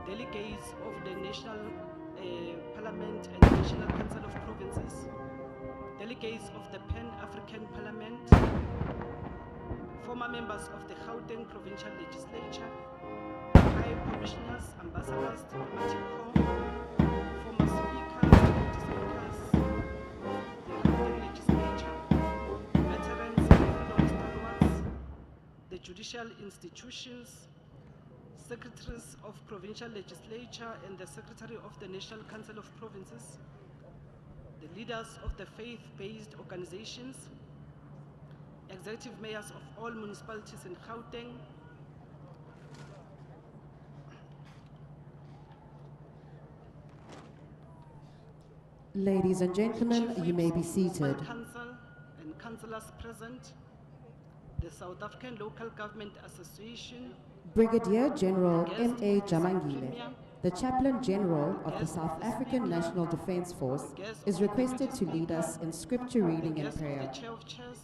delegates of the National Parliament and National Council of Provinces, delegates of the Pan-African Parliament, former members of the Gauteng Provincial Legislature, High Commissioners, Ambassadors, Diplomatic Corps, former speakers, deputy speakers of the Gauteng Legislature, veterans and freedom stalwarts, the judicial institutions, secretaries of Provincial Legislature and the Secretary of the National Council of Provinces, the leaders of the faith-based organizations, executive mayors of all municipalities in Gauteng, Ladies and gentlemen, you may be seated. Council and councillors present, the South African Local Government Association, Brigadier General Guest M.A. of Jamangile, Premier, the Chaplain General of the guest South of the African Speaker, National Defence Force, guest is of the requested to Deputy lead us Speaker, in scripture the reading and guest of prayer. the Chair of Chairs,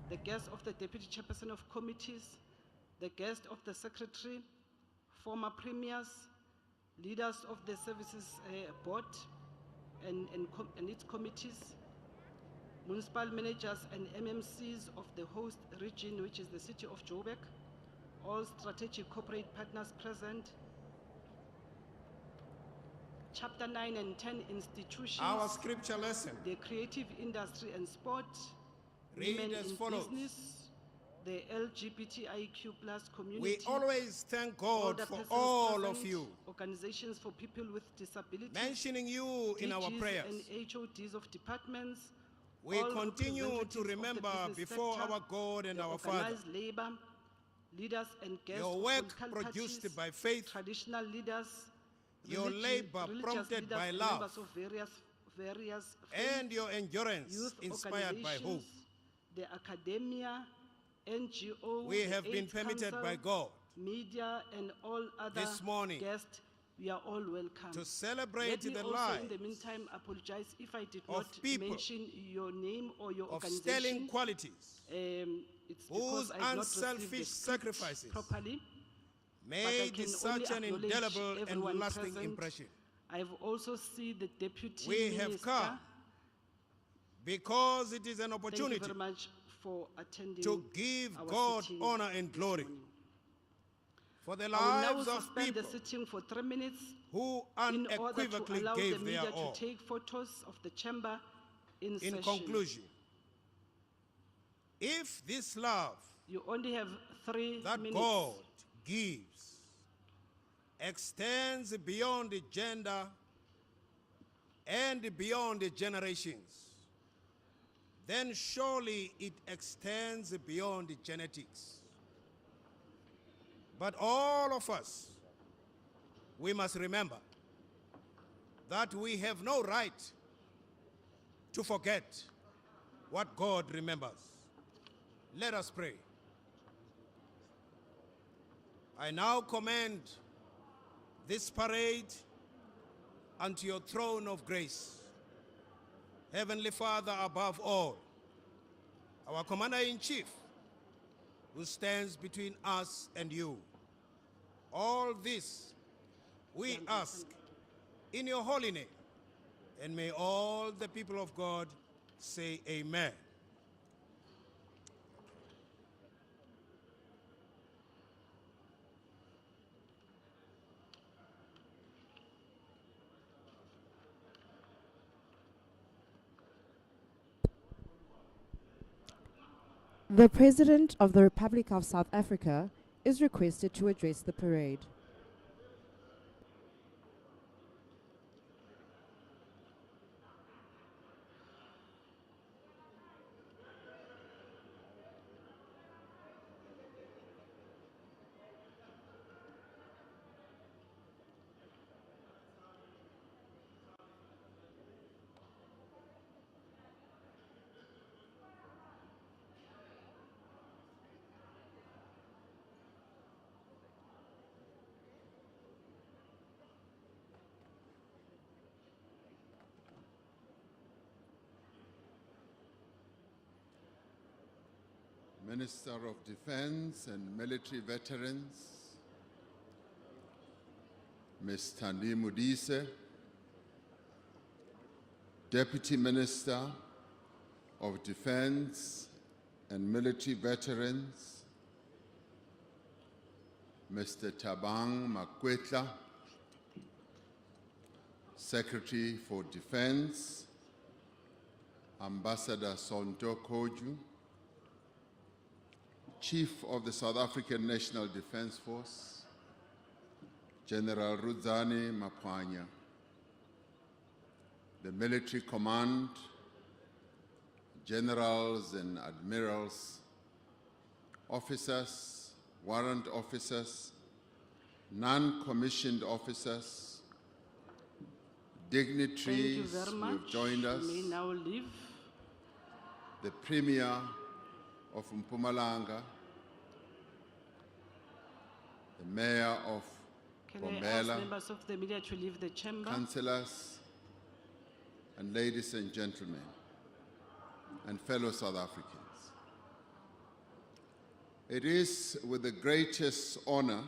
the guest of the Deputy Chairperson of Committees, the guest of the Secretary, former Premiers, leaders of the Services Board and its committees, municipal managers and MMCs of the host region, which is the city of Joburg, all strategic corporate partners present, Chapter 9 and 10 institutions, Our scripture lesson the creative industry and sport, read women as in follows. business, the LGBTIQ+ community. We always thank God older for persons all of present, you, organizations for people with disabilities, mentioning you in our DGs prayers. and HODs of departments. We all continue to representatives of the remember business before sector, our God and the our Father organized labor, leaders and guests your of work political produced parties, by faith, traditional leaders, your labor religious prompted leaders by and love, members of various faiths, and your endurance youth inspired by hope. organizations, the academia, NGO, We the have been AIDS permitted Council, by God media and all other this morning guests. We are all welcome. to celebrate Let me the also, lives in the meantime, apologize if I did of not people mention your name or your of organization. sterling qualities It's whose because I have not received the unselfish script sacrifices properly. made can such only an acknowledge indelible and everyone lasting present. impression. I've also seen the deputy We have minister. come because it is an Thank you opportunity very much for attending to give our God sitting honor and this glory morning. for the I will now lives of suspend people the sitting for 3 minutes who in order to unequivocally allow the gave their media all. to take photos of the chamber in In session. conclusion, if this love You only have 3 that minutes. God gives extends beyond the gender and beyond the generations, then surely it extends beyond the genetics. But all of us, we must remember that we have no right to forget what God remembers. Let us pray. I now commend this parade unto your throne of grace. Heavenly Father, above all, our Commander-in-Chief, who stands between us and you. All this we ask in your holy name, and may all the people of God say amen. The President of the Republic of South Africa is requested to address the parade. Minister of Defense and military veterans, Ms. Thandi Modise, Deputy Minister of Defense and Military Veterans, Mr. Thabang Makwetla, Secretary for Defense, Ambassador Sonto Koju, Chief of the South African National Defence Force, General Rudzani Mapwanya, the Military Command, generals and admirals, officers, warrant officers, non-commissioned officers, dignitaries who have joined us, You may now leave. the Premier of Mpumalanga, the Mayor of Can I ask Bombela, members of the media to leave the chamber? councillors, and ladies and gentlemen, and fellow South Africans. It is with the greatest honor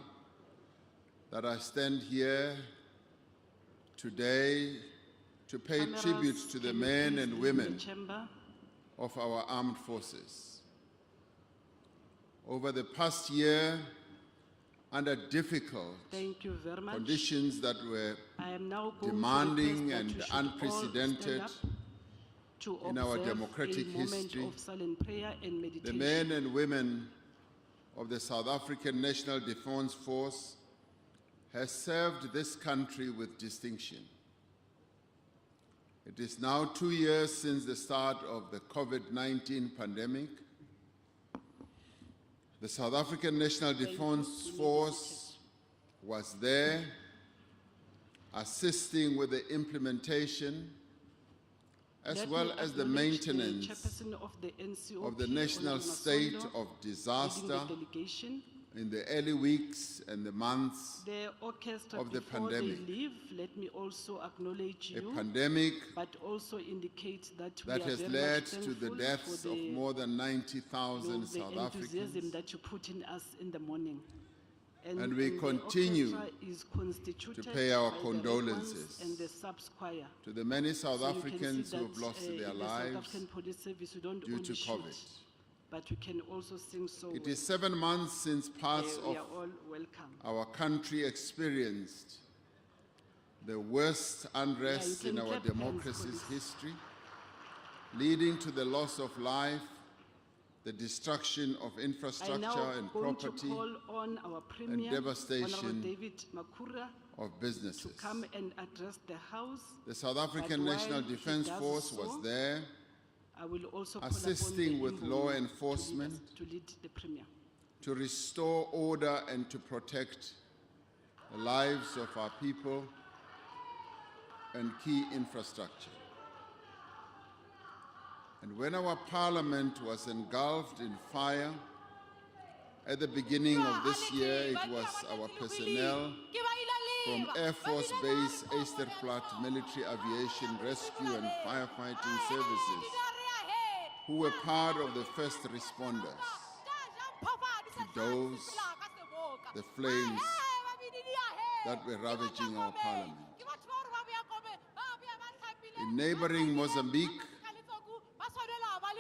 that I stand here today to pay Cameras, tribute to the can you men please and leave women the chamber? of our armed forces. Over the past year, under difficult Thank you very much. conditions that were I am now going demanding to request that and you should all unprecedented stand up to in our observe democratic a moment history, of silent prayer and the meditation. men and women of the South African National Defence Force has served this country with distinction. It is now 2 years since the start of the COVID-19 pandemic. The South African National Defence Force was there, assisting with the implementation as Let well me as the acknowledge maintenance chairperson of the NCOP, of the national Honorable state Masondo, of leading disaster the delegation. in the early weeks and the months, The orchestra, of the before pandemic. they leave, let me also acknowledge a you, pandemic but also indicate that we that are has very led much to the thankful deaths for of the, more than 90,000 the South enthusiasm Africans. that you put in us in the morning. And we the continue orchestra is constituted to pay our by the condolences Requans and the sub-choir. to the many South So you can Africans see who have that, lost in their the South lives African Police Service, we don't due only to shoot, COVID. but we can also sing so It well. is 7 months since parts We of are all welcome. our country experienced the worst unrest can in our clap hands, democracy's colleagues. history, leading to the loss of life, the destruction of I infrastructure now and going to property call on our Premier, devastation Honorable David Makhura, of to businesses. come and address the House. The South African But National while he Defence does Force so, was there, I will also call assisting upon with the law Imvumi enforcement to lead the Premier. to restore order and to protect the lives of our people and key infrastructure. And when our parliament was engulfed in fire, at the beginning of this year, it was our personnel from Air Force Base Eysterplaat Military Aviation Rescue and Firefighting Services who were part of the first responders to douse the flames that were ravaging our parliament. In neighboring Mozambique,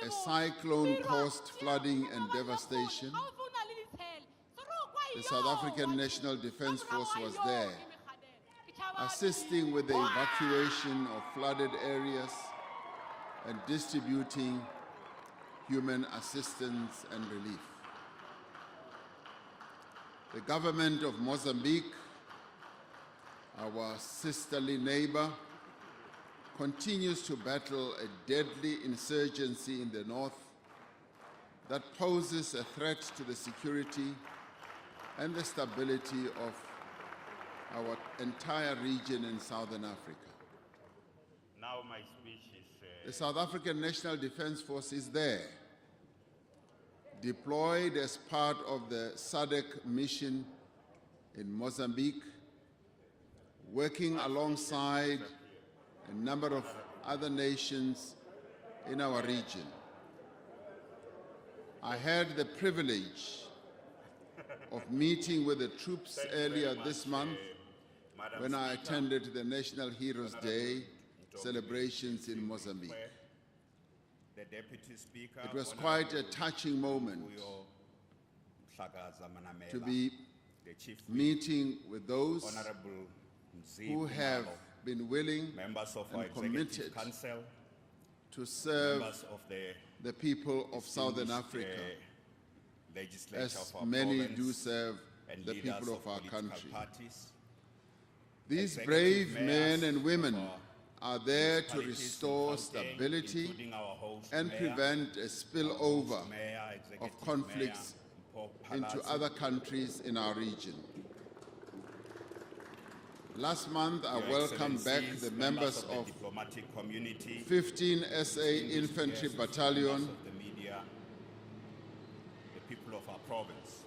a cyclone caused flooding and devastation. The South African National Defence Force was there, assisting with the evacuation of flooded areas and distributing human assistance and relief. The government of Mozambique, our sisterly neighbor, continues to battle a deadly insurgency in the north that poses a threat to the security and the stability of our entire region in Southern Africa. Now my speech is... The South African National Defence Force is there, deployed as part of the SADC mission in Mozambique, working alongside a number of other nations in our region. I had the privilege of meeting with the troops earlier this month Madam when I Speaker, attended the National Heroes Day Honorable celebrations in Mozambique. the Deputy Speaker, It was quite a touching moment Uyo Mhlakaza Manamela, to be the Chief meeting with those Honorable who Mzizi have Malo, been willing members of and our Executive committed Council, to serve members of the the people of Southern distinguished, Africa, legislature as of our many province, do serve and the leaders people of our political country. parties, These executive brave mayors men and women of our are there to municipalities in restore Gauteng, stability including our host and mayor, prevent a spillover mayor, executive of conflicts mayor, into Palazzo, other countries in our region. Last month, I Your welcomed back Excellencies, the members the of diplomatic community, 15 SA Infantry guests, Battalion, members of the media, the people of our province.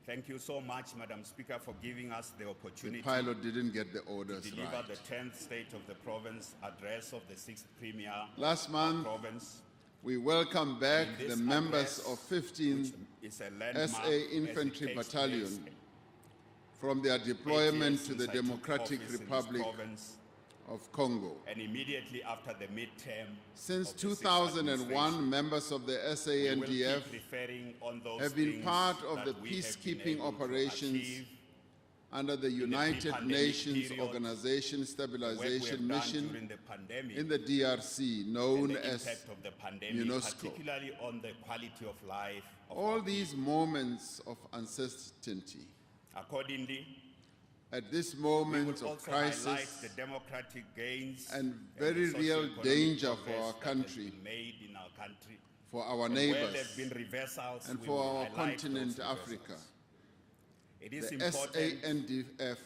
Thank you so much, Madam Speaker, for giving us the the opportunity pilot didn't get the to orders deliver right. the 10th State of the Province address of the 6th Premier Last of our month, province. we welcomed back In this the members address, of 15 It's a landmark SA as it Infantry takes Battalion place from their 8 deployment years to the since I took Democratic office in this Republic province, of Congo. and immediately after the midterm Since of the sixth 2001, administration, members of the we will SANDF keep referring on those have been things part of that the we have been peacekeeping able to operations achieve, under the United pre-pandemic Nations period, Organization the work we have Stabilization done Mission during the pandemic, in the DRC, and known the as impact of the pandemic, UNESCO. particularly on the quality of life of all our these moments of uncertainty. people. Accordingly, At this we moment will of also highlight crisis the democratic gains and the very real socioeconomic danger for progress our that has country, been made in our country, for our and where there have neighbors, been reversals, and we for will our highlight continent, those Africa. reversals. It is The important SANDF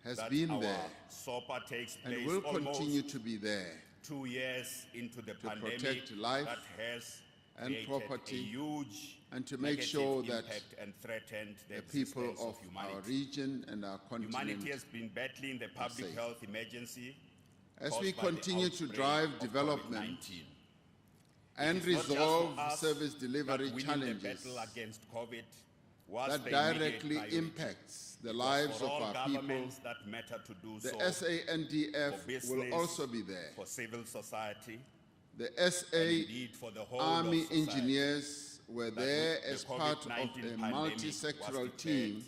has that been our there SOPA takes place and will almost continue to be there 2 years into the pandemic protect life that has and created property a huge and to make negative sure that impact and threatened the the people existence of humanity. our region and our continent. Humanity has been battling the public safe. health emergency As caused we by the continue to outbreak drive of development COVID-19. and It is not just for resolve us service that delivery winning challenges the battle against COVID was that the immediate directly priority. impacts the It was lives for of all our people, governments that matter to do the so, SANDF for business, will also be there. for civil society, The and SA indeed for the whole Army of society. engineers were That there the as part of COVID-19 a pandemic multi-sectoral was team declared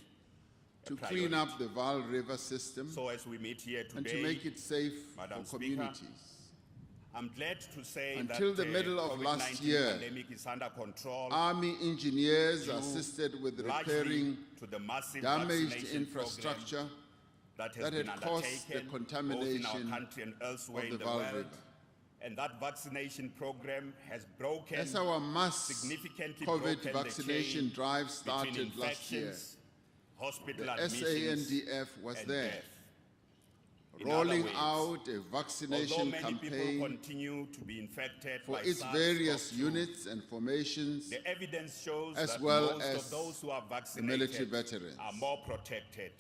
to a clean up priority. the Vaal River system So as we meet here and to today, make it safe Madam for Speaker, communities. I'm glad to say Until that the middle of last COVID-19 year, pandemic is under control, Army engineers due assisted with largely repairing to the massive damaged vaccination infrastructure program that has that been had caused the undertaken both in contamination our country and elsewhere of in the the Vaal world. River. And that vaccination program has broken As our mass significantly COVID broken the vaccination chain drive between started last year, infections, hospital the admissions, SANDF was and there, death. In other rolling words, out a although vaccination many people campaign continue to be infected for by its SARS-CoV-2, various units and formations, the evidence shows as that well most as of those who are the military vaccinated veterans. are more protected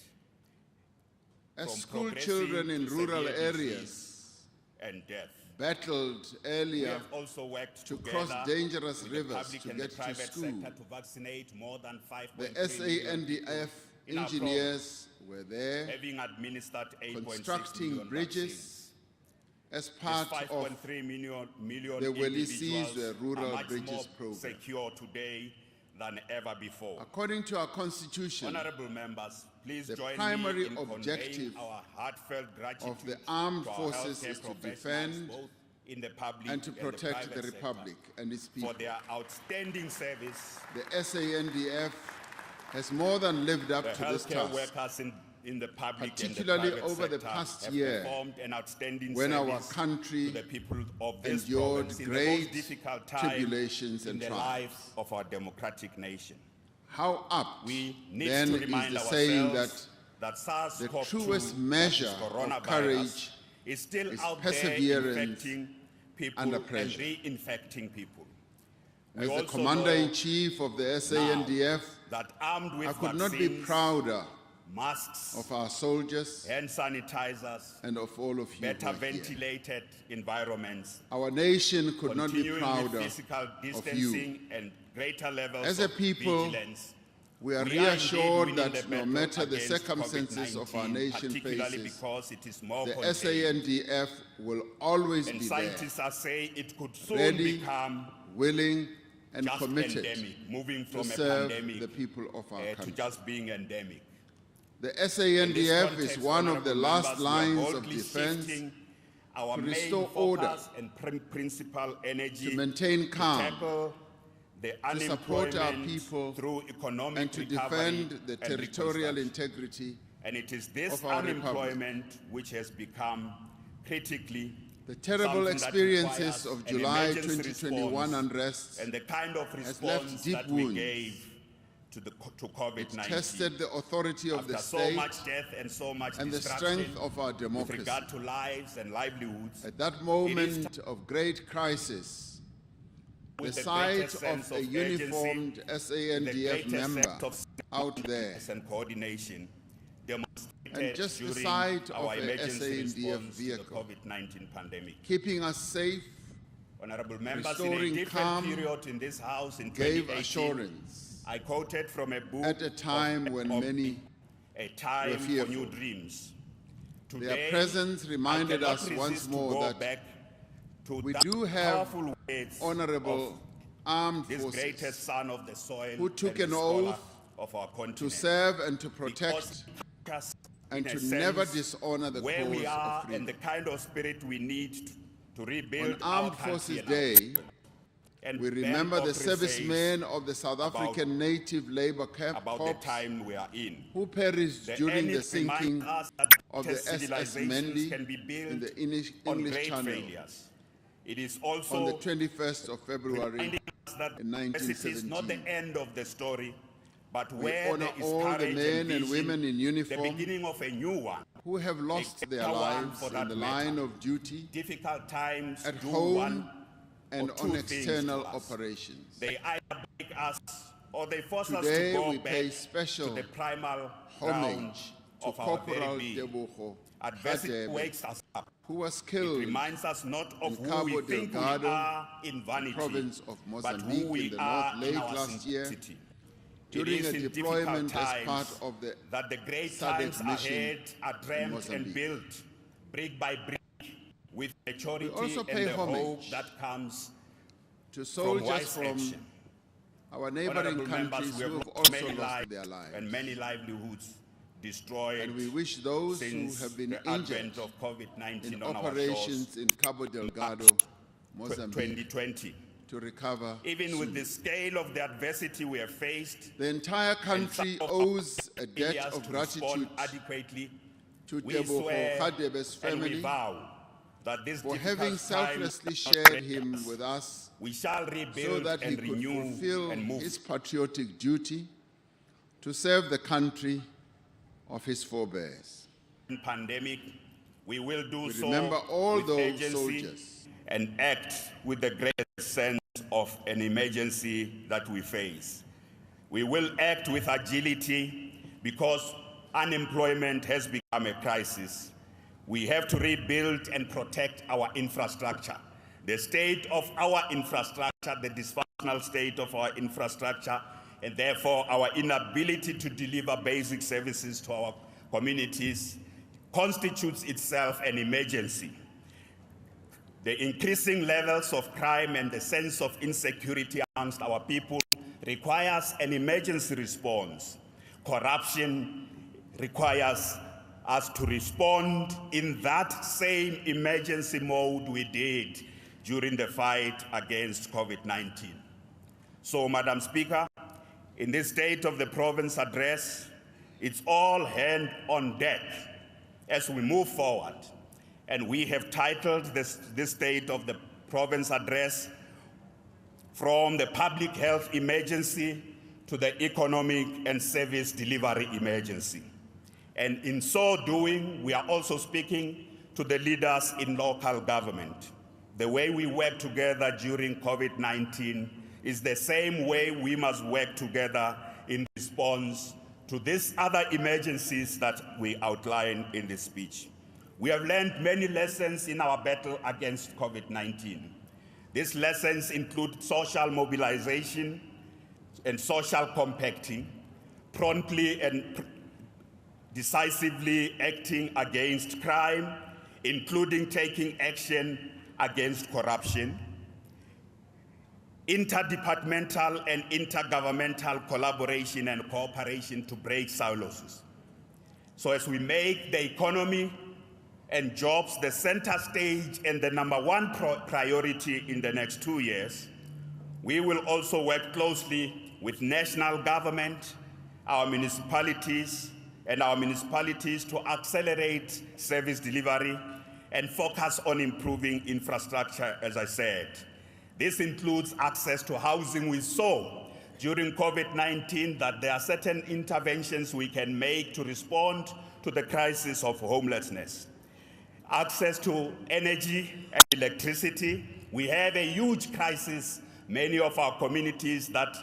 As from school progressing children in to rural severe areas disease and death. battled We earlier have also worked to together cross dangerous with rivers the public to and get the to private school, sector to vaccinate more than the 5.3 million people SANDF in our engineers were there having administered 8.6 constructing million bridges vaccines. as This part of 5.3 million the individuals Welisi's Rural are much Bridges more program. secure today than ever before. According to our constitution, Honorable members, please the join primary me in objective conveying our heartfelt gratitude of the armed to our forces healthcare is to professionals, defend both in the public and to the protect private the sector, Republic and its people. for their outstanding service. The SANDF has more than lived up The to this healthcare task, workers in the public particularly and the private over the sector past have year, performed an outstanding when our service country to the people of this endured province in the great most difficult time tribulations in and the trials. lives of our democratic nation. How apt We need then to is remind the saying ourselves that that SARS-CoV-2, truest that is measure of coronavirus, courage is still is out there perseverance infecting people under and pressure. reinfecting people. We as the also Commander-in-Chief of the SANDF, that armed with I could not be vaccines, prouder masks, of our soldiers hand sanitizers, and of all of you better who are here. ventilated environments, Our nation could not be continuing with prouder physical of you. distancing and greater levels As a of people, vigilance, We are We are reassured indeed winning that the no battle matter the against circumstances of our COVID-19, nation particularly faces, because it is more the contained. SANDF will always And be there, scientists are saying it could soon ready, become willing, and just committed endemic, moving to from a serve pandemic the people of our to country. just being endemic. The In this SANDF is context, one of the honorable last members, we are lines of boldly defense shifting our to main restore order, focus and principal energy to maintain calm, to tackle the to support our unemployment people, through economic and to recovery defend the and territorial reconstruction. integrity. And it is this of our unemployment which has become critically The terrible something that experiences requires of an July emergency 2021 response, unrest and the kind of left response deep that we wounds. gave to COVID-19. tested the authority of After the so state much death and so much and the destruction strength of our with democracy. regard to lives and livelihoods. At that moment of great crisis, the With the sight greatest of sense a of uniformed urgency, the SANDF greatest member sense of out there, and coordination demonstrated and just the during sight our of a emergency SANDF response to the vehicle, COVID-19 pandemic. keeping us safe, Honorable members, in a restoring different calm, period in this House in gave 2018, assurance I quoted from a book at a time when of many A Time were for fearful. New Dreams. Their Today, presence reminded I us cannot once resist to more go that back to we that do have powerful words honorable of armed this greatest forces son of the soil who took and an the scholar oath of our continent. to serve and to Because protect us, and in a to never sense, dishonor the where cause we are of freedom. and the kind of spirit we need to rebuild On our Armed country Forces and Day, and we Ben remember the Aubrey says servicemen of the South about- African Native Labour about the Corps time we are in. who perished The during the enemy sinking reminds us that of the SS civilizations Mendi can be built in the on English great Channel failures. It is also on the 21st of February. reminding us that in diversity is not the 1917. end of the story, but We where honor there is all the courage men and vision, women in the uniform beginning of a new one. who have lost their better one lives for in that the matter. line of duty Difficult times at do home one and or two on things external to us. operations. They either break us or they force Today us to go we back pay to special the primal ground homage to of our very Corporal being. Tebogo Adversity Radebe, wakes us up. who was It killed reminds us not of in who Cabo we think we Delgado, are in vanity, province of but Mozambique who we in the are north in late our last year simplicity. It during is a in deployment difficult as part times of the that the great SABC times mission ahead are in dreamt and Mozambique. built brick by brick with maturity also and pay the hope homage that comes to from soldiers wise from action. our neighboring Honorable members, countries we who have have lost also many lost lives their lives. and many livelihoods destroyed And we wish those who since have been the injured advent of COVID-19 in on our shores operations in Cabo Delgado, Mozambique, 2020. to recover. Even with soon. the scale of the adversity we have faced, The entire country some of owes a debt failures of to respond gratitude adequately, to we Tebogo swear Radebe's and we family vow that this for difficult having time selflessly shall shared break him us. with us We shall so rebuild that he and could renew fulfill and move. his patriotic duty to serve the country of his forebears. In pandemic, we will do We so remember all with those urgency soldiers and act with the great sense of an emergency that we face. We will act with agility because unemployment has become a crisis. We have to rebuild and protect our infrastructure. The state of our infrastructure, the dysfunctional state of our infrastructure, and therefore our inability to deliver basic services to our communities constitutes itself an emergency. The increasing levels of crime and the sense of insecurity amongst our people requires an emergency response. Corruption requires us to respond in that same emergency mode we did during the fight against COVID-19. So, Madam Speaker, in this State of the Province address, it's all hand on deck as we move forward. And we have titled this State of the Province address from the public health emergency to the economic and service delivery emergency. And in so doing, we are also speaking to the leaders in local government. The way we work together during COVID-19 is the same way we must work together in response to these other emergencies that we outline in this speech. We have learned many lessons in our battle against COVID-19. These lessons include social mobilization and social compacting, promptly and decisively acting against crime, including taking action against corruption, interdepartmental and intergovernmental collaboration and cooperation to break silos. So as we make the economy and jobs the center stage and the #1 priority in the next 2 years, we will also work closely with national government, our municipalities to accelerate service delivery and focus on improving infrastructure, as I said. This includes access to housing. We saw during COVID-19 that there are certain interventions we can make to respond to the crisis of homelessness. Access to energy and electricity. We have a huge crisis. Many of our communities that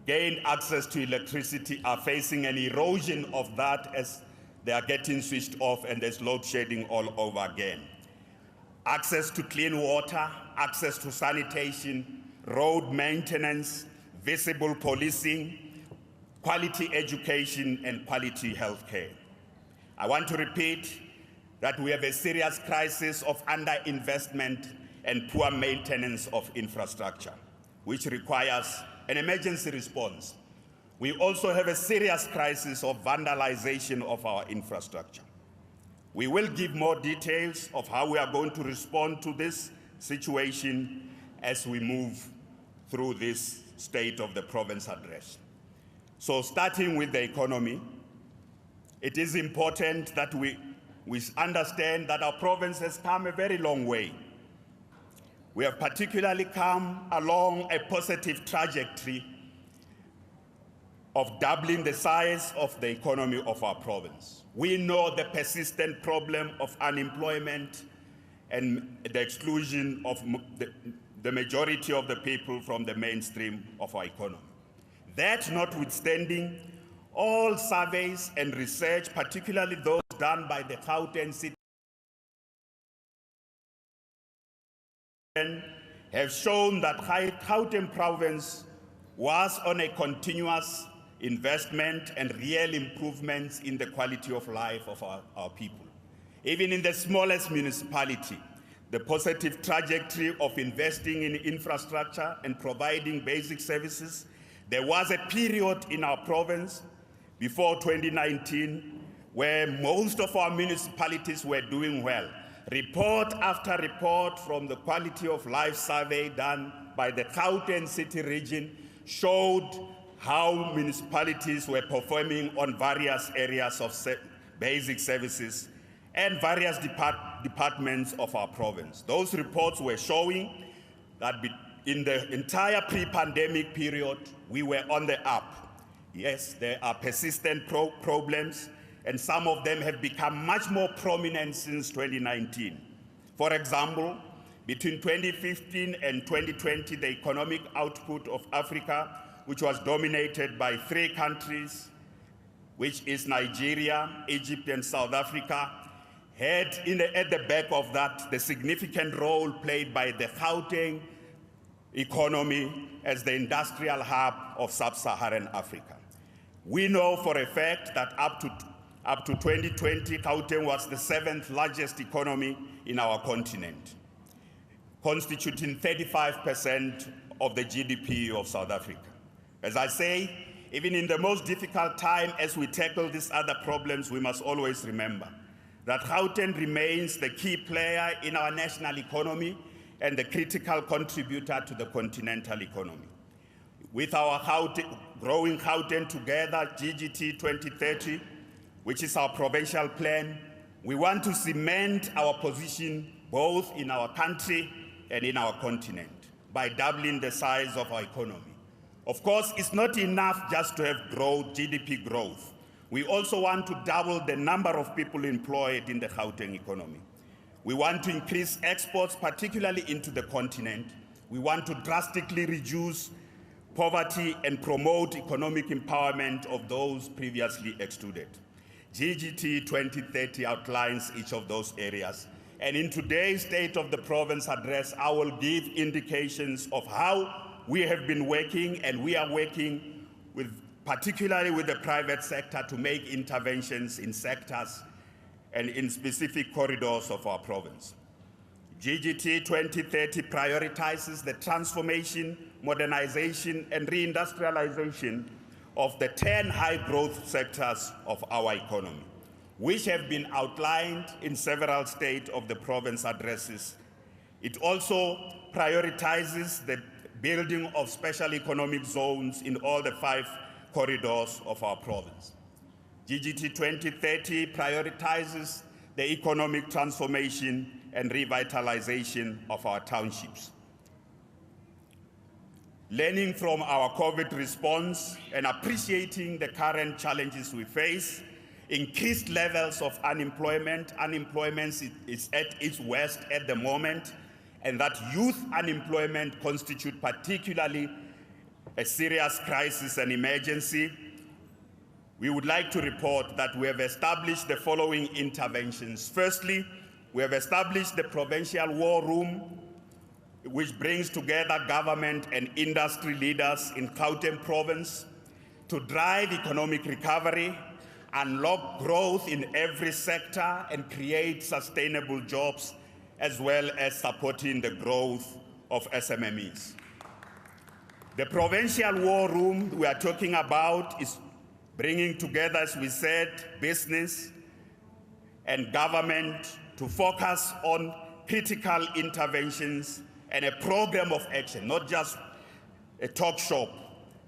gain access to electricity are facing an erosion of that as they are getting switched off and there's load shedding all over again. Access to clean water, access to sanitation, road maintenance, visible policing, quality education, and quality healthcare. I want to repeat that we have a serious crisis of underinvestment and poor maintenance of infrastructure, which requires an emergency response. We also have a serious crisis of vandalization of our infrastructure. We will give more details of how we are going to respond to this situation as we move through this State of the Province address. So starting with the economy, it is important that we understand that our province has come a very long way. We have particularly come along a positive trajectory of doubling the size of the economy of our province. We know the persistent problem of unemployment and the exclusion of the majority of the people from the mainstream of our economy. That notwithstanding, all surveys and research, particularly those done by the Gauteng City, have shown that Gauteng province was on a continuous investment and real improvements in the quality of life of our people. Even in the smallest municipality, the positive trajectory of investing in infrastructure and providing basic services. There was a period in our province before 2019 where most of our municipalities were doing well. Report after report from the quality of life survey done by the Gauteng City region showed how municipalities were performing on various areas of basic services and various departments of our province. Those reports were showing that in the entire pre-pandemic period, we were on the up. Yes, there are persistent problems, and some of them have become much more prominent since 2019. For example, between 2015 and 2020, the economic output of Africa, which was dominated by 3 countries, which is Nigeria, Egypt, and South Africa, had at the back of that the significant role played by the Gauteng economy as the industrial hub of sub-Saharan Africa. We know for a fact that up to 2020, Gauteng was the 7th largest economy in our continent, constituting 35% of the GDP of South Africa. As I say, even in the most difficult time as we tackle these other problems, we must always remember that Gauteng remains the key player in our national economy and the critical contributor to the continental economy. With our growing Gauteng Together, GGT 2030, which is our provincial plan, we want to cement our position both in our country and in our continent by doubling the size of our economy. Of course, it's not enough just to have GDP growth. We also want to double the number of people employed in the Gauteng economy. We want to increase exports, particularly into the continent. We want to drastically reduce poverty and promote economic empowerment of those previously excluded. GGT 2030 outlines each of those areas. And in today's State of the Province address, I will give indications of how we have been working and we are working with particularly with the private sector, to make interventions in sectors and in specific corridors of our province. GGT 2030 prioritizes the transformation, modernization, and reindustrialization of the 10 high-growth sectors of our economy, which have been outlined in several State of the Province addresses. It also prioritizes the building of special economic zones in all the 5 corridors of our province. GGT 2030 prioritizes the economic transformation and revitalization of our townships. Learning from our COVID response and appreciating the current challenges we face, increased levels of unemployment is at its worst at the moment, and that youth unemployment constitutes particularly a serious crisis and emergency. We would like to report that we have established the following interventions. Firstly, we have established the Provincial War Room, which brings together government and industry leaders in Gauteng Province to drive economic recovery, unlock growth in every sector, and create sustainable jobs, as well as supporting the growth of SMMEs. The Provincial War Room we are talking about is bringing together, as we said, business and government to focus on critical interventions and a program of action, not just a talk shop,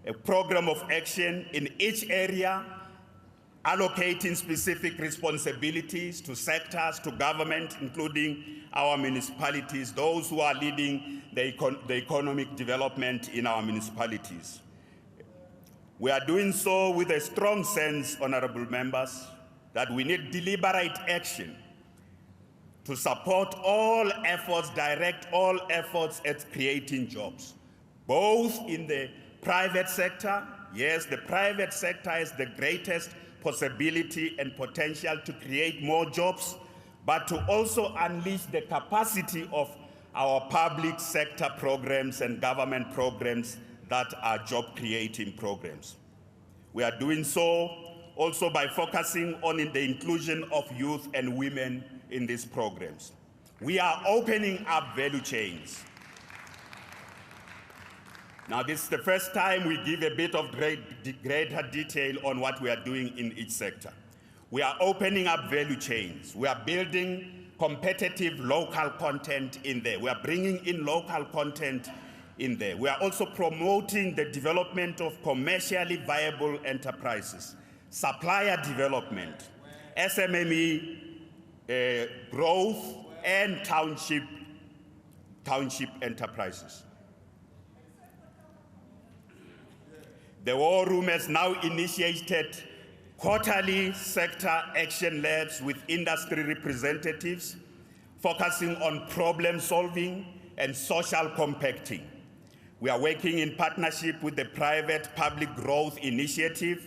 a program of action in each area, allocating specific responsibilities to sectors, to government, including our municipalities, those who are leading the economic development in our municipalities. We are doing so with a strong sense, honorable members, that we need deliberate action to support all efforts, direct all efforts at creating jobs, both in the private sector. Yes, the private sector has the greatest possibility and potential to create more jobs, but to also unleash the capacity of our public sector programs and government programs that are job-creating programs. We are doing so also by focusing on the inclusion of youth and women in these programs. We are opening up value chains. Now, this is the first time we give a bit of greater detail on what we are doing in each sector. We are opening up value chains. We are building competitive local content in there. We are bringing in local content in there. We are also promoting the development of commercially viable enterprises, supplier development, SMME growth, and township enterprises. The War Room has now initiated quarterly sector action labs with industry representatives, focusing on problem solving and social compacting. We are working in partnership with the Private Public Growth Initiative,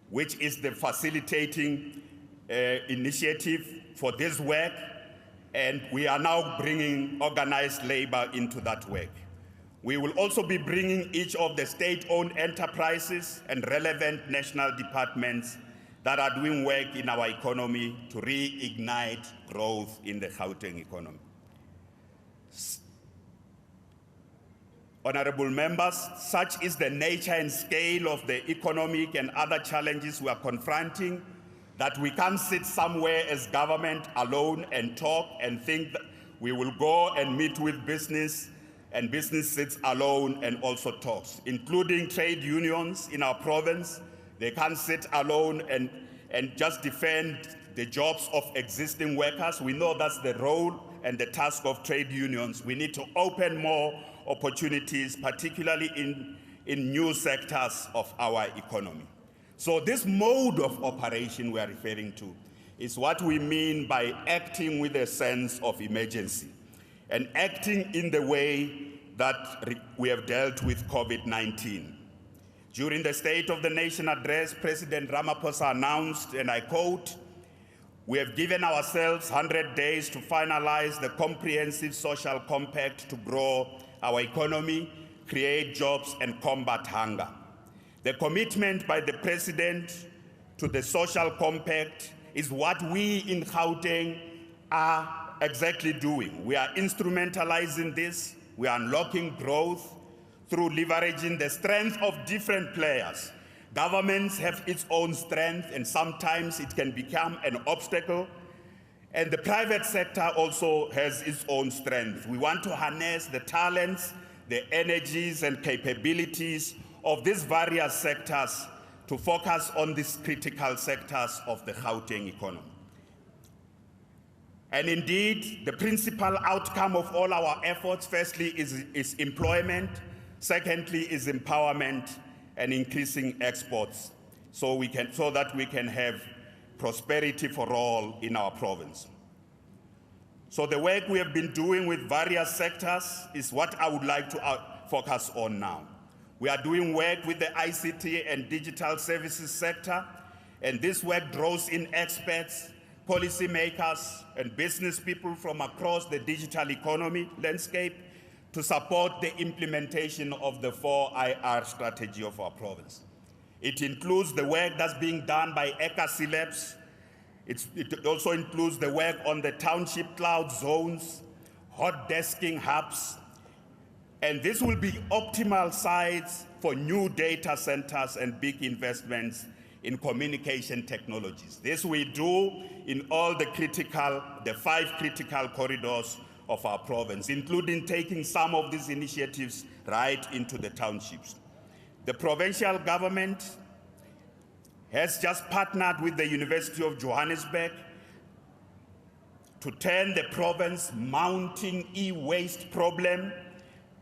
which is the facilitating initiative for this work, and we are now bringing organized labor into that work. We will also be bringing each of the state-owned enterprises and relevant national departments that are doing work in our economy to reignite growth in the Gauteng economy. Honorable members, such is the nature and scale of the economic and other challenges we are confronting that we can't sit somewhere as government alone and talk and think that we will go and meet with business and business sits alone and also talks, including trade unions in our province. They can't sit alone and just defend the jobs of existing workers. We know that's the role and the task of trade unions. We need to open more opportunities, particularly in new sectors of our economy. So this mode of operation we are referring to is what we mean by acting with a sense of emergency and acting in the way that we have dealt with COVID-19. During the State of the Nation address, President Ramaphosa announced, and I quote, "We have given ourselves 100 days to finalize the comprehensive social compact to grow our economy, create jobs, and combat hunger. The commitment by the President to the social compact is what we in Gauteng are exactly doing. We are instrumentalizing this. We are unlocking growth through leveraging the strength of different players. Governments have its own strength, and sometimes it can become an obstacle. And the private sector also has its own strength. We want to harness the talents, the energies, and capabilities of these various sectors to focus on these critical sectors of the Gauteng economy. And indeed, the principal outcome of all our efforts, firstly, is employment, secondly, is empowerment and increasing exports so that we can have prosperity for all in our province. So the work we have been doing with various sectors is what I would like to focus on now. We are doing work with the ICT and digital services sector, and this work draws in experts, policymakers, and business people from across the digital economy landscape to support the implementation of the 4IR strategy of our province. It includes the work that's being done by ECAC Labs. It also includes the work on the township cloud zones, hot desking hubs, and this will be optimal sites for new data centers and big investments in communication technologies. This we do in all the 5 critical corridors of our province, including taking some of these initiatives right into the townships. The provincial government has just partnered with the University of Johannesburg to turn the province mounting e-waste problem.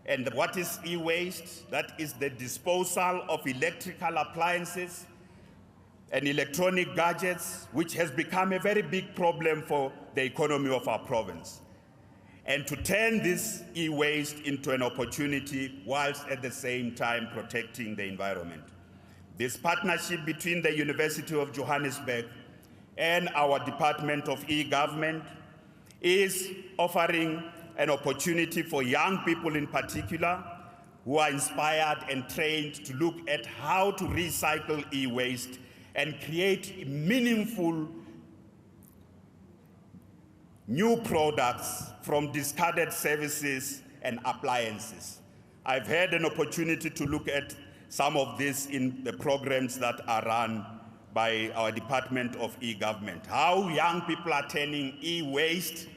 And what is e-waste? That is the disposal of electrical appliances and electronic gadgets, which has become a very big problem for the economy of our province. And to turn this e-waste into an opportunity whilst at the same time protecting the environment. This partnership between the University of Johannesburg and our Department of E-Government is offering an opportunity for young people in particular who are inspired and trained to look at how to recycle e-waste and create meaningful new products from discarded services and appliances. I've had an opportunity to look at some of this in the programs that are run by our Department of E-Government. How young people are turning e-waste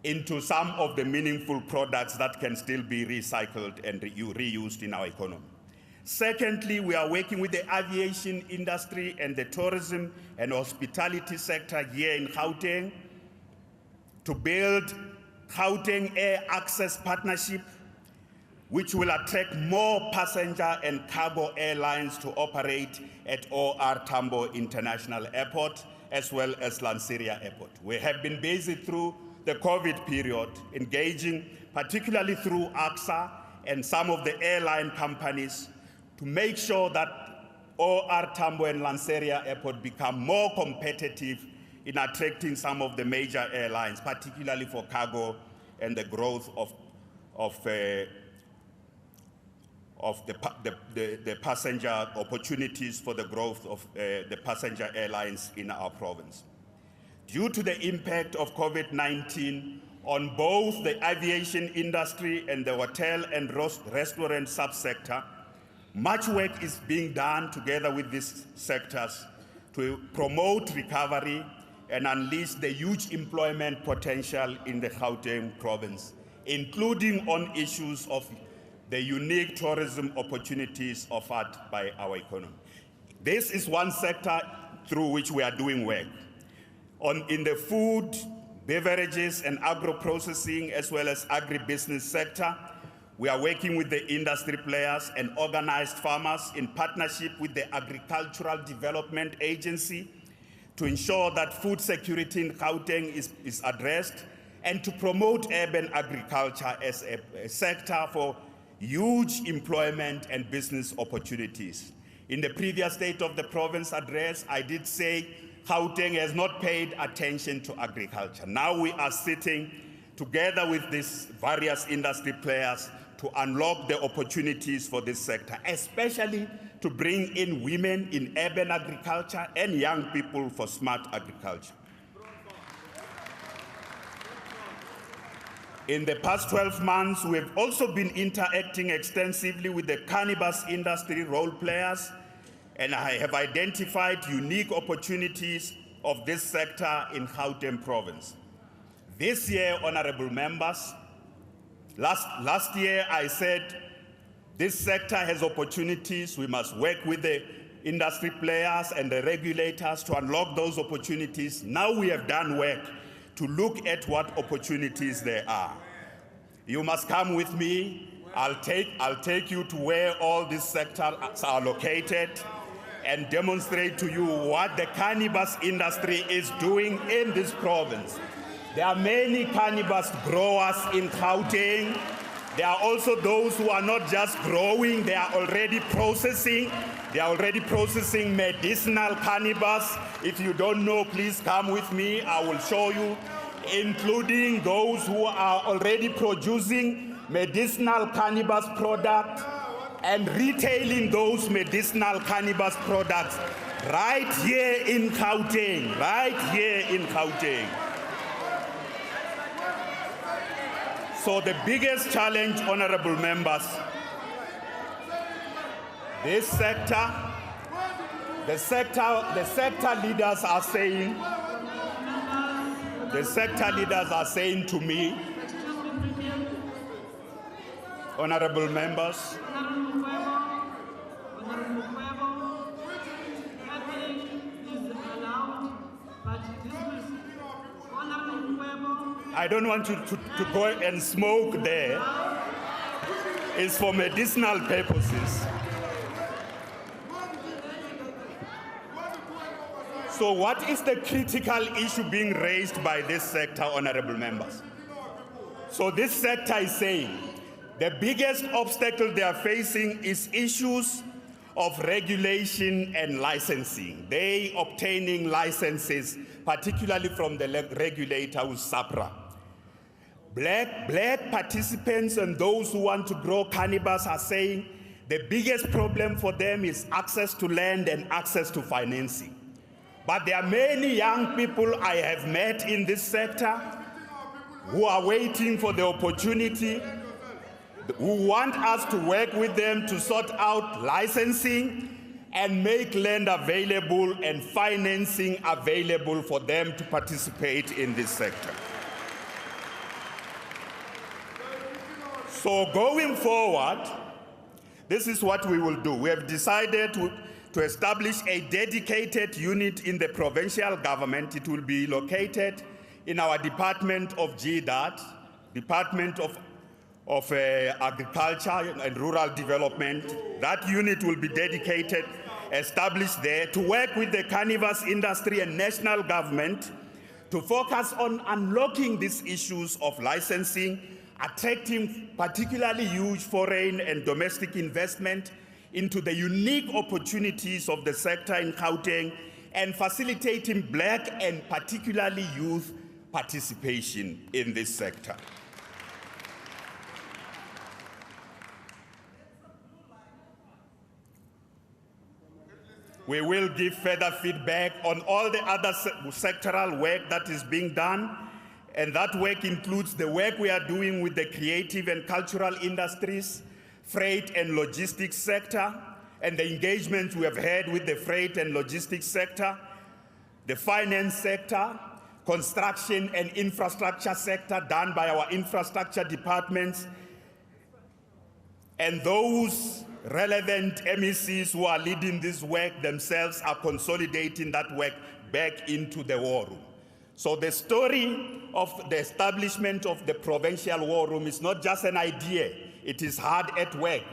into some of the meaningful products that can still be recycled and reused in our economy. Secondly, we are working with the aviation industry and the tourism and hospitality sector here in Gauteng to build Gauteng Air Access Partnership, which will attract more passenger and cargo airlines to operate at OR Tambo International Airport as well as Lanseria Airport. We have been busy through the COVID period, engaging particularly through AXA and some of the airline companies to make sure that OR Tambo and Lanseria Airport become more competitive in attracting some of the major airlines, particularly for cargo and the growth of the passenger opportunities for the growth of the passenger airlines in our province. Due to the impact of COVID-19 on both the aviation industry and the hotel and restaurant subsector, much work is being done together with these sectors to promote recovery and unleash the huge employment potential in the Gauteng province, including on issues of the unique tourism opportunities offered by our economy. This is one sector through which we are doing work. In the food, beverages, and agro-processing, as well as agribusiness sector, we are working with the industry players and organized farmers in partnership with the Agricultural Development Agency to ensure that food security in Gauteng is addressed and to promote urban agriculture as a sector for huge employment and business opportunities. In the previous State of the Province address, I did say Gauteng has not paid attention to agriculture. Now we are sitting together with these various industry players to unlock the opportunities for this sector, especially to bring in women in urban agriculture and young people for smart agriculture. In the past 12 months, we have also been interacting extensively with the cannabis industry role players, and I have identified unique opportunities of this sector in Gauteng province. This year, honorable members, last year I said this sector has opportunities. We must work with the industry players and the regulators to unlock those opportunities. Now we have done work to look at what opportunities there are. You must come with me. I'll take you to where all these sectors are located and demonstrate to you what the cannabis industry is doing in this province. There are many cannabis growers in Gauteng. There are also those who are not just growing, they are already processing. They are already processing medicinal cannabis. If you don't know, please come with me. I will show you, including those who are already producing medicinal cannabis products and retailing those medicinal cannabis products right here in Gauteng, right here in Gauteng. So the biggest challenge, honorable members, this sector, the sector leaders are saying to me, honorable members, I don't want you to go and smoke there. It's for medicinal purposes. So what is the critical issue being raised by this sector, honorable members? So this sector is saying the biggest obstacle they are facing is issues of regulation and licensing. They obtaining licenses, particularly from the regulator who's SAPRA. Black participants and those who want to grow cannabis are saying the biggest problem for them is access to land and access to financing. But there are many young people I have met in this sector who are waiting for the opportunity, who want us to work with them to sort out licensing and make land available and financing available for them to participate in this sector. So going forward, this is what we will do. We have decided to establish a dedicated unit in the provincial government. It will be located in our Department of GDAT, Department of Agriculture and Rural Development. That unit will be dedicated, established there to work with the cannabis industry and national government to focus on unlocking these issues of licensing, attracting particularly huge foreign and domestic investment into the unique opportunities of the sector in Gauteng, and facilitating black and particularly youth participation in this sector. We will give further feedback on all the other sectoral work that is being done, and that work includes the work we are doing with the creative and cultural industries, freight and logistics sector, and the engagements we have had with the freight and logistics sector, the finance sector, construction and infrastructure sector done by our infrastructure departments, and those relevant MECs who are leading this work themselves are consolidating that work back into the war room. So the story of the establishment of the provincial war room is not just an idea, it is hard at work.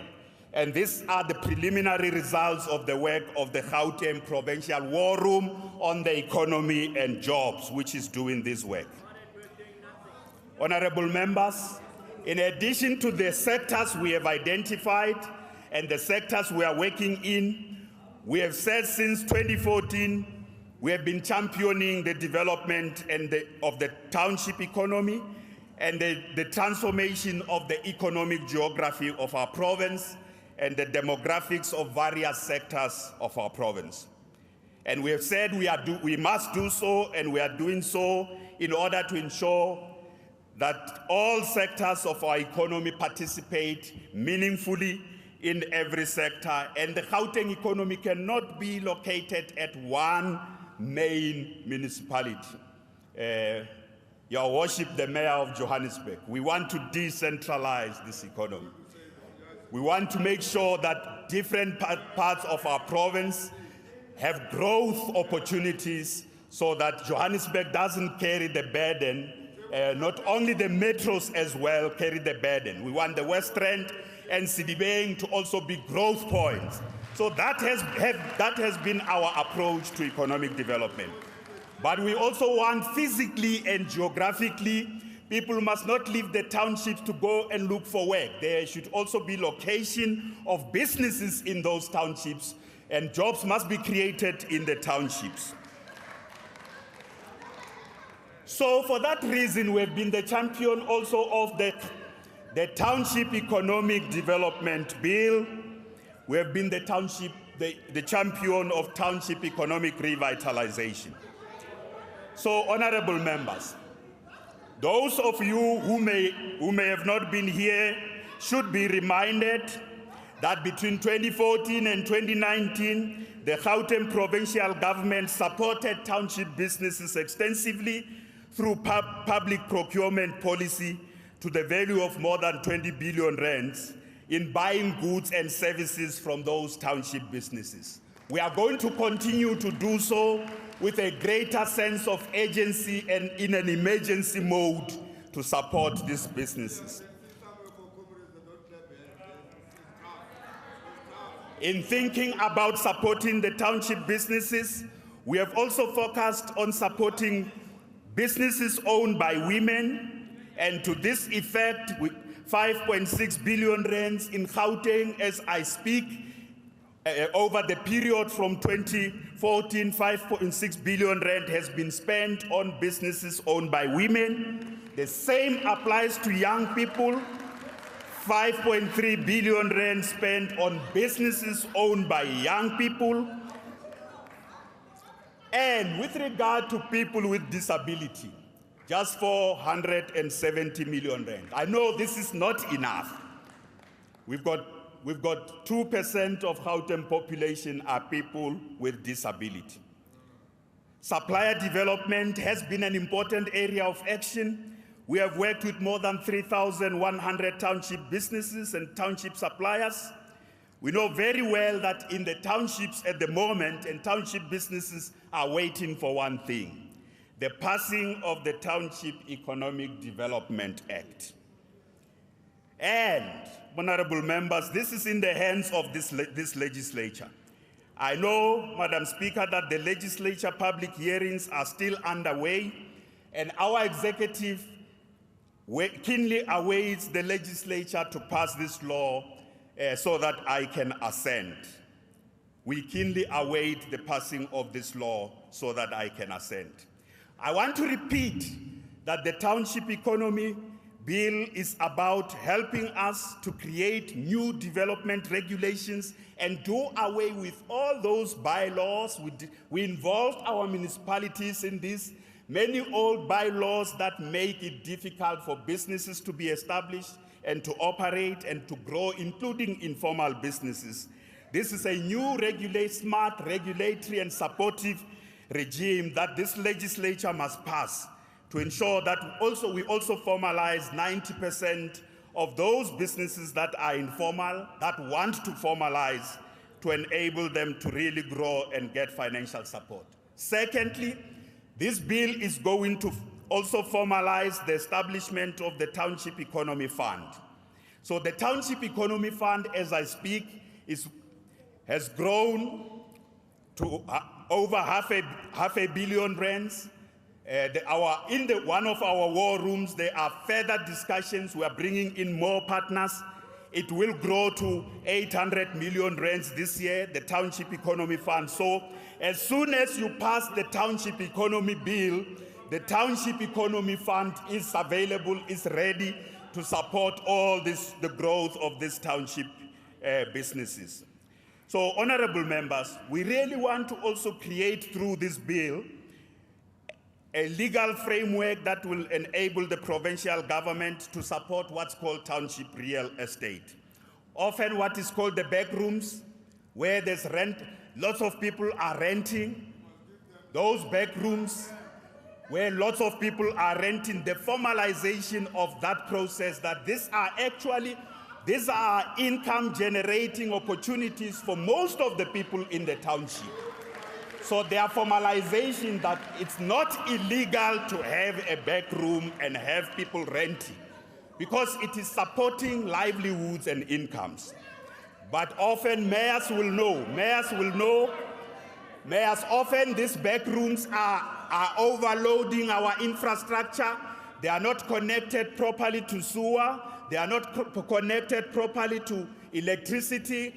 And these are the preliminary results of the work of the Gauteng Provincial War Room on the economy and jobs, which is doing this work. Honorable members, in addition to the sectors we have identified and the sectors we are working in, we have said since 2014, we have been championing the development of the township economy, and the transformation of the economic geography of our province and the demographics of various sectors of our province. And we have said we must do so, and we are doing so in order to ensure that all sectors of our economy participate meaningfully in every sector, and the Gauteng economy cannot be located at one main municipality. Your Worship, the Mayor of Johannesburg, we want to decentralize this economy. We want to make sure that different parts of our province have growth opportunities so that Johannesburg doesn't carry the burden. Not only the metros as well carry the burden. We want the West Rand and Sidibeng to also be growth points. So that has been our approach to economic development. But we also want physically and geographically, people must not leave the townships to go and look for work. There should also be location of businesses in those townships, and jobs must be created in the townships. So for that reason, we've been the champion also of the Township Economic Development Bill. We have been the champion of Township Economic Revitalization. So, honorable members, those of you who may have not been here should be reminded that between 2014 and 2019, the Gauteng Provincial government supported township businesses extensively through public procurement policy to the value of more than 20 billion rands in buying goods and services from those township businesses. We are going to continue to do so with a greater sense of agency and in an emergency mode to support these businesses. In thinking about supporting the township businesses, we have also focused on supporting businesses owned by women, and to this effect, with 5.6 billion rands in Gauteng as I speak. Over the period from 2014, 5.6 billion rand has been spent on businesses owned by women. The same applies to young people. 5.3 billion rand spent on businesses owned by young people. And with regard to people with disability, just 470 million rand. I know this is not enough. We've got 2% of Gauteng population are people with disability. Supplier development has been an important area of action. We have worked with more than 3,100 township businesses and township suppliers. We know very well that in the townships at the moment, and township businesses are waiting for one thing: the passing of the Township Economic Development Act. And, honorable members, this is in the hands of this legislature. I know, Madam Speaker, that the legislature public hearings are still underway, and our executive keenly awaits the legislature to pass this law so that I can assent. We keenly await the passing of this law so that I can assent. I want to repeat that the Township Economy Bill is about helping us to create new development regulations and do away with all those bylaws. We involved our municipalities in this. Many old bylaws that make it difficult for businesses to be established and to operate and to grow, including informal businesses. This is a new smart regulatory and supportive regime that this legislature must pass to ensure that we also formalize 90% of those businesses that are informal, that want to formalize, to enable them to really grow and get financial support. Secondly, this bill is going to also formalize the establishment of the Township Economy Fund. So the Township Economy Fund, as I speak, has grown to over half a billion rands. In one of our war rooms, there are further discussions. We are bringing in more partners. It will grow to 800 million rands this year, the Township Economy Fund. So as soon as you pass the Township Economy Bill, the Township Economy Fund is available, is ready to support all this, the growth of these township businesses. So, honorable members, we really want to also create through this bill a legal framework that will enable the provincial government to support what's called township real estate. Often what is called the back rooms, where there's rent, lots of people are renting. Those back rooms, where lots of people are renting, the formalization of that process, that these are income generating opportunities for most of the people in the township. So their formalization that it's not illegal to have a back room and have people renting, because it is supporting livelihoods and incomes. But often mayors will know, often these back rooms are overloading our infrastructure. They are not connected properly to sewer. They are not connected properly to electricity.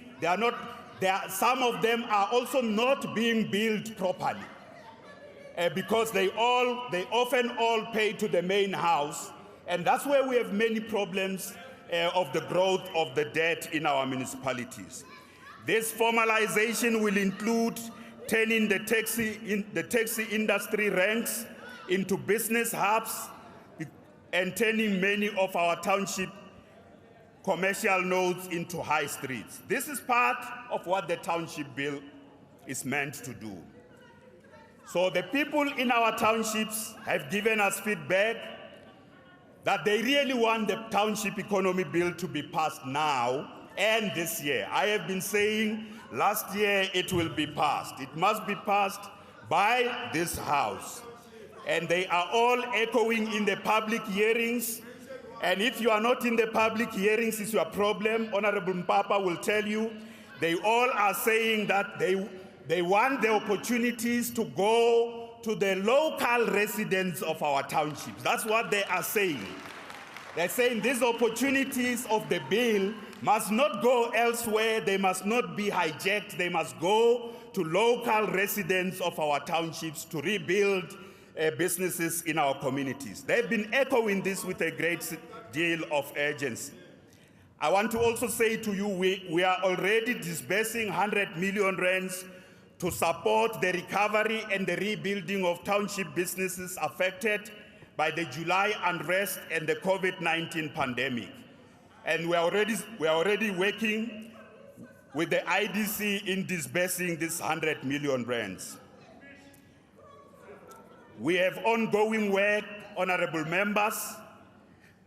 Some of them are also not being built properly because they often all pay to the main house. And that's where we have many problems of the growth of the debt in our municipalities. This formalization will include turning the taxi industry ranks into business hubs and turning many of our township commercial nodes into high streets. This is part of what the township bill is meant to do. So the people in our townships have given us feedback that they really want the township economy bill to be passed now and this year. I have been saying last year it will be passed. It must be passed by this House. And they are all echoing in the public hearings. And if you are not in the public hearings, it's your problem. Honorable Mpapa will tell you, they all are saying that they want the opportunities to go to the local residents of our townships. That's what they are saying. They're saying these opportunities of the bill must not go elsewhere. They must not be hijacked. They must go to local residents of our townships to rebuild businesses in our communities. They've been echoing this with a great deal of urgency. I want to also say to you, we are already disbursing 100 million rands to support the recovery and the rebuilding of township businesses affected by the July unrest and the COVID-19 pandemic. And we are already working with the IDC in disbursing this 100 million rands. We have ongoing work, honorable members,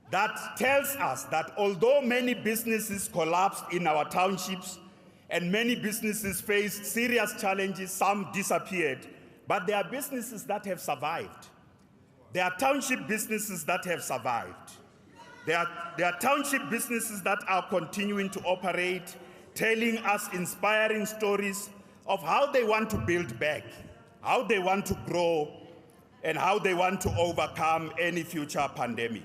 that tells us that although many businesses collapsed in our townships and many businesses faced serious challenges, some disappeared, but there are businesses that have survived. There are township businesses that have survived. There are township businesses that are continuing to operate, telling us inspiring stories of how they want to build back, how they want to grow, and how they want to overcome any future pandemic.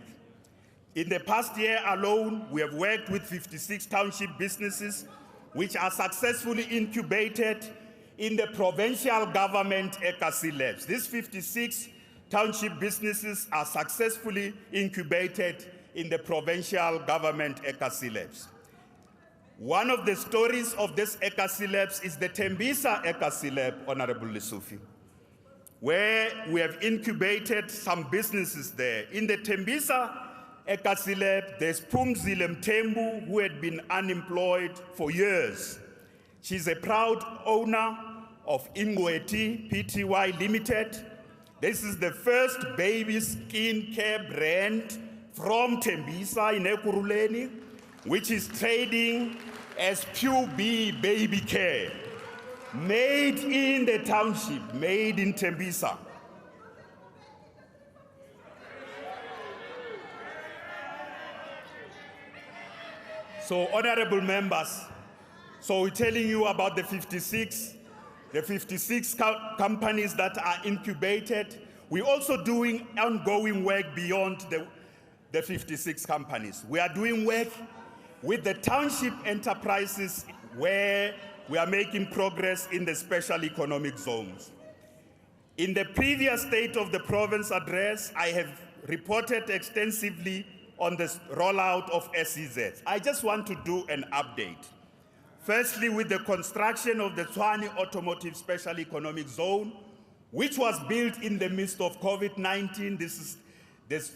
In the past year alone, we have worked with 56 township businesses which are successfully incubated in the provincial government ECAC labs. These 56 township businesses are successfully incubated in the provincial government ECAC labs. One of the stories of this ECAC labs is the Tembisa ECAC lab, Honorable Lesufi, where we have incubated some businesses there. In the Tembisa ECAC lab, there's Pumzile Mtembu, who had been unemployed for years. She's a proud owner of Ingweti Pty Limited. This is the first baby skin care brand from Tembisa in Ekurhuleni, which is trading as Pure B Baby Care. Made in the township, made in Tembisa. So, honorable members, so we're telling you about the 56 companies that are incubated. We're also doing ongoing work beyond the 56 companies. We are doing work with the township enterprises where we are making progress in the special economic zones. In the previous State of the Province address, I have reported extensively on the rollout of SEZs. I just want to do an update. Firstly, with the construction of the Tshwane Automotive Special Economic Zone, which was built in the midst of COVID-19. This is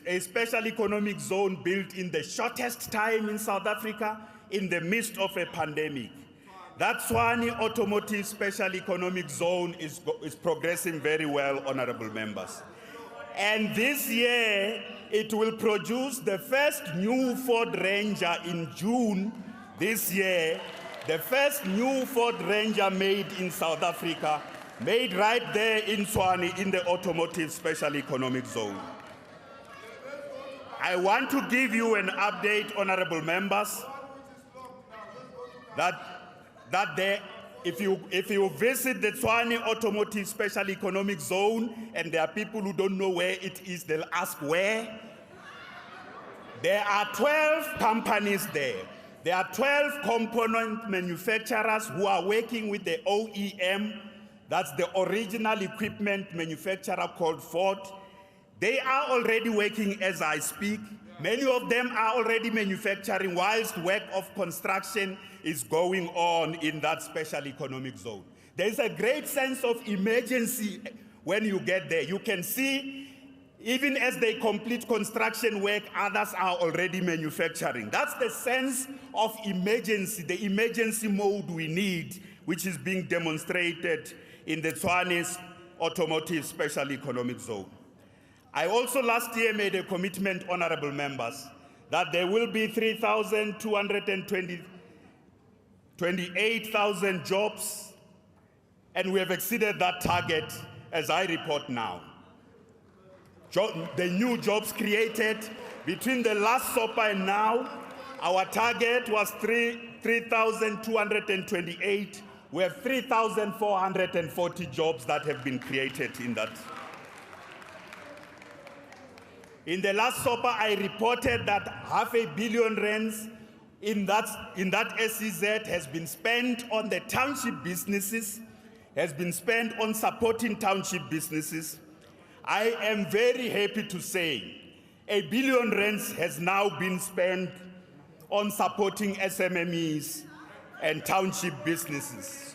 a special economic zone built in the shortest time in South Africa in the midst of a pandemic. That Tshwane Automotive Special Economic Zone is progressing very well, honorable members. And this year, it will produce the first new Ford Ranger in June this year, the first new Ford Ranger made in South Africa, made right there in Tshwane in the Automotive Special Economic Zone. I want to give you an update, honorable members, if you visit the Tshwane Automotive Special Economic Zone, and there are people who don't know where it is, they'll ask where. There are 12 companies there. There are 12 component manufacturers who are working with the OEM. That's the original equipment manufacturer called Ford. They are already working as I speak. Many of them are already manufacturing whilst work of construction is going on in that special economic zone. There is a great sense of emergency when you get there. You can see, even as they complete construction work, others are already manufacturing. That's the sense of emergency, the emergency mode we need, which is being demonstrated in the Tshwane Automotive Special Economic Zone. I also last year made a commitment, honorable members, that there will be 28,000 jobs, and we have exceeded that target as I report now. The new jobs created between the last SOPA and now, our target was 3,228. We have 3,440 jobs that have been created in that. In the last SOPA, I reported that R500 million in that SEZ has been spent on the township businesses, has been spent on supporting township businesses. I am very happy to say R1 billion has now been spent on supporting SMMEs and township businesses.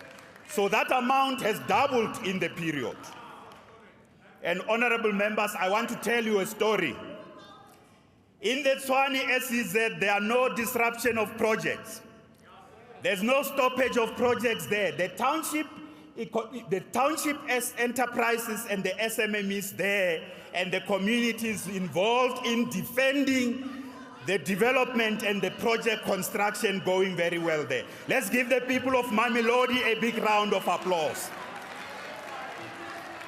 So that amount has doubled in the period. And honorable members, I want to tell you a story. In the Tshwane SEZ, there are no disruption of projects. There's no stoppage of projects there. The township enterprises and the SMMEs there and the communities involved in defending the development and the project construction going very well there. Let's give the people of Mamelodi a big round of applause.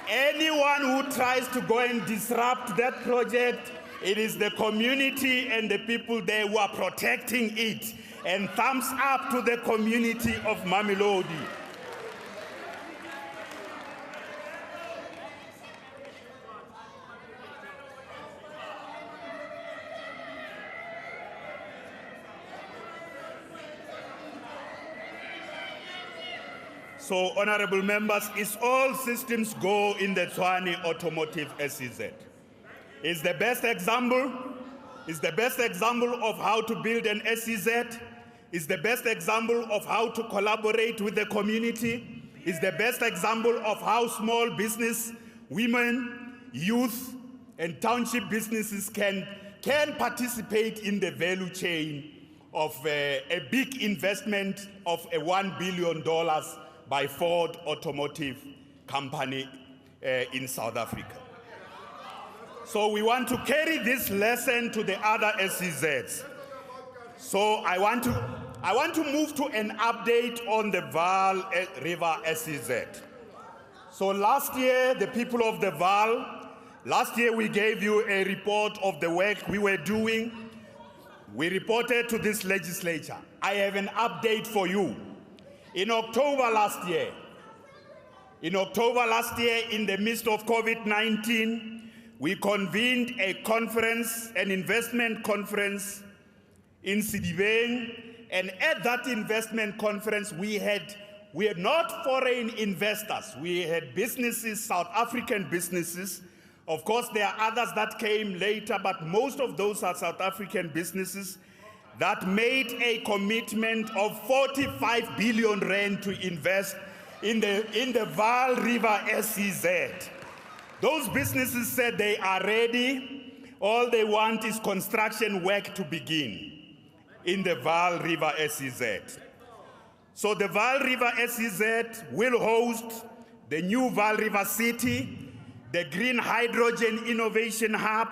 Anyone who tries to go and disrupt that project, it is the community and the people there who are protecting it. And thumbs up to the community of Mamelodi. So, honorable members, it's all systems go in the Tshwane Automotive SEZ. It's the best example. It's the best example of how to build an SEZ. It's the best example of how to collaborate with the community. It's the best example of how small business, women, youth, and township businesses can participate in the value chain of a big investment of $1 billion by Ford Automotive Company in South Africa. So we want to carry this lesson to the other SEZs. So I want to move to an update on the Vaal River SEZ. So last year, the people of the Vaal, last year we gave you a report of the work we were doing. We reported to this legislature. I have an update for you. In October last year, in the midst of COVID-19, we convened a conference, an investment conference in Sidibeng, and at that investment conference, we had we had not foreign investors. We had businesses, South African businesses. Of course, there are others that came later, but most of those are South African businesses that made a commitment of 45 billion rand to invest in the Vaal River SEZ. Those businesses said they are ready. All they want is construction work to begin in the Vaal River SEZ. So the Vaal River SEZ will host the new Vaal River City, the Green Hydrogen Innovation Hub,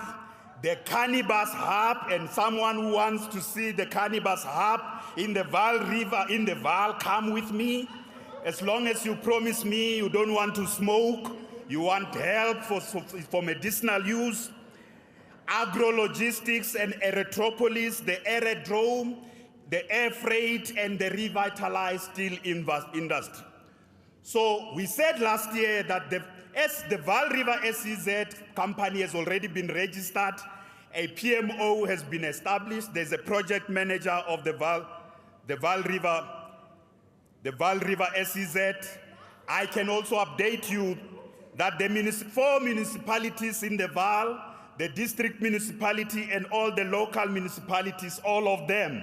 the Cannabis Hub, and someone who wants to see the Cannabis Hub in the Vaal River, in the Vaal, come with me. As long as you promise me you don't want to smoke, you want help for medicinal use. Agro-logistics and Erythropolis, the aerodrome, the air freight, and the revitalized steel industry. So we said last year that the Vaal River SEZ company has already been registered. A PMO has been established. There's a project manager of the Vaal River SEZ. I can also update you that the 4 municipalities in the Vaal, the district municipality and all the local municipalities, all of them,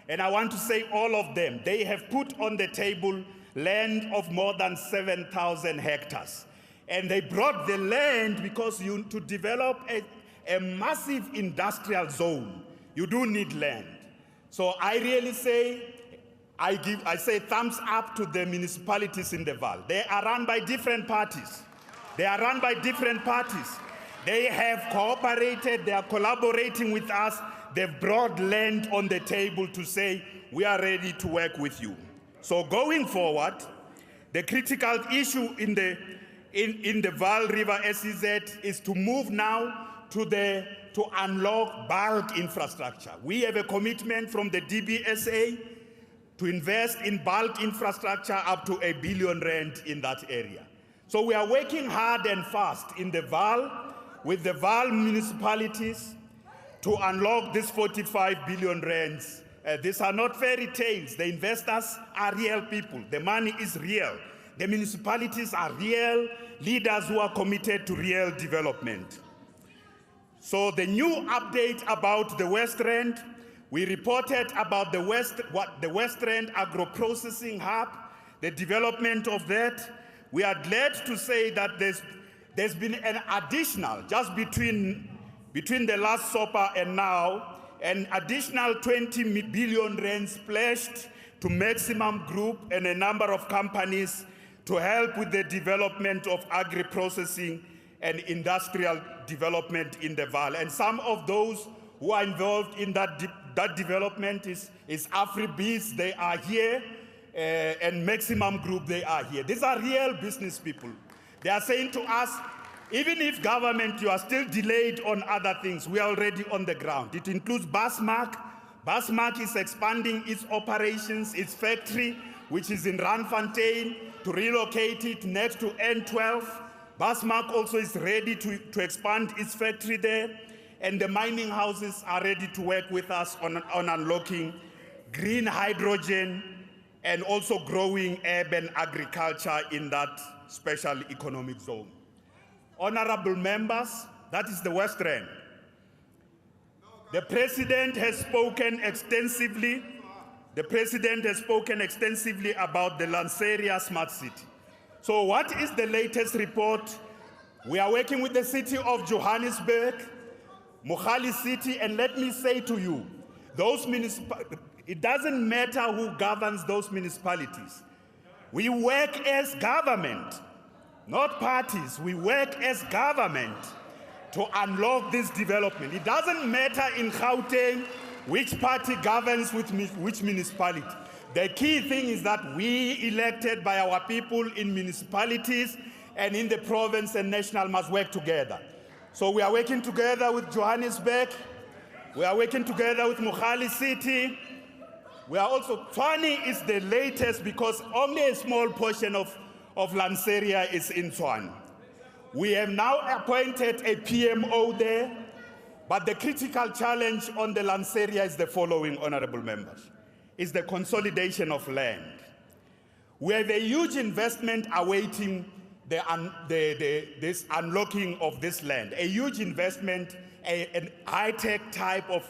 and I want to say all of them, they have put on the table land of more than 7,000 hectares. And they brought the land because to develop a massive industrial zone, you do need land. So I really say, I say thumbs up to the municipalities in the Vaal. They are run by different parties. They are run by different parties. They have cooperated, they are collaborating with us. They've brought land on the table to say, we are ready to work with you. So going forward, the critical issue in the Vaal River SEZ is to move now to unlock bulk infrastructure. We have a commitment from the DBSA to invest in bulk infrastructure up to R1 billion in that area. So we are working hard and fast in the Vaal with the Vaal municipalities to unlock this 45 billion rands. These are not fairy tales. The investors are real people. The money is real. The municipalities are real leaders who are committed to real development. So the new update about the West Rand, we reported about the West Rand agro-processing hub, the development of that. We are glad to say that there's been an additional, just between the last SOPA and now, an additional 20 billion rands pledged to Maximum Group and a number of companies to help with the development of agri-processing and industrial development in the Vaal. And some of those who are involved in that development is AfriBees, they are here, and Maximum Group, they are here. These are real business people. They are saying to us, even if government, you are still delayed on other things, we are already on the ground. It includes Basmark. Basmark is expanding its operations, its factory, which is in Randfontein, to relocate it next to N12. Basmark also is ready to expand its factory there. And the mining houses are ready to work with us on unlocking green hydrogen and also growing urban agriculture in that special economic zone. Honorable members, that is the West Rand. The President has spoken extensively. The President has spoken extensively about the Lanseria Smart City. So what is the latest report? We are working with the city of Johannesburg, Mogale City, and let me say to you, it doesn't matter who governs those municipalities. We work as government, not parties. We work as government to unlock this development. It doesn't matter in Gauteng which party governs with which municipality. The key thing is that we elected by our people in municipalities and in the province and national must work together. So we are working together with Johannesburg. We are working together with Mogale City. We are also, Tshwane is the latest because only a small portion of Lanseria is in Tshwane. We have now appointed a PMO there, but the critical challenge on the Lanseria is the following, honorable members, is the consolidation of land. We have a huge investment awaiting this unlocking of this land, a huge investment, a high-tech type of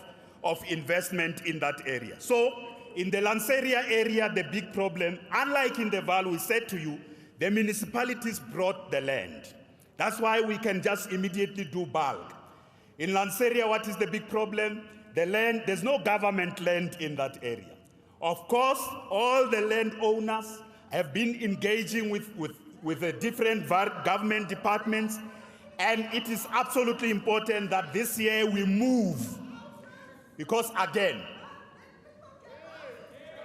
investment in that area. So in the Lanseria area, the big problem, unlike in the Vaal, we said to you, the municipalities brought the land. That's why we can just immediately do bulk. In Lanseria, what is the big problem? The land, there's no government land in that area. Of course, all the landowners have been engaging with the different government departments, and it is absolutely important that this year we move. Because again,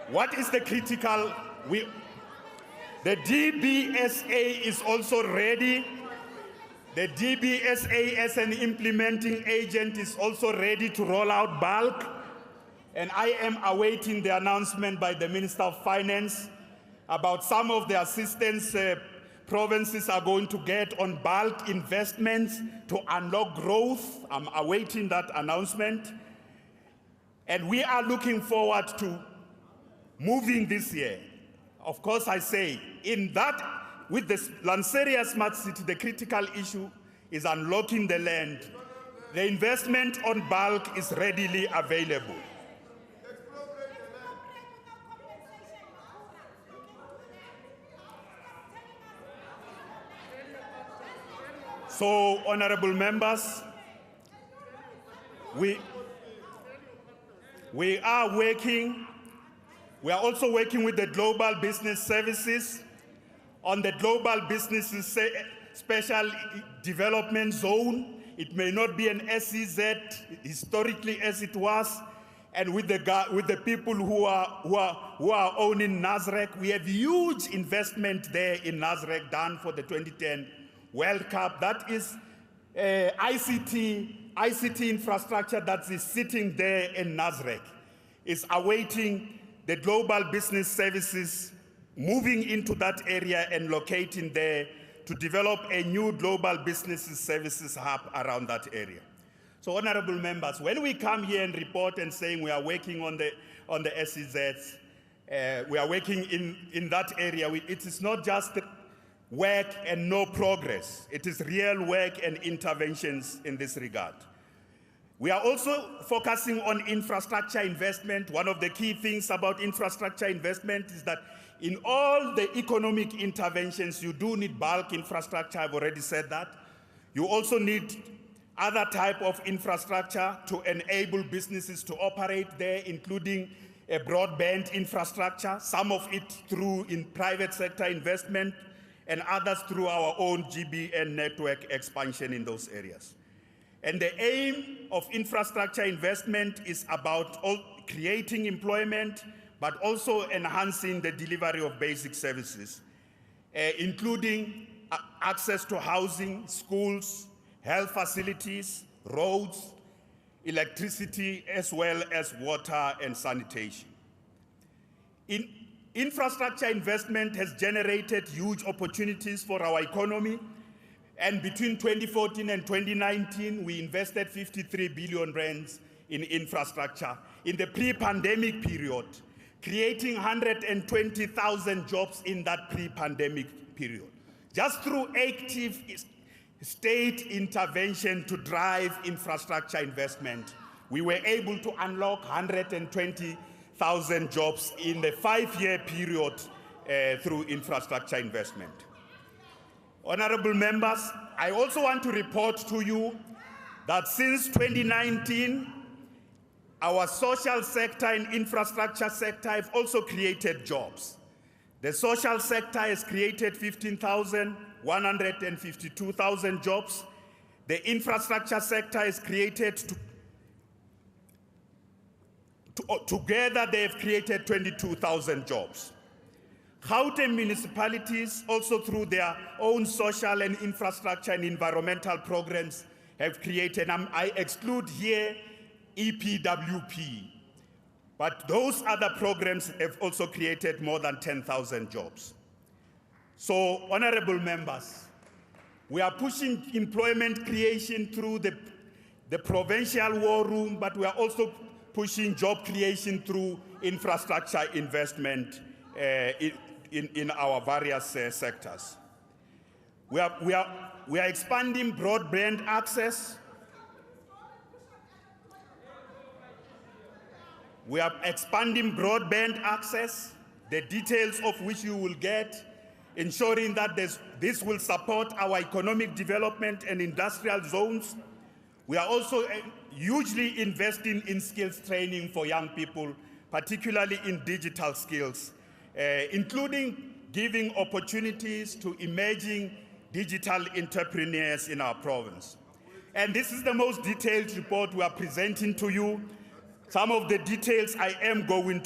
what is the critical? The DBSA is also ready. The DBSA as an implementing agent is also ready to roll out bulk. And I am awaiting the announcement by the Minister of Finance about some of the assistance provinces are going to get on bulk investments to unlock growth. I'm awaiting that announcement. And we are looking forward to moving this year. Of course, I say, in that, with the Lanseria Smart City, the critical issue is unlocking the land. The investment on bulk is readily available. So, honorable members, we are also working with the Global Business Services on the Global Business Special Development Zone. It may not be an SEZ historically as it was, and with the people who are owning Nasrec, we have huge investment there in Nasrec done for the 2010 World Cup. That is ICT infrastructure that is sitting there in Nasrec, is awaiting the Global Business Services moving into that area and locating there to develop a new Global Business Services hub around that area. So, honorable members, when we come here and report and saying we are working on the SEZs, we are working in that area, it is not just work and no progress. It is real work and interventions in this regard. We are also focusing on infrastructure investment. One of the key things about infrastructure investment is that in all the economic interventions, you do need bulk infrastructure. I've already said that. You also need other type of infrastructure to enable businesses to operate there, including a broadband infrastructure, some of it through in private sector investment, and others through our own GBN network expansion in those areas. And the aim of infrastructure investment is about creating employment, but also enhancing the delivery of basic services, including access to housing, schools, health facilities, roads, electricity, as well as water and sanitation. Infrastructure investment has generated huge opportunities for our economy, and between 2014 and 2019, we invested 53 billion rands in infrastructure. In the pre-pandemic period, creating 120,000 jobs in that pre-pandemic period, just through active state intervention to drive infrastructure investment. We were able to unlock 120,000 jobs in the 5-year period through infrastructure investment. Honorable members, I also want to report to you that since 2019, our social sector and infrastructure sector have also created jobs. The social sector has created 15,152,000 jobs. The infrastructure sector has created, together they have created 22,000 jobs. Gauteng municipalities, also through their own social and infrastructure and environmental programs, have created, I exclude here EPWP, but those other programs have also created more than 10,000 jobs. So, honorable members, we are pushing employment creation through the provincial war room, but we are also pushing job creation through infrastructure investment in our various sectors. We are expanding broadband access. We are expanding broadband access, the details of which you will get, ensuring that this will support our economic development and industrial zones. We are also hugely investing in skills training for young people, particularly in digital skills, including giving opportunities to emerging digital entrepreneurs in our province. And this is the most detailed report we are presenting to you. Some of the details I am going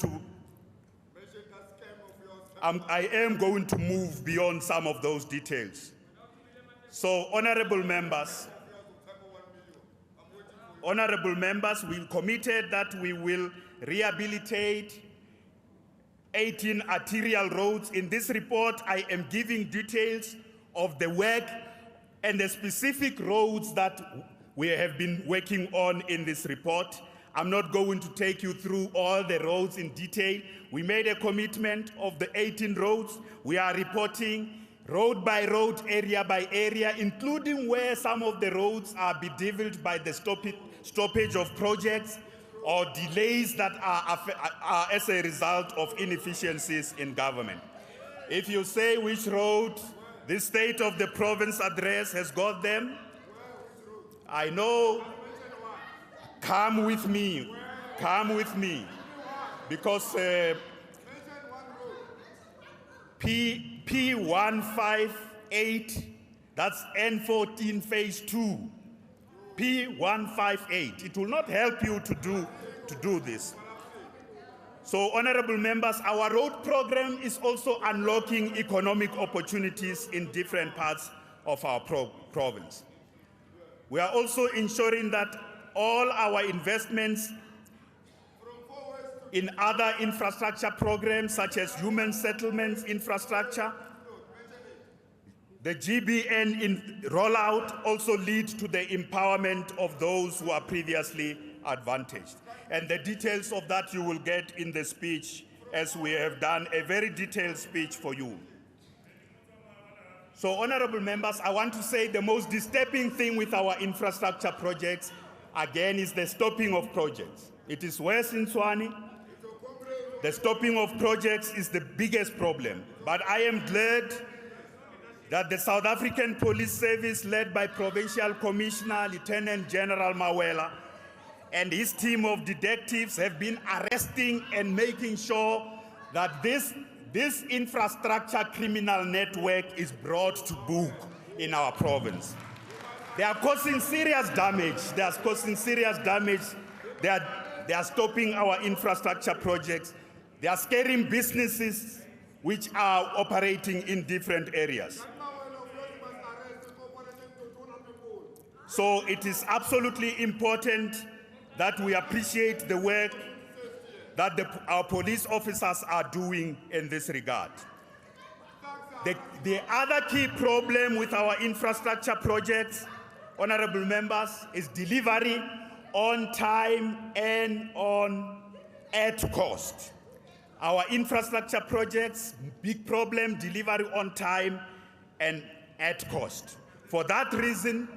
to move beyond some of those details. So, honorable members, we committed that we will rehabilitate 18 arterial roads. In this report, I am giving details of the work and the specific roads that we have been working on in this report. I'm not going to take you through all the roads in detail. We made a commitment of the 18 roads. We are reporting road by road, area by area, including where some of the roads are bedeviled by the stoppage of projects or delays that are as a result of inefficiencies in government. If you say which road the state of the province address has got them, I know. Come with me, because P158, that's N14 phase 2, P158. It will not help you to do this. So, honorable members, our road program is also unlocking economic opportunities in different parts of our province. We are also ensuring that all our investments in other infrastructure programs such as human settlements infrastructure, the GBN rollout also lead to the empowerment of those who are previously advantaged. And the details of that you will get in the speech, as we have done a very detailed speech for you. So, honorable members, I want to say the most disturbing thing with our infrastructure projects, again, is the stopping of projects. It is worse in Tshwane. The stopping of projects is the biggest problem. But I am glad that the South African Police Service, led by Provincial Commissioner Lieutenant General Mawela, and his team of detectives have been arresting and making sure that this infrastructure criminal network is brought to book in our province. They are causing serious damage. They are stopping our infrastructure projects. They are scaring businesses which are operating in different areas. So it is absolutely important that we appreciate the work that our police officers are doing in this regard. The other key problem with our infrastructure projects, honorable members, is delivery on time and at cost. Our infrastructure projects, big problem, delivery on time and at cost. For that reason,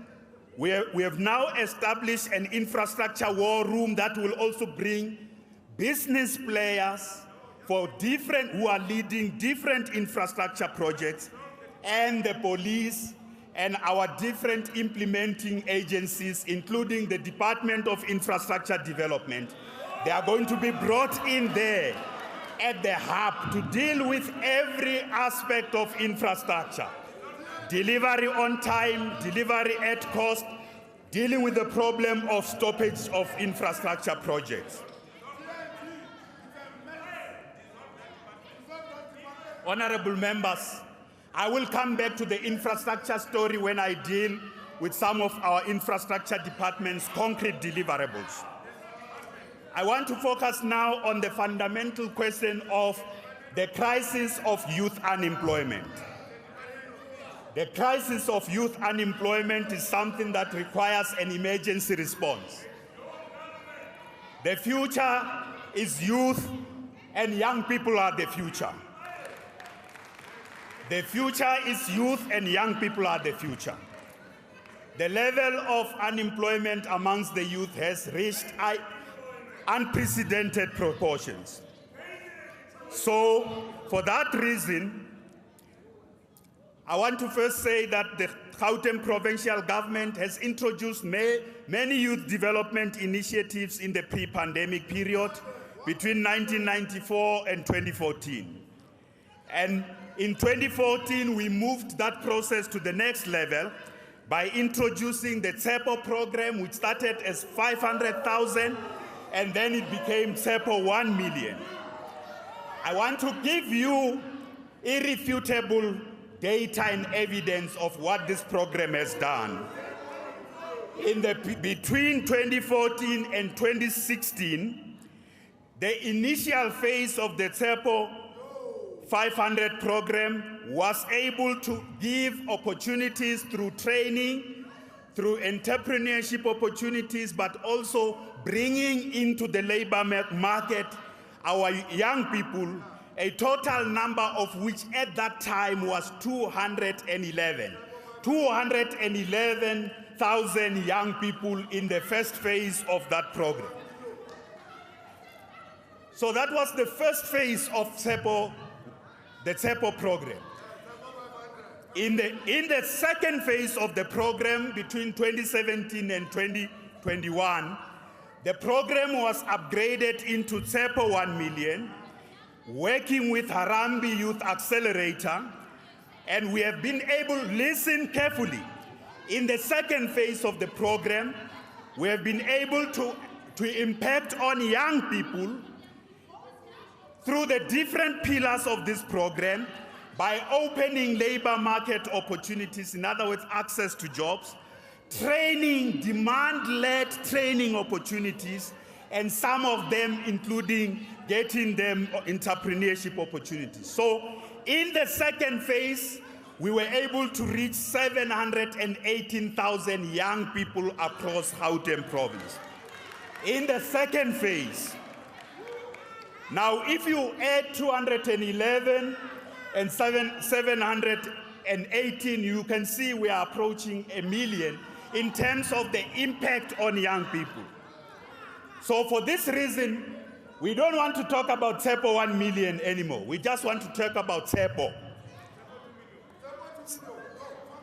we have now established an infrastructure war room that will also bring business players who are leading different infrastructure projects, and the police and our different implementing agencies, including the Department of Infrastructure Development. They are going to be brought in there at the hub to deal with every aspect of infrastructure. Delivery on time, delivery at cost, dealing with the problem of stoppage of infrastructure projects. Honorable members, I will come back to the infrastructure story when I deal with some of our infrastructure department's concrete deliverables. I want to focus now on the fundamental question of the crisis of youth unemployment. The crisis of youth unemployment is something that requires an emergency response. The future is youth, and young people are the future. The future is youth, and young people are the future. The level of unemployment amongst the youth has reached unprecedented proportions. So, for that reason, I want to first say that the Gauteng Provincial Government has introduced many youth development initiatives in the pre-pandemic period between 1994 and 2014. And in 2014, we moved that process to the next level by introducing the SOPA program, which started as 500,000, and then it became SOPA 1 million. I want to give you irrefutable data and evidence of what this program has done. Between 2014 and 2016, the initial phase of the SOPA 500 program was able to give opportunities through training, through entrepreneurship opportunities, but also bringing into the labor market our young people, a total number of which at that time was 211. 211,000 young people in the first phase of that program. So that was the first phase of the SOPA program. In the second phase of the program, between 2017 and 2021, the program was upgraded into SOPA 1 million, working with Harambee Youth Accelerator, and we have been able to listen carefully. In the second phase of the program, we have been able to impact on young people through the different pillars of this program by opening labor market opportunities, in other words, access to jobs, training, demand-led training opportunities, and some of them including getting them entrepreneurship opportunities. So in the second phase, we were able to reach 718,000 young people across Gauteng province. In the second phase, now if you add 211 and 718, you can see we are approaching 1 million in terms of the impact on young people. So for this reason, we don't want to talk about SOPA 1 million anymore. We just want to talk about SOPA.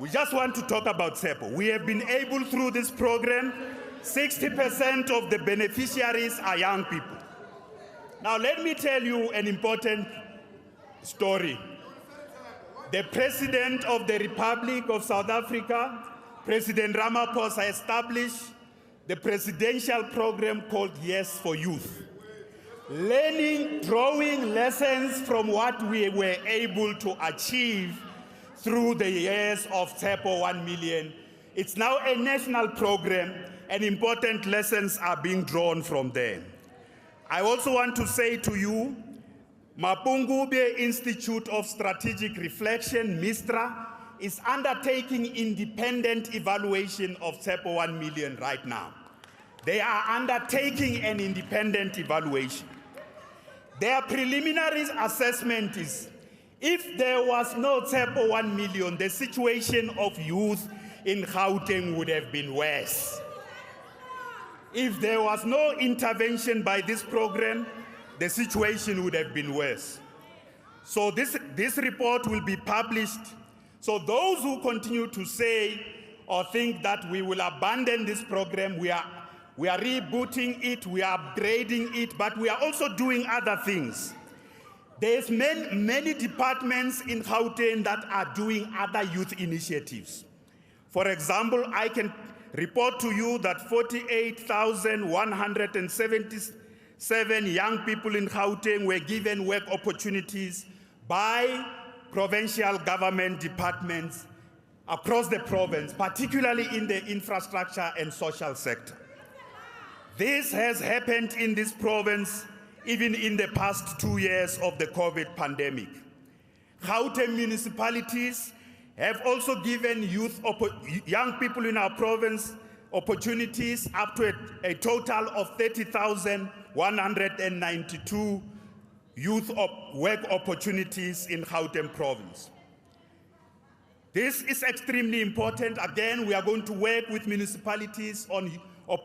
We just want to talk about SOPA. We have been able, through this program, 60% of the beneficiaries are young people. Now let me tell you an important story. The President of the Republic of South Africa, President Ramaphosa, established the presidential program called Yes for Youth. Learning, drawing lessons from what we were able to achieve through the years of SOPA 1 million. It's now a national program, and important lessons are being drawn from there. I also want to say to you, Mapungubwe Institute of Strategic Reflection, MISTRA, is undertaking independent evaluation of SOPA 1 million right now. They are undertaking an independent evaluation. Their preliminary assessment is, if there was no SOPA 1 million, the situation of youth in Gauteng would have been worse. If there was no intervention by this program, the situation would have been worse. So this report will be published. So those who continue to say or think that we will abandon this program, we are rebooting it, we are upgrading it, but we are also doing other things. There's many departments in Gauteng that are doing other youth initiatives. For example, I can report to you that 48,177 young people in Gauteng were given work opportunities by provincial government departments across the province, particularly in the infrastructure and social sector. This has happened in this province even in the past 2 years of the COVID pandemic. Gauteng municipalities have also given young people in our province opportunities up to a total of 30,192 youth work opportunities in Gauteng province. This is extremely important. Again, we are going to work with municipalities on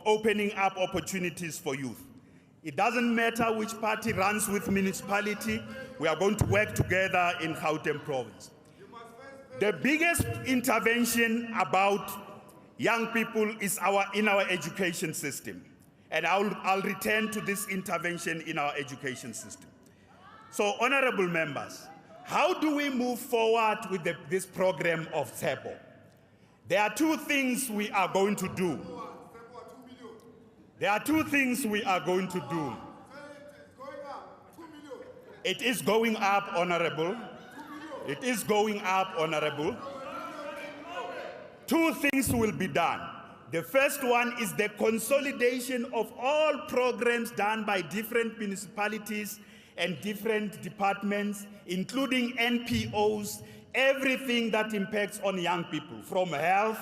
opening up opportunities for youth. It doesn't matter which party runs with municipality, we are going to work together in Gauteng province. The biggest intervention about young people is in our education system. And I'll return to this intervention in our education system. So, honorable members, how do we move forward with this program of SEPO? There are two things we are going to do. There are two things we are going to do. It is going up, honorable. It is going up, honorable. Two things will be done. The first one is the consolidation of all programs done by different municipalities and different departments, including NPOs, everything that impacts on young people, from health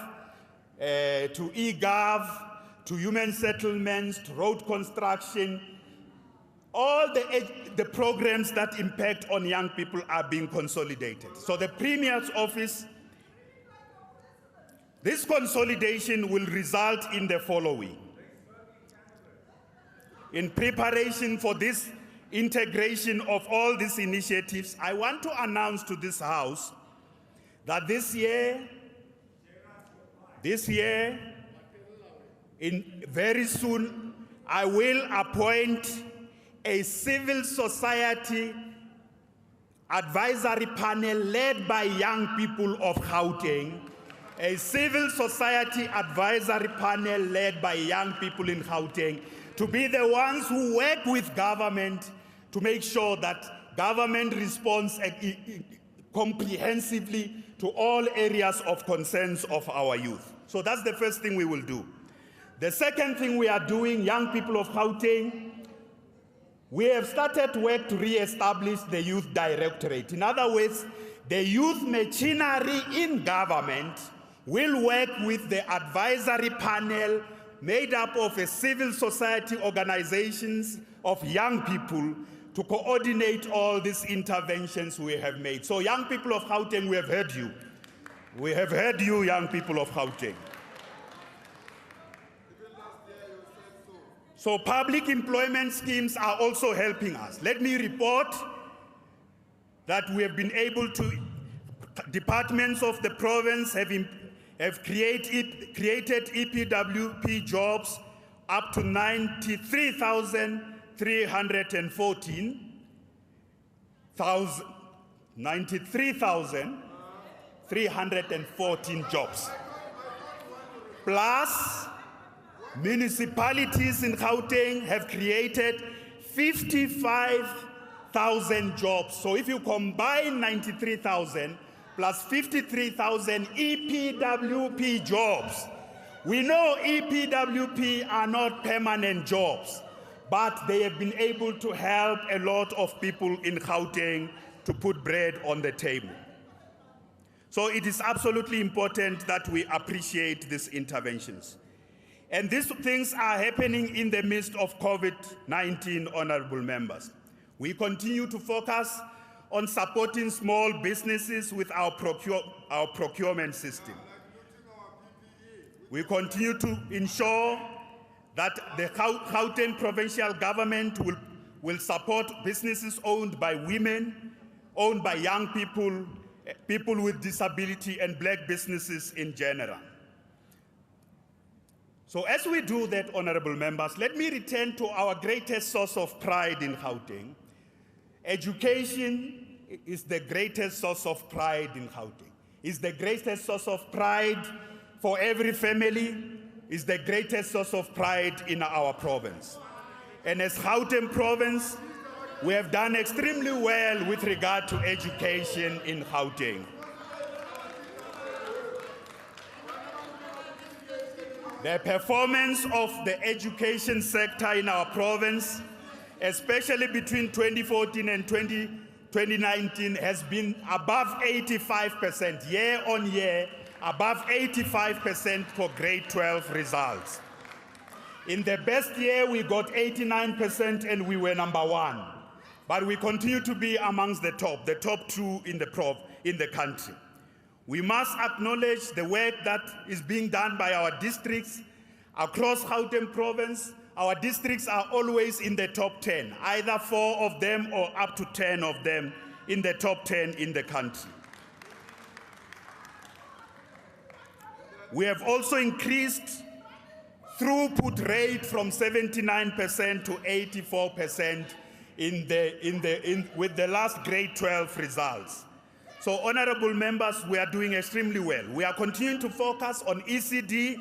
to e-gov, to human settlements, to road construction. All the programs that impact on young people are being consolidated. So the Premier's office, this consolidation will result in the following. In preparation for this integration of all these initiatives, I want to announce to this House that this year, very soon, I will appoint a civil society advisory panel led by young people of Gauteng, a civil society advisory panel led by young people in Gauteng, to be the ones who work with government to make sure that government responds comprehensively to all areas of concerns of our youth. So that's the first thing we will do. The second thing we are doing, young people of Gauteng, we have started work to re-establish the Youth Directorate. In other words, the youth machinery in government will work with the advisory panel made up of a civil society organizations of young people to coordinate all these interventions we have made. So young people of Gauteng, we have heard you. We have heard you, young people of Gauteng. So public employment schemes are also helping us. Let me report that we have been able to, departments of the province have created EPWP jobs up to 93,314 jobs. Plus, municipalities in Gauteng have created 55,000 jobs. So if you combine 93,000 plus 53,000 EPWP jobs, we know EPWP are not permanent jobs, but they have been able to help a lot of people in Gauteng to put bread on the table. So it is absolutely important that we appreciate these interventions. And these things are happening in the midst of COVID-19, honorable members. We continue to focus on supporting small businesses with our procurement system. We continue to ensure that the Gauteng Provincial government will support businesses owned by women, owned by young people, people with disability, and black businesses in general. So as we do that, honorable members, let me return to our greatest source of pride in Gauteng. Education is the greatest source of pride in Gauteng. It's the greatest source of pride for every family. It's the greatest source of pride in our province. And as Gauteng province, we have done extremely well with regard to education in Gauteng. The performance of the education sector in our province, especially between 2014 and 2019, has been above 85%, year on year, above 85% for grade 12 results. In the best year, we got 89% and we were number 1. But we continue to be amongst the top 2 in the country. We must acknowledge the work that is being done by our districts across Gauteng province. Our districts are always in the top 10, either 4 of them or up to 10 of them in the top 10 in the country. We have also increased throughput rate from 79% to 84% with the last grade 12 results. So, honorable members, we are doing extremely well. We are continuing to focus on ECD.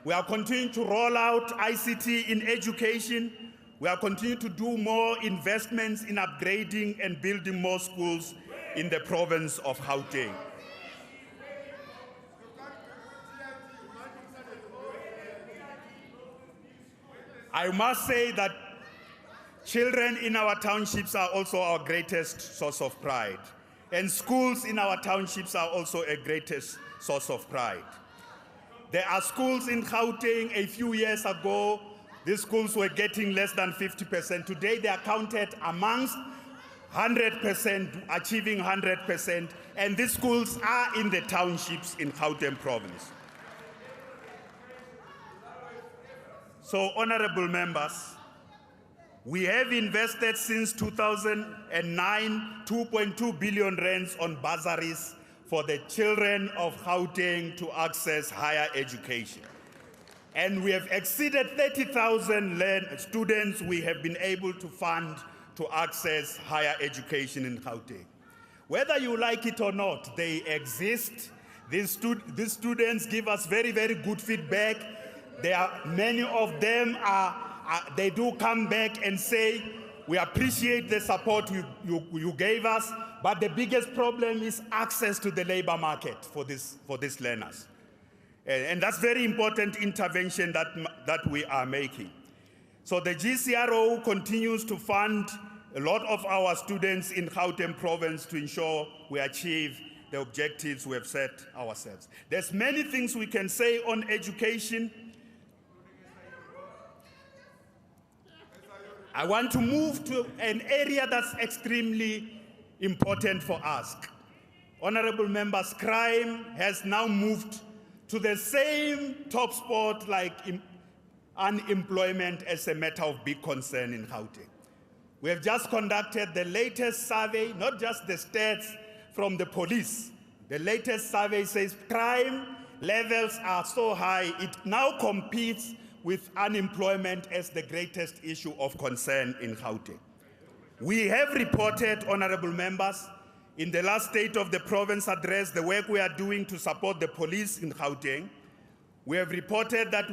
We are continuing to roll out ICT in education. We are continuing to do more investments in upgrading and building more schools in the province of Gauteng. I must say that children in our townships are also our greatest source of pride. And schools in our townships are also a greatest source of pride. There are schools in Gauteng. A few years ago, these schools were getting less than 50%. Today, they are counted amongst 100%, achieving 100%. And these schools are in the townships in Gauteng province. So, honorable members, we have invested since 2009 2.2 billion rands on bursaries for the children of Gauteng to access higher education. And we have exceeded 30,000 students we have been able to fund to access higher education in Gauteng. Whether you like it or not, they exist. These students give us very, very good feedback. Many of them they do come back and say, we appreciate the support you gave us, but the biggest problem is access to the labor market for these learners. And that's very important intervention that we are making. So the GCRO continues to fund a lot of our students in Gauteng province to ensure we achieve the objectives we have set ourselves. There's many things we can say on education. I want to move to an area that's extremely important for us. Honorable members, crime has now moved to the same top spot like unemployment as a matter of big concern in Gauteng. We have just conducted the latest survey, not just the stats from the police. The latest survey says crime levels are so high, it now competes with unemployment as the greatest issue of concern in Gauteng. We have reported, honorable members, in the last State of the Province address, the work we are doing to support the police in Gauteng. We have reported that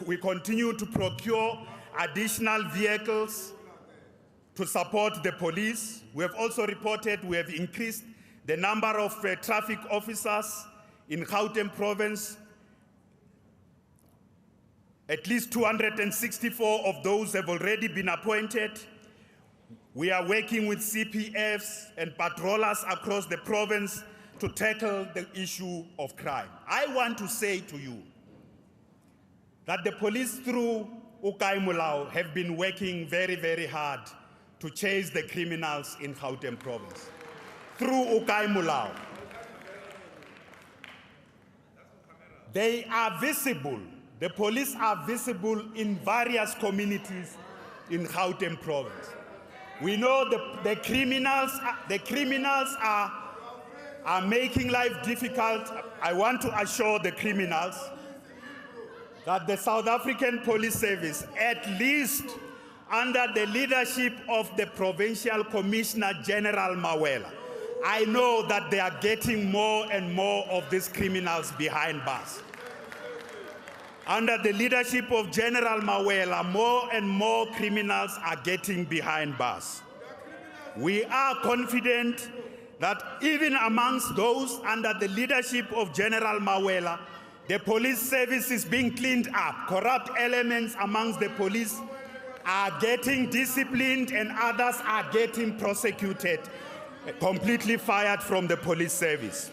we continue to procure additional vehicles to support the police. We have also reported we have increased the number of traffic officers in Gauteng province. At least 264 of those have already been appointed. We are working with CPFs and patrollers across the province to tackle the issue of crime. I want to say to you that the police through Ukai Mulao have been working very, very hard to chase the criminals in Gauteng province. Through Ukai Mulao. They are visible. The police are visible in various communities in Gauteng province. We know the criminals are making life difficult. I want to assure the criminals that the South African Police Service, at least under the leadership of the Provincial Commissioner General Mawela, I know that they are getting more and more of these criminals behind bars. Under the leadership of General Mawela, more and more criminals are getting behind bars. We are confident that even amongst those under the leadership of General Mawela, the police service is being cleaned up. Corrupt elements amongst the police are getting disciplined and others are getting prosecuted, completely fired from the police service.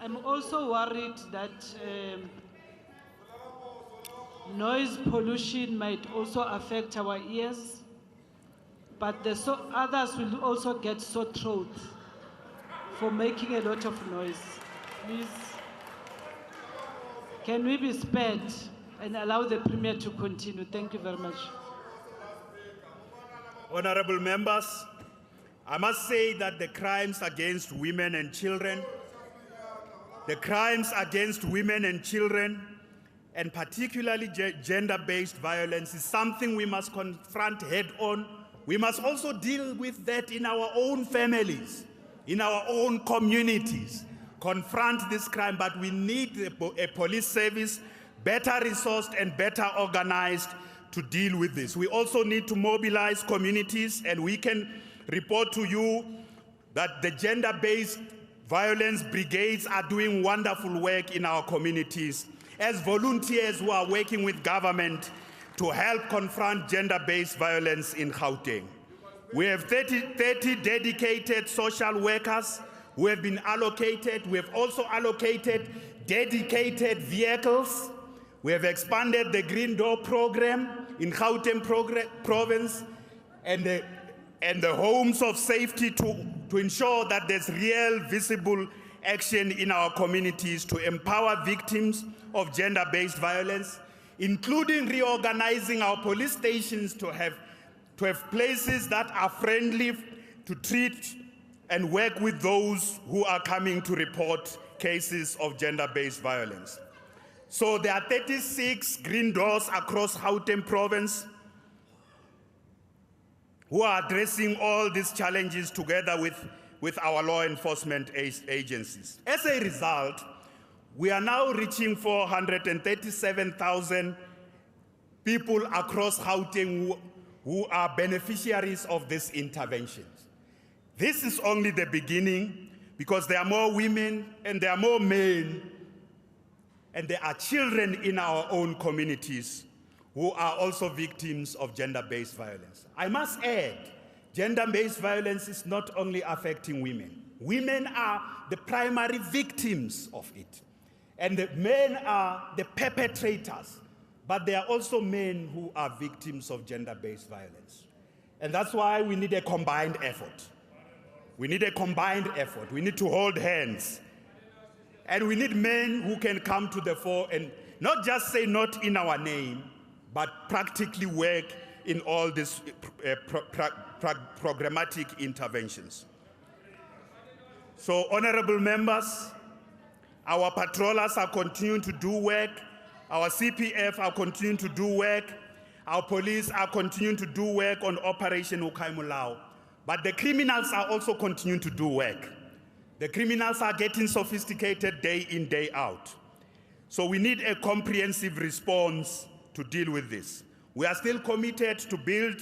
I'm also worried that noise pollution might also affect our ears, but others will also get sore throats for making a lot of noise. Please, can we be spared and allow the Premier to continue? Thank you very much. Honorable members, I must say that the crimes against women and children, and particularly gender-based violence, is something we must confront head-on. We must also deal with that in our own families, in our own communities. Confront this crime, but we need a police service better resourced and better organized to deal with this. We also need to mobilize communities, and we can report to you that the gender-based violence brigades are doing wonderful work in our communities as volunteers who are working with government to help confront gender-based violence in Gauteng. We have 30 dedicated social workers who have been allocated. We have also allocated dedicated vehicles. We have expanded the Green Door program in Gauteng province and the homes of safety to ensure that there's real visible action in our communities to empower victims of gender-based violence, including reorganizing our police stations to have places that are friendly to treat and work with those who are coming to report cases of gender-based violence. So there are 36 green doors across Gauteng province who are addressing all these challenges together with our law enforcement agencies. As a result, we are now reaching 437,000 people across Gauteng who are beneficiaries of these interventions. This is only the beginning, because there are more women and there are more men and there are children in our own communities who are also victims of gender-based violence. I must add, gender-based violence is not only affecting women. Women are the primary victims of it, and the men are the perpetrators, but there are also men who are victims of gender-based violence. And that's why we need a combined effort. We need a combined effort. We need to hold hands. And we need men who can come to the fore and not just say not in our name, but practically work in all these programmatic interventions. So, honorable members, our patrollers are continuing to do work. Our CPF are continuing to do work. Our police are continuing to do work on Operation Ukaimulao. But the criminals are also continuing to do work. The criminals are getting sophisticated day in, day out. So we need a comprehensive response to deal with this. We are still committed to build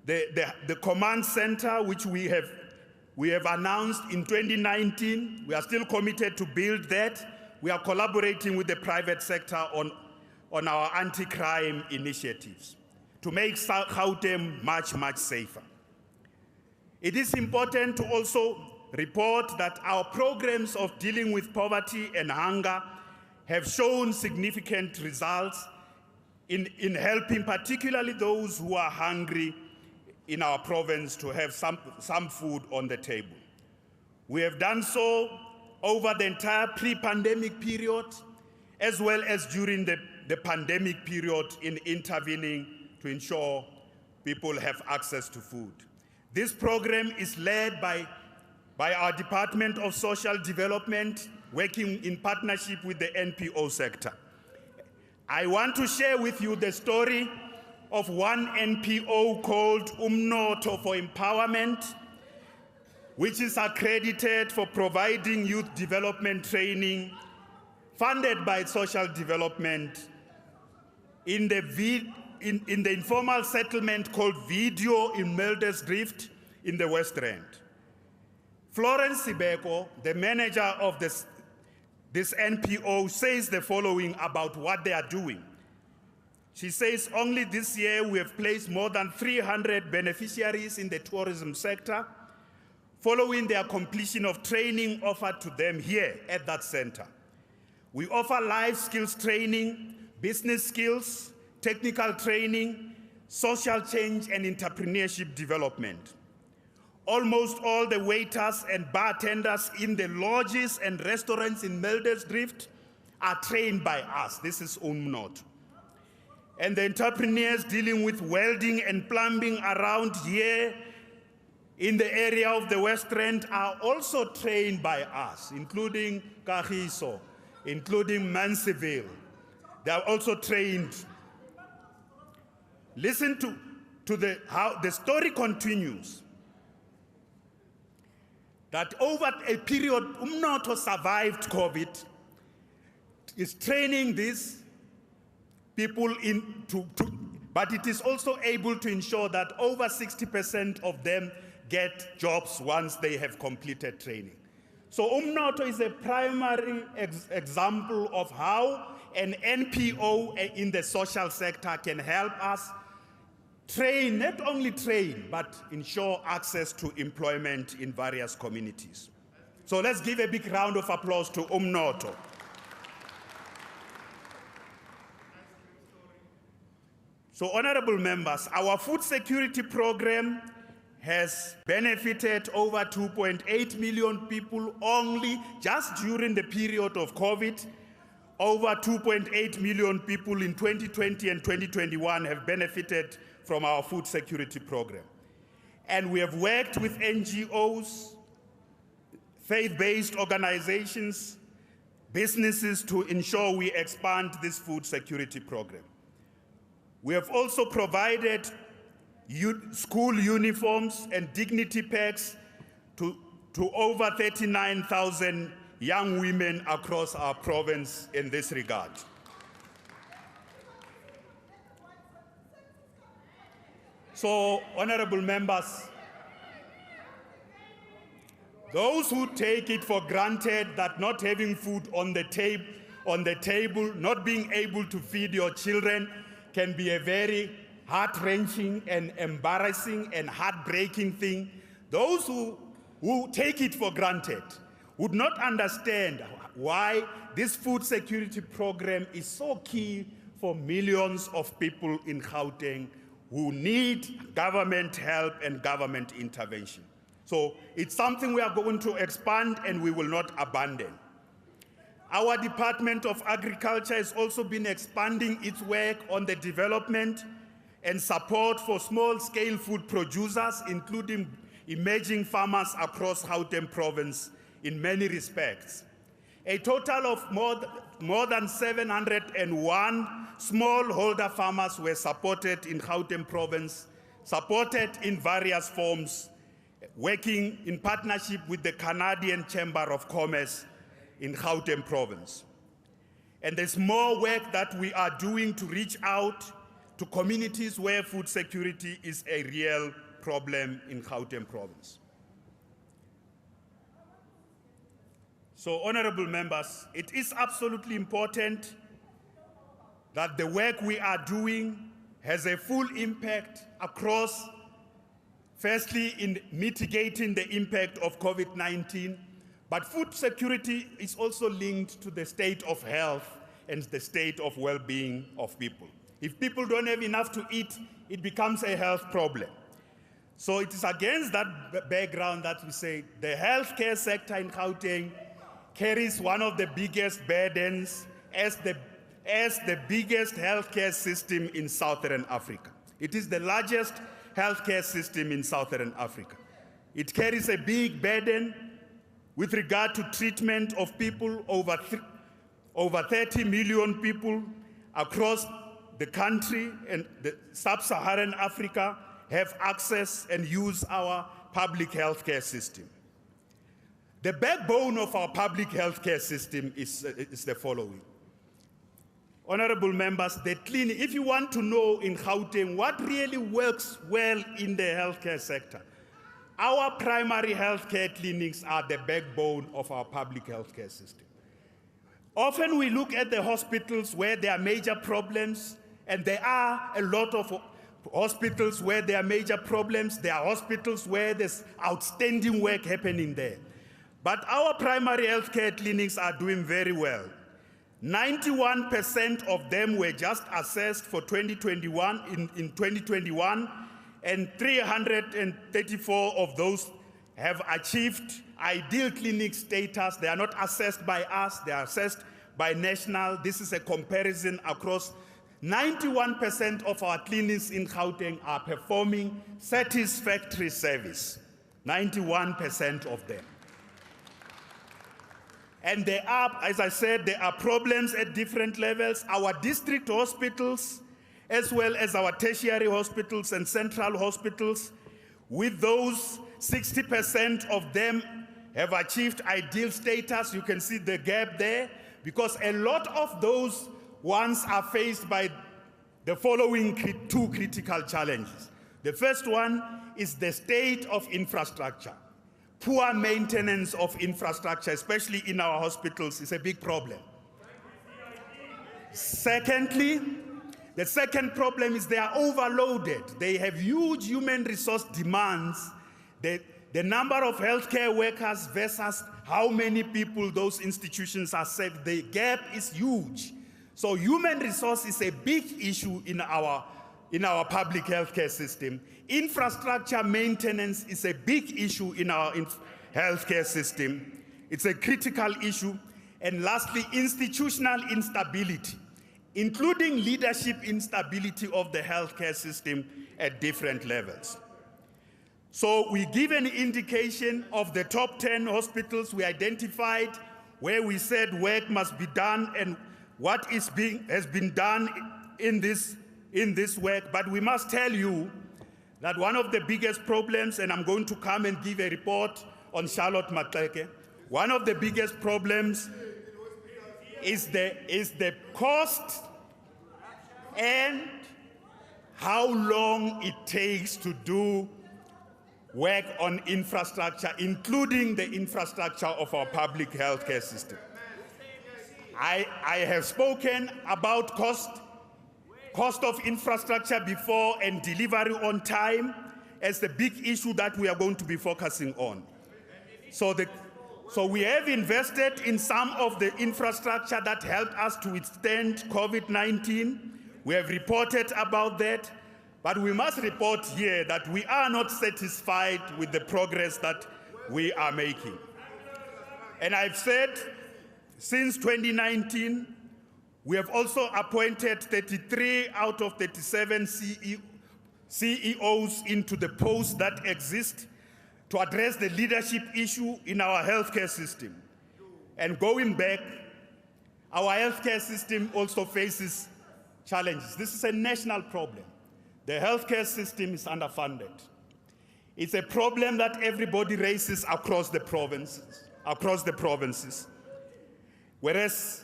the command center, which we have announced in 2019. We are still committed to build that. We are collaborating with the private sector on our anti-crime initiatives to make Gauteng much, much safer. It is important to also report that our programs of dealing with poverty and hunger have shown significant results in helping particularly those who are hungry in our province to have some food on the table. We have done so over the entire pre-pandemic period, as well as during the pandemic period in intervening to ensure people have access to food. This program is led by our Department of Social Development, working in partnership with the NPO sector. I want to share with you the story of one NPO called Umnoto for Empowerment, which is accredited for providing youth development training, funded by social development in the informal settlement called Video in Meldersdrift in the West Rand. Florence Sibeko, the manager of this NPO, says the following about what they are doing. She says, only this year we have placed more than 300 beneficiaries in the tourism sector, following their completion of training offered to them here at that center. We offer life skills training, business skills, technical training, social change and entrepreneurship development. Almost all the waiters and bartenders in the lodges and restaurants in Meldesdrift are trained by us. This is Umnotho. And the entrepreneurs dealing with welding and plumbing around here in the area of the West Rand are also trained by us, including Kagiso, including Manseville. They are also trained. Listen to how the story continues. That over a period, Umnotho survived COVID, is training these people but it is also able to ensure that over 60% of them get jobs once they have completed training. So Umnotho is a primary example of how an NPO in the social sector can help us train, not only train, but ensure access to employment in various communities. So let's give a big round of applause to Umnotho. So honorable members, our food security program has benefited over 2.8 million people only just during the period of COVID. Over 2.8 million people in 2020 and 2021 have benefited from our food security program. And we have worked with NGOs, faith-based organizations, businesses to ensure we expand this food security program. We have also provided school uniforms and dignity packs to over 39,000 young women across our province in this regard. So, honorable members, those who take it for granted that not having food on the table, not being able to feed your children can be a very heart-wrenching and embarrassing and heartbreaking thing. Those who take it for granted would not understand why this food security program is so key for millions of people in Gauteng who need government help and government intervention. So it's something we are going to expand and we will not abandon. Our Department of Agriculture has also been expanding its work on the development and support for small-scale food producers, including emerging farmers across Gauteng province in many respects. A total of more than 701 smallholder farmers were supported in Gauteng province, supported in various forms, working in partnership with the Canadian Chamber of Commerce in Gauteng province. And there's more work that we are doing to reach out to communities where food security is a real problem in Gauteng province. So, honorable members, it is absolutely important that the work we are doing has a full impact across, firstly, in mitigating the impact of COVID-19, but food security is also linked to the state of health and the state of well-being of people. If people don't have enough to eat, it becomes a health problem. So it is against that background that we say the healthcare sector in Gauteng carries one of the biggest burdens as the biggest healthcare system in Southern Africa. It is the largest healthcare system in Southern Africa. It carries a big burden with regard to treatment of people, over 30 million people across the country and the sub-Saharan Africa have access and use our public healthcare system. The backbone of our public healthcare system is the following. Honorable members, the clinic, if you want to know in Gauteng what really works well in the healthcare sector, our primary healthcare clinics are the backbone of our public healthcare system. Often we look at the hospitals where there are major problems, and there are a lot of hospitals where there are major problems. There are hospitals where there's outstanding work happening there. But our primary healthcare clinics are doing very well. 91% of them were just assessed for 2021 in 2021, and 334 of those have achieved ideal clinic status. They are not assessed by us, they are assessed by national. This is a comparison across 91% of our clinics in Gauteng are performing satisfactory service. 91% of them. And there are, as I said, there are problems at different levels. Our district hospitals, as well as our tertiary hospitals and central hospitals, with those 60% of them have achieved ideal status. You can see the gap there, because a lot of those ones are faced by the following two critical challenges. The first one is the state of infrastructure. Poor maintenance of infrastructure, especially in our hospitals, is a big problem. Secondly, the second problem is they are overloaded. They have huge human resource demands. The number of healthcare workers versus how many people those institutions are served, the gap is huge. So human resource is a big issue in our public healthcare system. Infrastructure maintenance is a big issue in our healthcare system. It's a critical issue. And lastly, institutional instability, including leadership instability of the healthcare system at different levels. So we give an indication of the top 10 hospitals we identified where we said work must be done and what has been done in this work. But we must tell you that one of the biggest problems, and I'm going to come and give a report on Charlotte Maxeke, one of the biggest problems is the cost and how long it takes to do work on infrastructure, including the infrastructure of our public healthcare system. I have spoken about cost of infrastructure before and delivery on time as the big issue that we are going to be focusing on. So we have invested in some of the infrastructure that helped us to withstand COVID-19. We have reported about that, but we must report here that we are not satisfied with the progress that we are making. And I've said, since 2019, we have also appointed 33 out of 37 CEOs into the posts that exist to address the leadership issue in our healthcare system. And going back, our healthcare system also faces challenges. This is a national problem. The healthcare system is underfunded. It's a problem that everybody raises across the provinces. Whereas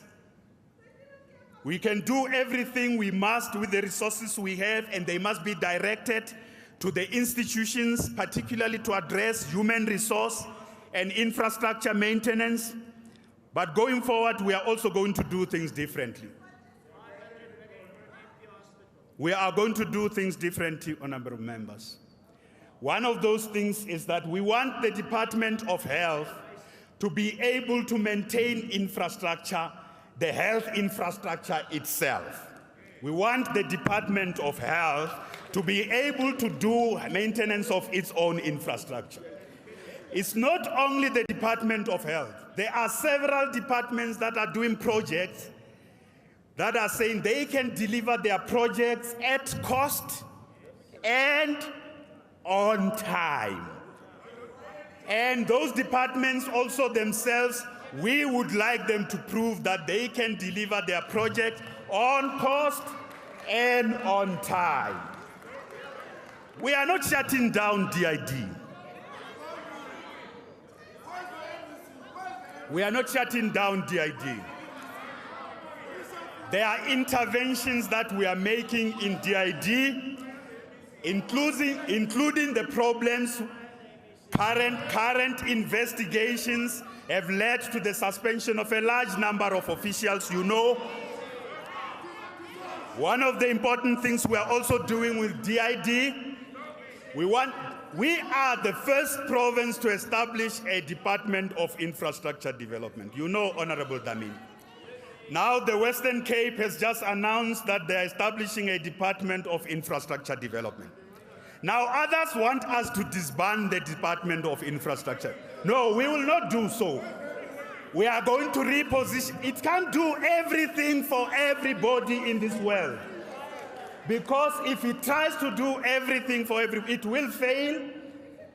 we can do everything we must with the resources we have, and they must be directed to the institutions, particularly to address human resource and infrastructure maintenance. But going forward, we are also going to do things differently. We are going to do things differently, honorable members. One of those things is that we want the Department of Health to be able to maintain infrastructure, the health infrastructure itself. We want the Department of Health to be able to do maintenance of its own infrastructure. It's not only the Department of Health. There are several departments that are doing projects that are saying they can deliver their projects at cost and on time. And those departments also themselves, we would like them to prove that they can deliver their project on cost and on time. We are not shutting down DID. We are not shutting down DID. There are interventions that we are making in DID, including the problems. Current investigations have led to the suspension of a large number of officials. You know One of the important things we are also doing with DID, we are the first province to establish a Department of Infrastructure Development. You know, Honorable Damin. Now the Western Cape has just announced that they are establishing a Department of Infrastructure Development. Now others want us to disband the Department of Infrastructure. No, we will not do so. We are going to reposition. It can't do everything for everybody in this world. Because if it tries to do everything for everybody, it will fail,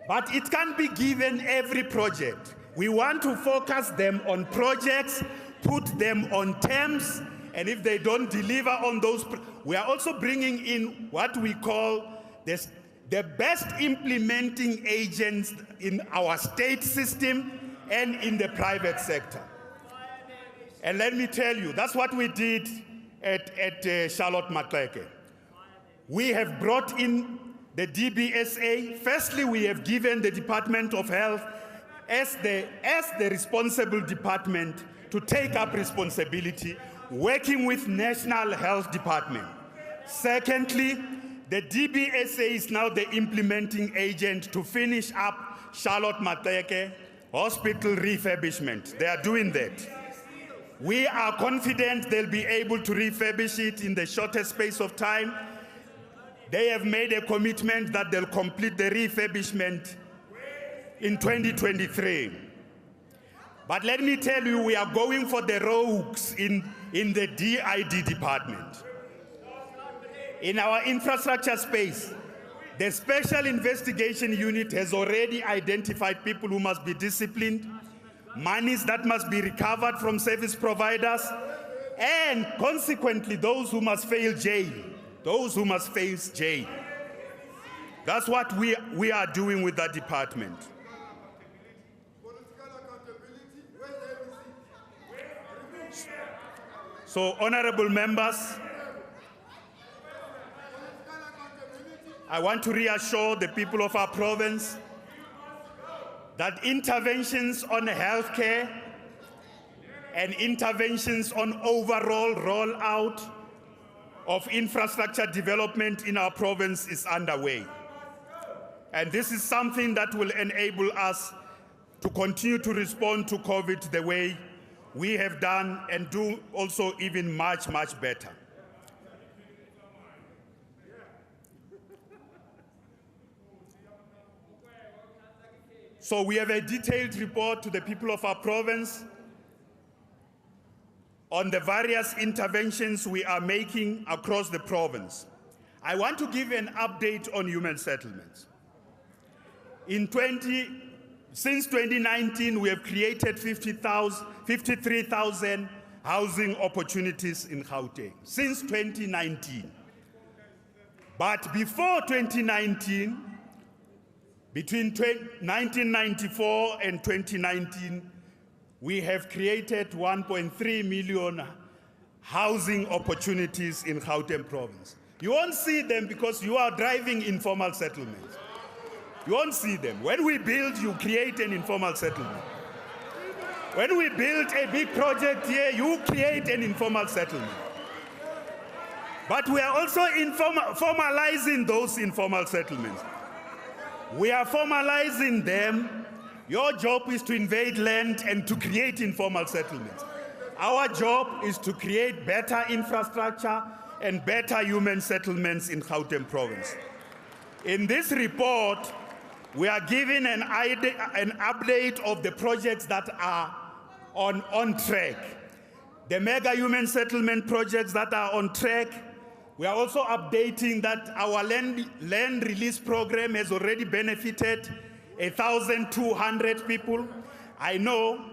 but it can't be given every project. We want to focus them on projects, put them on terms, and if they don't deliver on those, we are also bringing in what we call the best implementing agents in our state system and in the private sector. And let me tell you, that's what we did at Charlotte Maxeke. We have brought in the DBSA. Firstly, we have given the Department of Health as the responsible department to take up responsibility, working with National Health Department. Secondly, the DBSA is now the implementing agent to finish up Charlotte Maxeke Hospital refurbishment. They are doing that. We are confident they'll be able to refurbish it in the shortest space of time. They have made a commitment that they'll complete the refurbishment in 2023. But let me tell you, we are going for the rogues in the DID department. In our infrastructure space, the Special Investigation Unit has already identified people who must be disciplined, monies that must be recovered from service providers, and consequently those who must fail jail. Those who must face jail. That's what we are doing with that department. So, honorable members, I want to reassure the people of our province that interventions on healthcare and interventions on overall rollout of infrastructure development in our province is underway. And this is something that will enable us to continue to respond to COVID the way we have done and do also even much, much better. So we have a detailed report to the people of our province on the various interventions we are making across the province. I want to give an update on human settlements. Since 2019, we have created 53,000 housing opportunities in Gauteng, since 2019. But before 2019, between 1994 and 2019, we have created 1.3 million housing opportunities in Gauteng province. You won't see them because you are driving informal settlements. You won't see them. When we build, you create an informal settlement. When we build a big project here, you create an informal settlement. But we are also formalizing those informal settlements. We are formalizing them. Your job is to invade land and to create informal settlements. Our job is to create better infrastructure and better human settlements in Gauteng province. In this report, we are giving an update of the projects that are on track. The mega human settlement projects that are on track. We are also updating that our land release program has already benefited 1,200 people. I know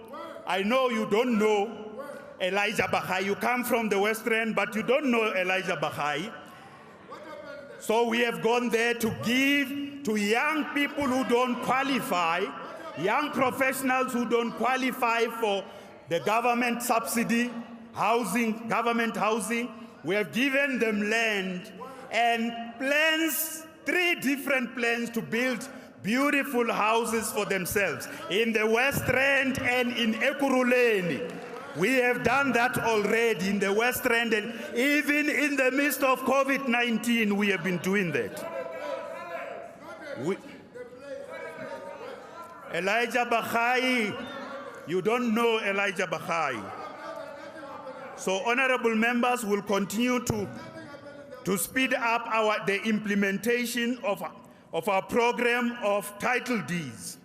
you don't know Elijah Bahai. You come from the West End, but you don't know Elijah Bahai. So we have gone there to give to young people who don't qualify, young professionals who don't qualify for the government subsidy, government housing. We have given them land and plans, 3 different plans to build beautiful houses for themselves in the West End and in Ekurhuleni. We have done that already in the West Rand, and even in the midst of COVID-19, we have been doing that. Elijah Bakhai, you don't know Elijah Bakhai. So honorable members will continue to speed up the implementation of our program of title deeds.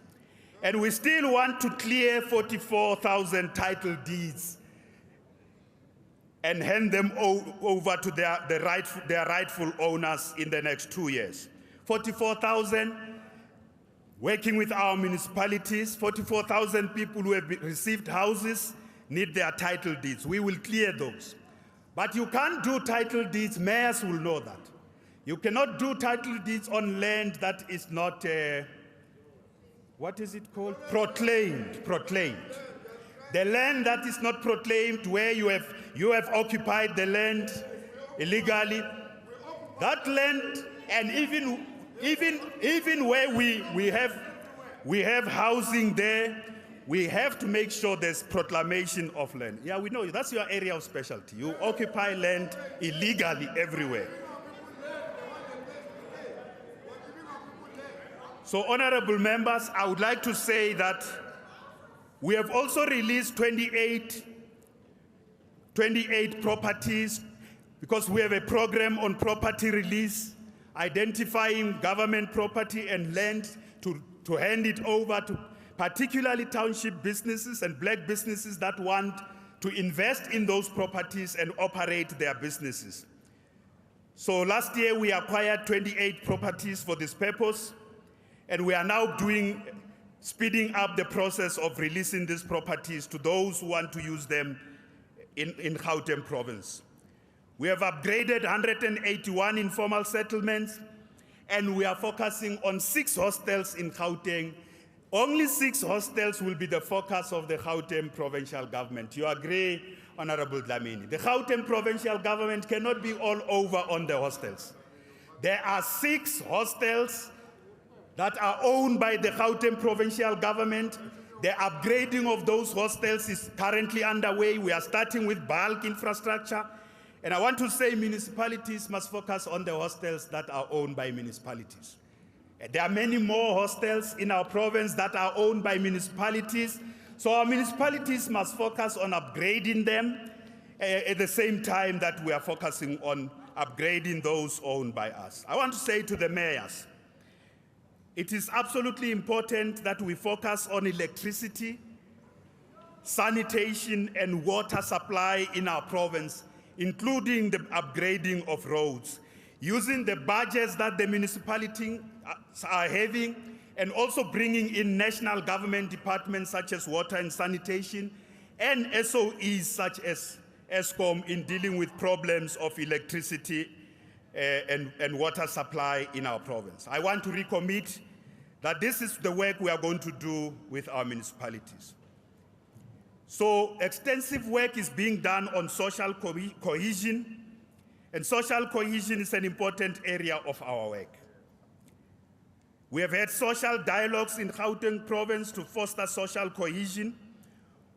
And we still want to clear 44,000 title deeds and hand them over to their rightful owners in the next 2 years. 44,000 working with our municipalities, 44,000 people who have received houses need their title deeds. We will clear those. But you can't do title deeds, mayors will know that. You cannot do title deeds on land that is not, what is it called? Proclaimed. The land that is not proclaimed, where you have occupied the land illegally, that land, and even where we have housing there, we have to make sure there's proclamation of land. Yeah, we know that's your area of specialty. You occupy land illegally everywhere. So, honorable members, I would like to say that we have also released 28 properties, because we have a program on property release, identifying government property and land to hand it over to particularly township businesses and black businesses that want to invest in those properties and operate their businesses. So last year we acquired 28 properties for this purpose, and we are now speeding up the process of releasing these properties to those who want to use them in Gauteng province. We have upgraded 181 informal settlements, and we are focusing on 6 hostels in Gauteng. Only 6 hostels will be the focus of the Gauteng provincial government. You agree, Honorable Dlamini? The Gauteng provincial government cannot be all over on the hostels. There are 6 hostels that are owned by the Gauteng provincial government. The upgrading of those hostels is currently underway. We are starting with bulk infrastructure. And I want to say municipalities must focus on the hostels that are owned by municipalities. There are many more hostels in our province that are owned by municipalities. So our municipalities must focus on upgrading them at the same time that we are focusing on upgrading those owned by us. I want to say to the mayors, it is absolutely important that we focus on electricity, sanitation, and water supply in our province, including the upgrading of roads, using the budgets that the municipalities are having, and also bringing in national government departments such as water and sanitation, and SOEs such as ESCOM in dealing with problems of electricity and water supply in our province. I want to recommit that this is the work we are going to do with our municipalities. So extensive work is being done on social cohesion, and social cohesion is an important area of our work. We have had social dialogues in Gauteng province to foster social cohesion.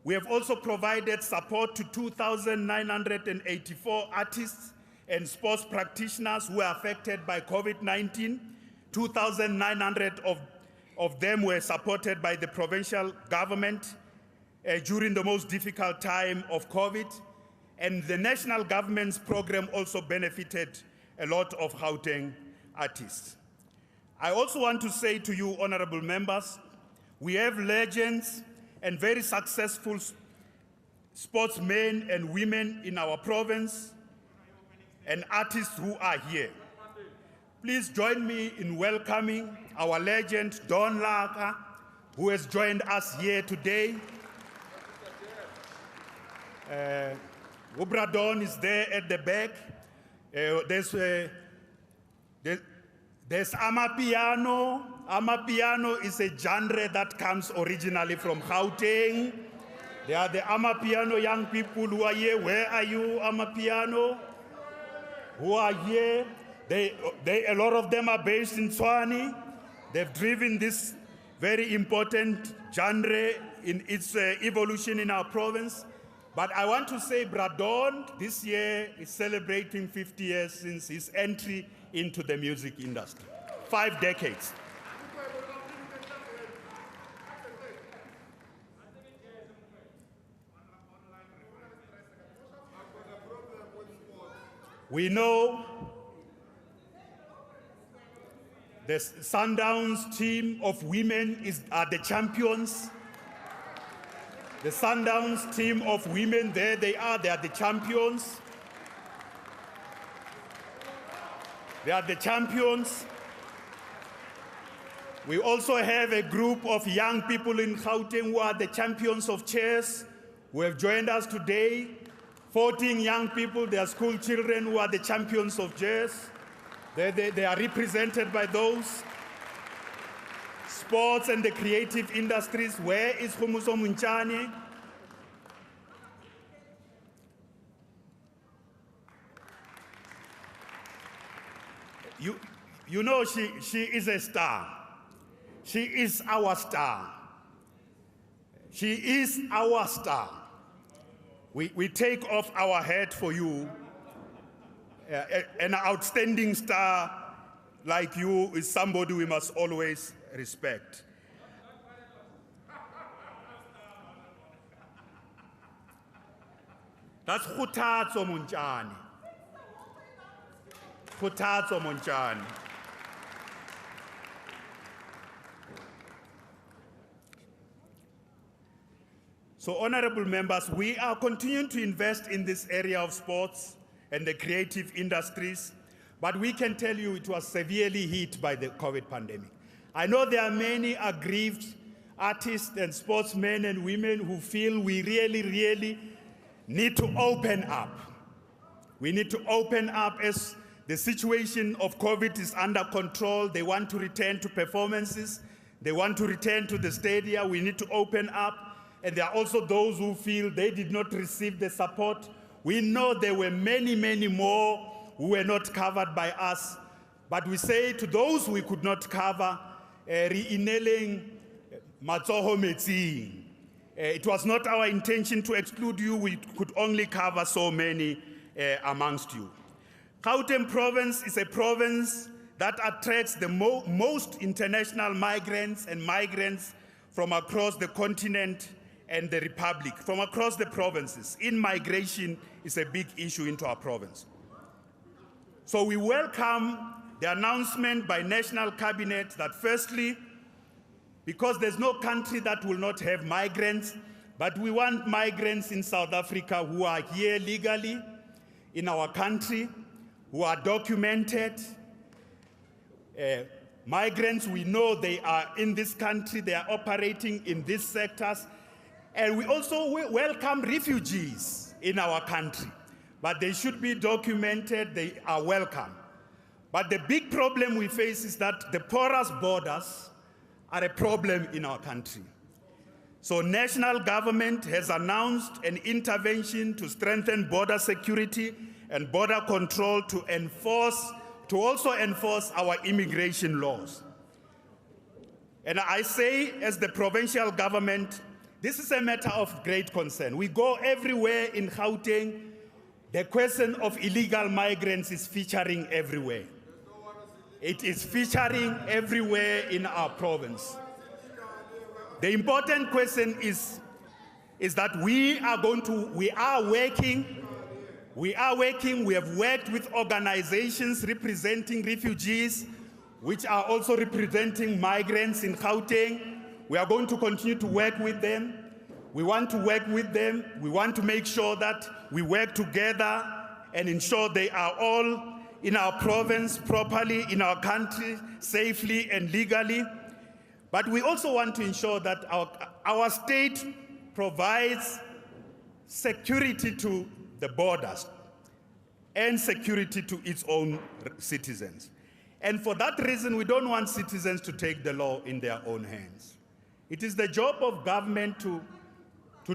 We have also provided support to 2,984 artists and sports practitioners who are affected by COVID-19. 2,900 of them were supported by the provincial government during the most difficult time of COVID, and the national government's program also benefited a lot of Gauteng artists. I also want to say to you, honorable members, we have legends and very successful sportsmen and women in our province and artists who are here. Please join me in welcoming our legend, Don Laka, who has joined us here today. Don is there at the back. There's Amapiano. Amapiano is a genre that comes originally from Gauteng. There are the Amapiano young people who are here. Where are you, Amapiano? Who are here? A lot of them are based in Tshwane. They've driven this very important genre in its evolution in our province. But I want to say Bradon this year is celebrating 50 years since his entry into the music industry. 5 decades. We know the Sundowns team of women are the champions. The Sundowns team of women, there they are the champions. They are the champions. We also have a group of young people in Gauteng who are the champions of chess, who have joined us today. 14 young people, they are school children who are the champions of chess. They are represented by those. Sports and the creative industries, where is Humuso Munchane? You know she is a star. She is our star. She is our star. We take off our hat for you. An outstanding star like you is somebody we must always respect. That's Khutatso Munchane. Khutatso Munchane. So, honorable members, we are continuing to invest in this area of sports and the creative industries, but we can tell you it was severely hit by the COVID pandemic. I know there are many aggrieved artists and sportsmen and women who feel we really need to open up. We need to open up as the situation of COVID is under control. They want to return to performances. They want to return to the stadia. We need to open up. And there are also those who feel they did not receive the support. We know there were many more who were not covered by us. But we say to those we could not cover, re-inailing matsoho metsing. It was not our intention to exclude you. We could only cover so many amongst you. Gauteng province is a province that attracts the most international migrants and migrants from across the continent and the Republic, from across the provinces. In migration is a big issue into our province. So we welcome the announcement by National Cabinet that firstly, because there's no country that will not have migrants, but we want migrants in South Africa who are here legally in our country, who are documented. Migrants, we know they are in this country, they are operating in these sectors. And we also welcome refugees in our country, but they should be documented, they are welcome. But the big problem we face is that the porous borders are a problem in our country. So national government has announced an intervention to strengthen border security and border control to also enforce our immigration laws. And I say, as the provincial government, this is a matter of great concern. We go everywhere in Gauteng. The question of illegal migrants is featuring everywhere. It is featuring everywhere in our province. The important question is that we are working. We have worked with organizations representing refugees, which are also representing migrants in Gauteng. We are going to continue to work with them. We want to work with them. We want to make sure that we work together and ensure they are all in our province properly, in our country, safely and legally. But we also want to ensure that our state provides security to the borders and security to its own citizens. And for that reason, we don't want citizens to take the law in their own hands. It is the job of government to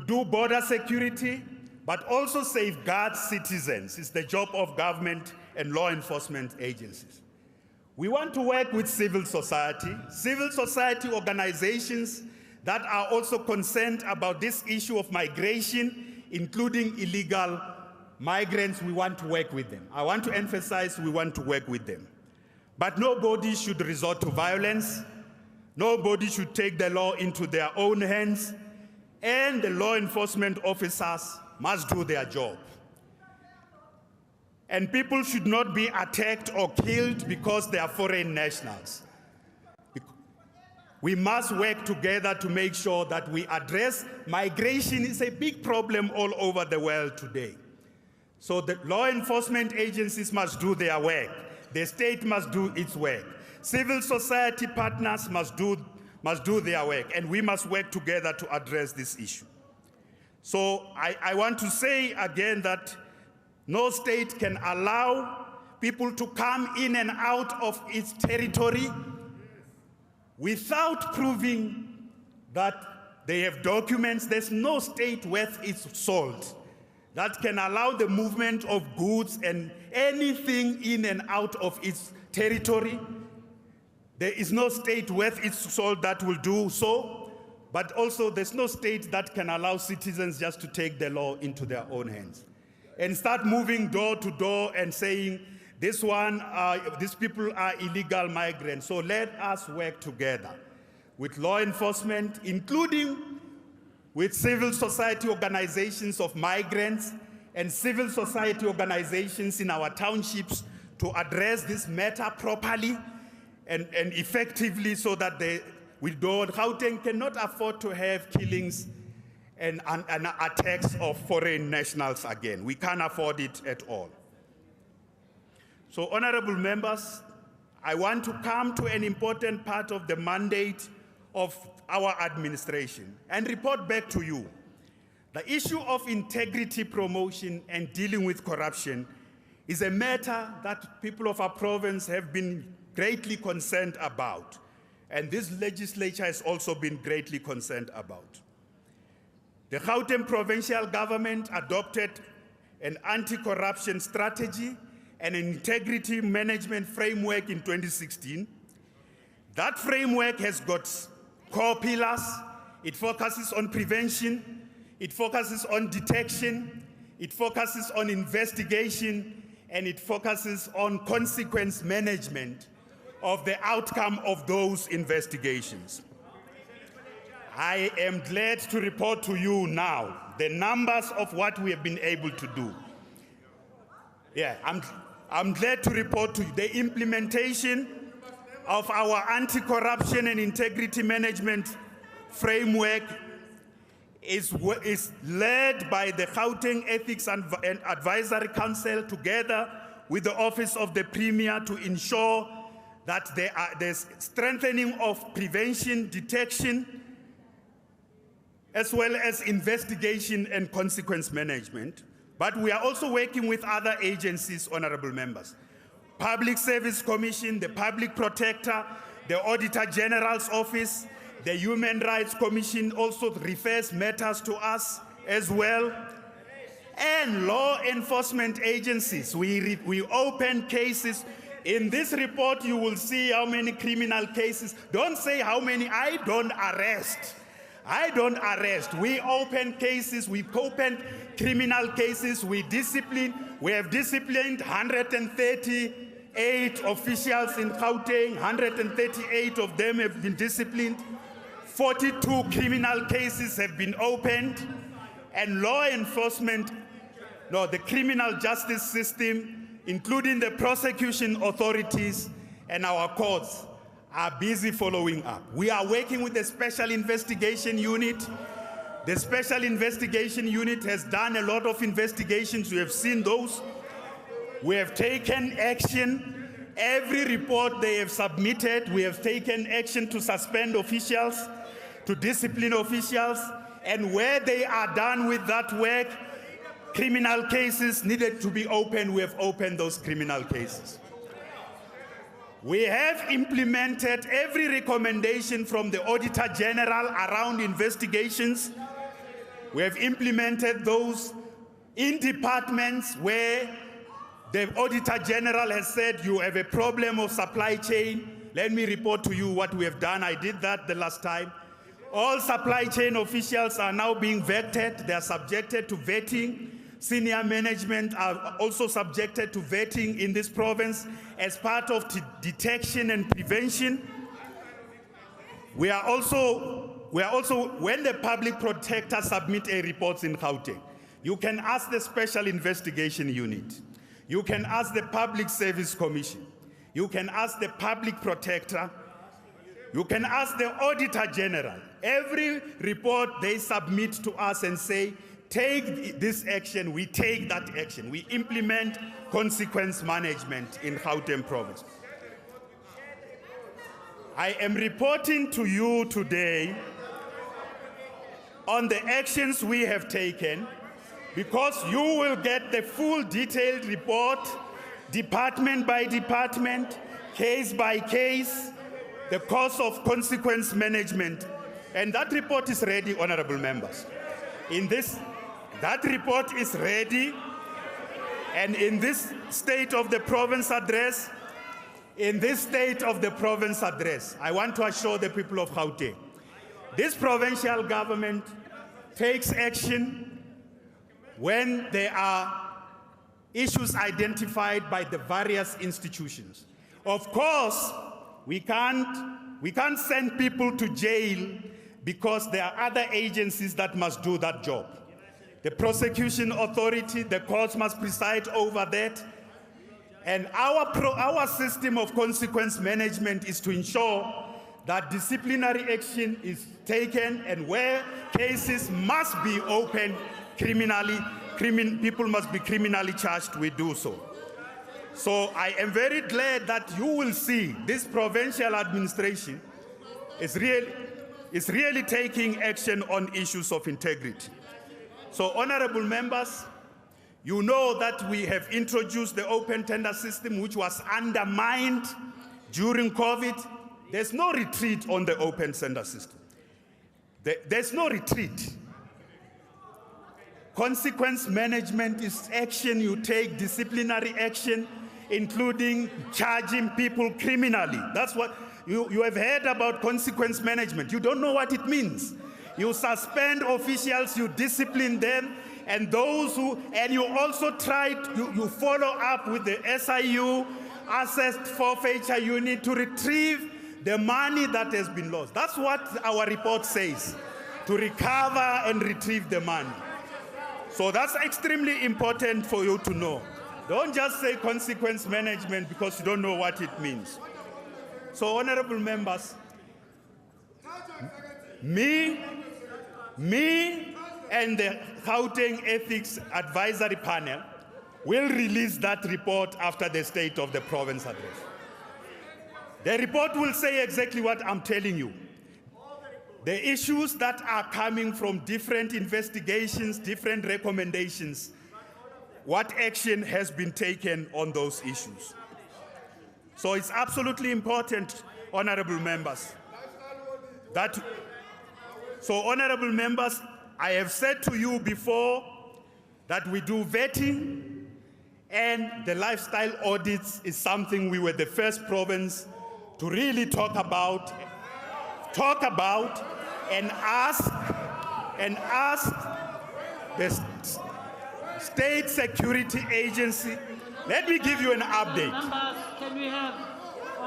do border security, but also safeguard citizens. It's the job of government and law enforcement agencies. We want to work with civil society organizations that are also concerned about this issue of migration including illegal migrants, we want to work with them. I want to emphasize we want to work with them. But nobody should resort to violence. Nobody should take the law into their own hands. And the law enforcement officers must do their job. And people should not be attacked or killed because they are foreign nationals. We must work together to make sure that we address migration. Is a big problem all over the world today. So the law enforcement agencies must do their work. The state must do its work. Civil society partners must do their work, and we must work together to address this issue. So I want to say again that no state can allow people to come in and out of its territory without proving that they have documents. There's no state worth its salt that can allow the movement of goods and anything in and out of its territory. There is no state worth its salt that will do so, but also there's no state that can allow citizens just to take the law into their own hands and start moving door to door and saying, these people are illegal migrants. So let us work together with law enforcement, including with civil society organizations of migrants and civil society organizations in our townships to address this matter properly and effectively, so that Gauteng cannot afford to have killings and attacks of foreign nationals again. We can't afford it at all. So, honorable members, I want to come to an important part of the mandate of our administration and report back to you. The issue of integrity promotion and dealing with corruption is a matter that people of our province have been greatly concerned about, and this legislature has also been greatly concerned about. The Gauteng Provincial government adopted an anti-corruption strategy and an integrity management framework in 2016. That framework has got core pillars. It focuses on prevention, it focuses on detection, it focuses on investigation, and it focuses on consequence management of the outcome of those investigations. I am glad to report to you now the numbers of what we have been able to do. Yeah, I'm glad to report to you the implementation of our anti-corruption and integrity management framework is led by the Gauteng Ethics and Advisory Council together with the Office of the Premier to ensure that there's strengthening of prevention, detection, as well as investigation and consequence management. But we are also working with other agencies, honorable members. Public Service Commission, the Public Protector, the Auditor General's Office, the Human Rights Commission also refers matters to us as well. And law enforcement agencies, we open cases. In this report, you will see how many criminal cases. Don't say how many. I don't arrest. I don't arrest. We open cases. We open criminal cases. We discipline. We have disciplined 138 officials in Gauteng. 138 of them have been disciplined. 42 criminal cases have been opened. And law enforcement, the criminal justice system, including the prosecution authorities and our courts, are busy following up. We are working with the Special Investigation Unit. The Special Investigation Unit has done a lot of investigations. We have seen those. We have taken action. Every report they have submitted, we have taken action to suspend officials, to discipline officials, and where they are done with that work, criminal cases needed to be opened, we have opened those criminal cases. We have implemented every recommendation from the Auditor General around investigations. We have implemented those in departments where the Auditor General has said you have a problem of supply chain. Let me report to you what we have done. I did that the last time. All supply chain officials are now being vetted. They are subjected to vetting. Senior management are also subjected to vetting in this province as part of detection and prevention. We are also, when the public protector submit a report in Gauteng, you can ask the Special Investigation Unit. You can ask the Public Service Commission. You can ask the Public Protector. You can ask the Auditor General. Every report they submit to us and say, take this action, we take that action. We implement consequence management in Gauteng province. I am reporting to you today on the actions we have taken, because you will get the full detailed report, department by department, case by case, the course of consequence management. And that report is ready, honorable members. That report is ready, and in this State of the Province address, I want to assure the people of Gauteng, this provincial government takes action when there are issues identified by the various institutions. Of course, we can't send people to jail because there are other agencies that must do that job. The prosecution authority, the courts must preside over that. And our system of consequence management is to ensure that disciplinary action is taken, and where cases must be opened criminally, people must be criminally charged, we do so. So I am very glad that you will see this provincial administration is really taking action on issues of integrity. So, honorable members, you know that we have introduced the open tender system, which was undermined during COVID. There's no retreat on the open tender system. There's no retreat. Consequence management is action you take, disciplinary action, including charging people criminally. That's what you have heard about consequence management. You don't know what it means. You suspend officials, you discipline them, and you also you follow up with the SIU, Assessed Forfeiture Unit, to retrieve the money that has been lost. That's what our report says, to recover and retrieve the money. So that's extremely important for you to know. Don't just say consequence management because you don't know what it means. So, honorable members, me and the Gauteng Ethics Advisory Panel will release that report after the State of the Province address. The report will say exactly what I'm telling you. The issues that are coming from different investigations, different recommendations, what action has been taken on those issues. So it's absolutely important, honorable members, honorable members, I have said to you before that we do vetting, and the lifestyle audits is something we were the first province to really talk about and ask the State Security Agency. Let me give you an update. Members, can we have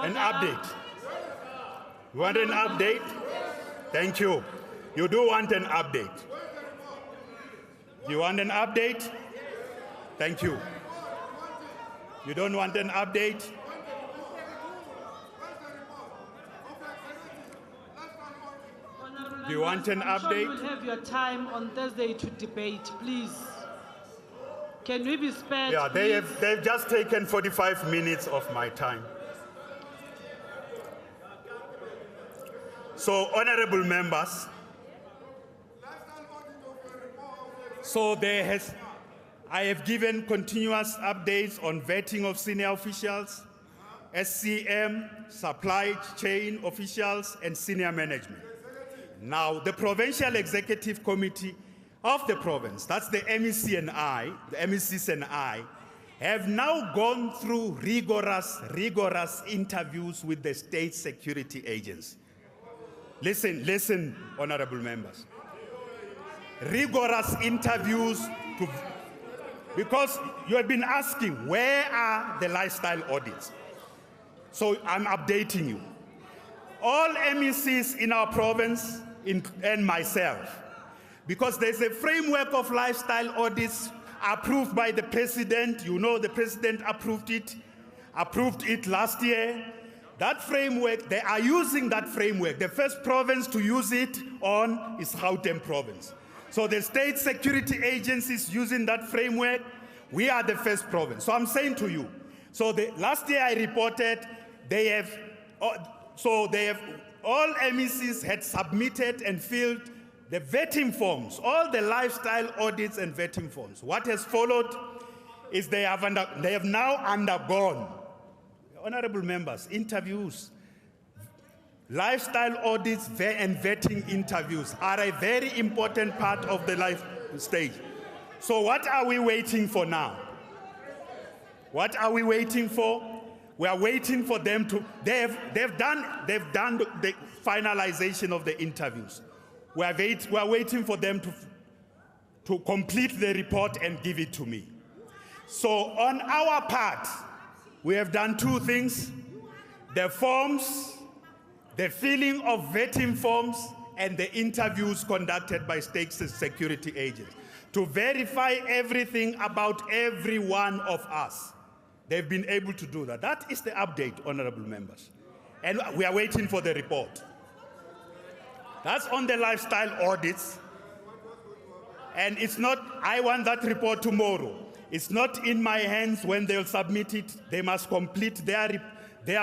an update? You want an update? Thank you. You do want an update. You want an update? Thank you. You don't want an update? Do you want an I'm sure update? you'll have your time on Thursday to debate, please. Can we be spared? Yeah, they've just taken 45 minutes of my time. So, honorable members, I have given continuous updates on vetting of senior officials, SCM, supply chain officials, and senior management. Now, the Provincial Executive Committee of the province, that's the MECs and I, have now gone through rigorous interviews with the State Security Agency. Listen, honorable members. Rigorous interviews, because you have been asking, where are the lifestyle audits? So I'm updating you. All MECs in our province and myself, because there's a framework of lifestyle audits approved by the president. You know, the president approved it last year. That framework, they are using that framework. The first province to use it on is Gauteng province. So the state security agencies using that framework, we are the first province. So I'm saying to you, so last year I reported all MECs had submitted and filled the vetting forms, all the lifestyle audits and vetting forms. What has followed is they have now undergone, honorable members, interviews. Lifestyle audits and vetting interviews are a very important part of the life stage. So what are we waiting for now? What are we waiting for? We are waiting for them to, they've done the finalization of the interviews. We are waiting for them to complete the report and give it to me. So on our part, we have done two things: the forms, the filling of vetting forms, and the interviews conducted by state security agents to verify everything about every one of us. They've been able to do that. That is the update, honorable members. And we are waiting for the report. That's on the lifestyle audits. And it's not, I want that report tomorrow. It's not in my hands when they'll submit it. They must complete their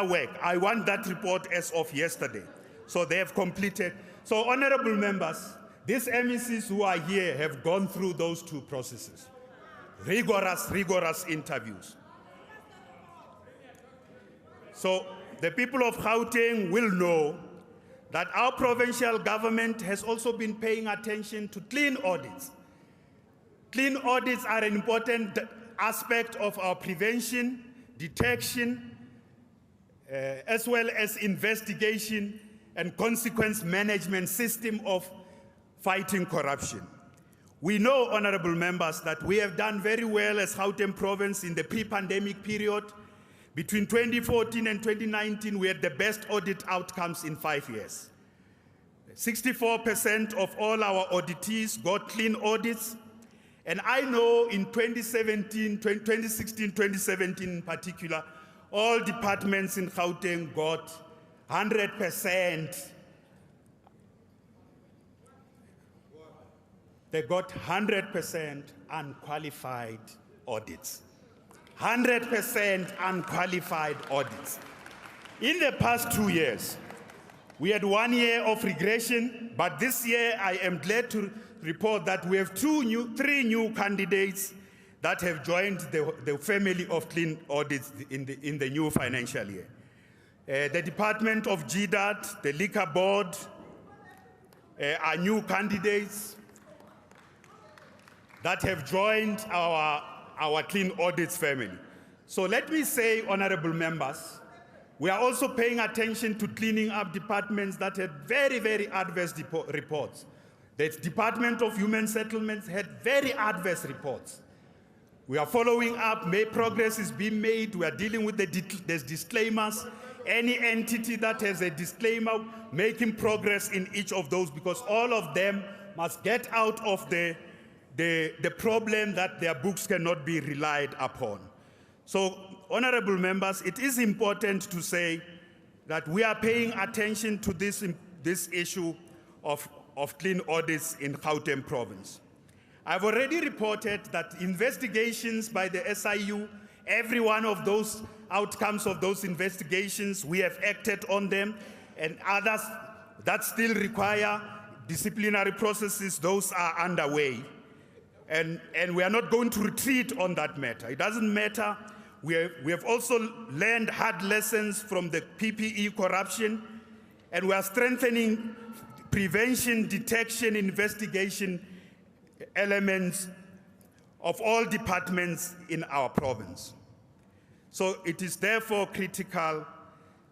work. I want that report as of yesterday. So they have completed. So honorable members, these MECs who are here have gone through those two processes. Rigorous interviews. So the people of Gauteng will know that our provincial government has also been paying attention to clean audits. Clean audits are an important aspect of our prevention, detection, as well as investigation and consequence management system of fighting corruption. We know, honorable members, that we have done very well as Gauteng province in the pre-pandemic period. Between 2014 and 2019, we had the best audit outcomes in 5 years. 64% of all our auditees got clean audits. And I know in 2016, 2017 in particular, all departments in Gauteng got 100%. They got 100% unqualified audits. 100% unqualified audits. In the past 2 years, we had 1 year of regression, but this year I am glad to report that we have three new candidates that have joined the family of clean audits in the new financial year. The Department of GDAT, the Liquor Board are new candidates that have joined our clean audits family. So let me say, honorable members, we are also paying attention to cleaning up departments that had very adverse reports. The Department of Human Settlements had very adverse reports. We are following up, progress is being made. We are dealing with there's disclaimers. Any entity that has a disclaimer, making progress in each of those, because all of them must get out of the problem that their books cannot be relied upon. So, honorable members, it is important to say that we are paying attention to this issue of clean audits in Gauteng province. I've already reported that investigations by the SIU, every one of those outcomes of those investigations, we have acted on them, and others that still require disciplinary processes, those are underway. And we are not going to retreat on that matter. It doesn't matter. We have also learned hard lessons from the PPE corruption, and we are strengthening prevention, detection, investigation elements of all departments in our province. So it is therefore critical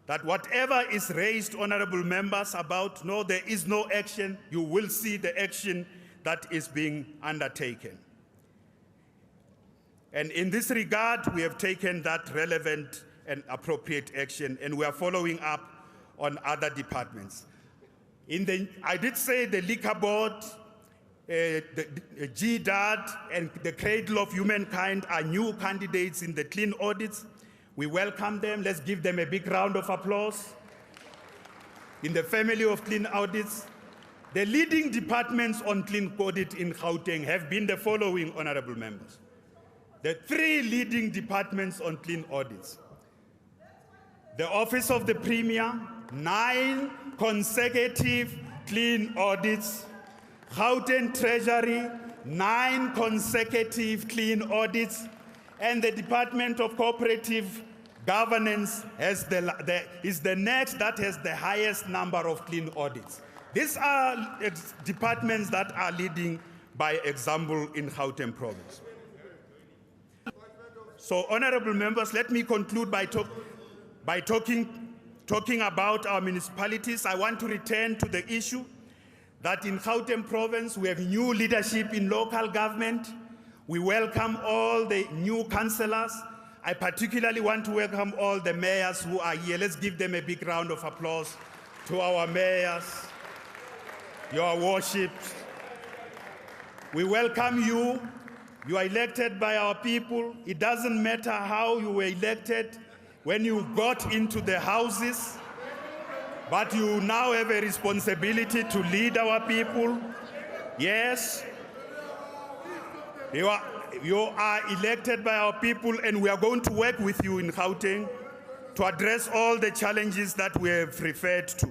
that whatever is raised, honorable members, about no, there is no action, you will see the action that is being undertaken. And in this regard, we have taken that relevant and appropriate action, and we are following up on other departments. I did say the Liquor Board, the GDAD, and the Cradle of Humankind are new candidates in the clean audits. We welcome them. Let's give them a big round of applause. In the family of clean audits, the leading departments on clean audit in Gauteng have been the following, honorable members. The 3 leading departments on clean audits. The Office of the Premier, 9 consecutive clean audits. Gauteng Treasury, 9 consecutive clean audits. And the Department of Cooperative Governance is the next that has the highest number of clean audits. These are departments that are leading by example in Gauteng province. So, honorable members, let me conclude by talking about our municipalities. I want to return to the issue that in Gauteng province we have new leadership in local government. We welcome all the new councillors. I particularly want to welcome all the mayors who are here. Let's give them a big round of applause to our mayors, your worships. We welcome you. You are elected by our people. It doesn't matter how you were elected when you got into the houses, but you now have a responsibility to lead our people. Yes, you are elected by our people, and we are going to work with you in Gauteng to address all the challenges that we have referred to.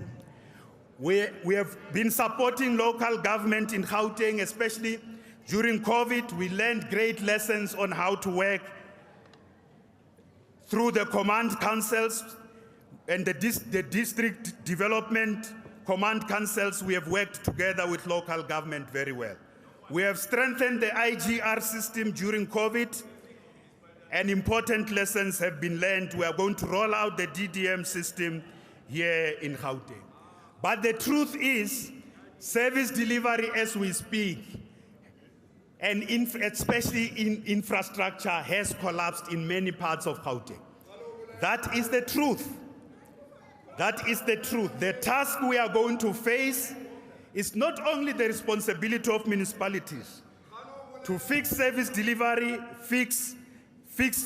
We have been supporting local government in Gauteng, especially during COVID. We learned great lessons on how to work through the command councils and the district development command councils. We have worked together with local government very well. We have strengthened the IGR system during COVID, and important lessons have been learned. We are going to roll out the DDM system here in Gauteng. But the truth is, service delivery as we speak, and especially in infrastructure, has collapsed in many parts of Gauteng. That is the truth. That is the truth. The task we are going to face is not only the responsibility of municipalities to fix service delivery, fix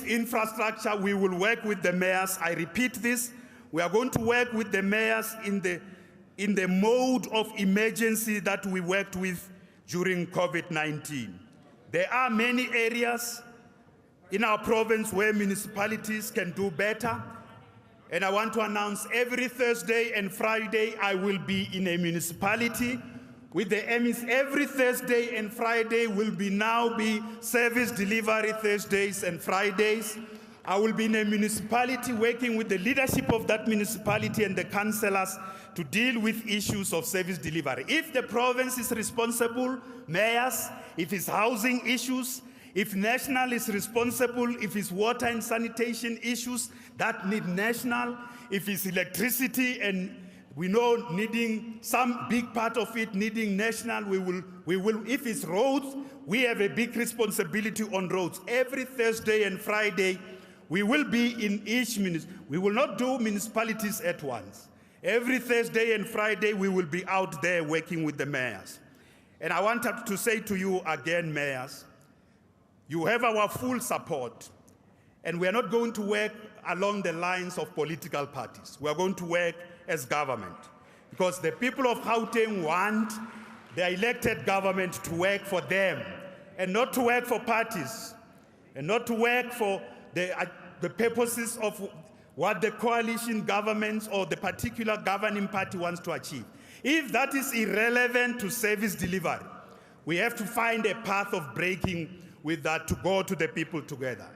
infrastructure. We will work with the mayors. I repeat this. We are going to work with the mayors in the mode of emergency that we worked with during COVID-19. There are many areas in our province where municipalities can do better. And I want to announce every Thursday and Friday I will be in a municipality with the MEs. Every Thursday and Friday will now be service delivery Thursdays and Fridays. I will be in a municipality working with the leadership of that municipality and the councillors to deal with issues of service delivery. If the province is responsible, mayors, if it's housing issues, if national is responsible, if it's water and sanitation issues that need national, if it's electricity and we know needing some big part of it needing national, we will, if it's roads, we have a big responsibility on roads. Every Thursday and Friday, we will be in each municipality. We will not do municipalities at once. Every Thursday and Friday, we will be out there working with the mayors. And I want to say to you again, mayors, you have our full support. And we are not going to work along the lines of political parties. We are going to work as government. Because the people of Gauteng want their elected government to work for them and not to work for parties and not to work for the purposes of what the coalition governments or the particular governing party wants to achieve. If that is irrelevant to service delivery, we have to find a path of breaking with that to go to the people together.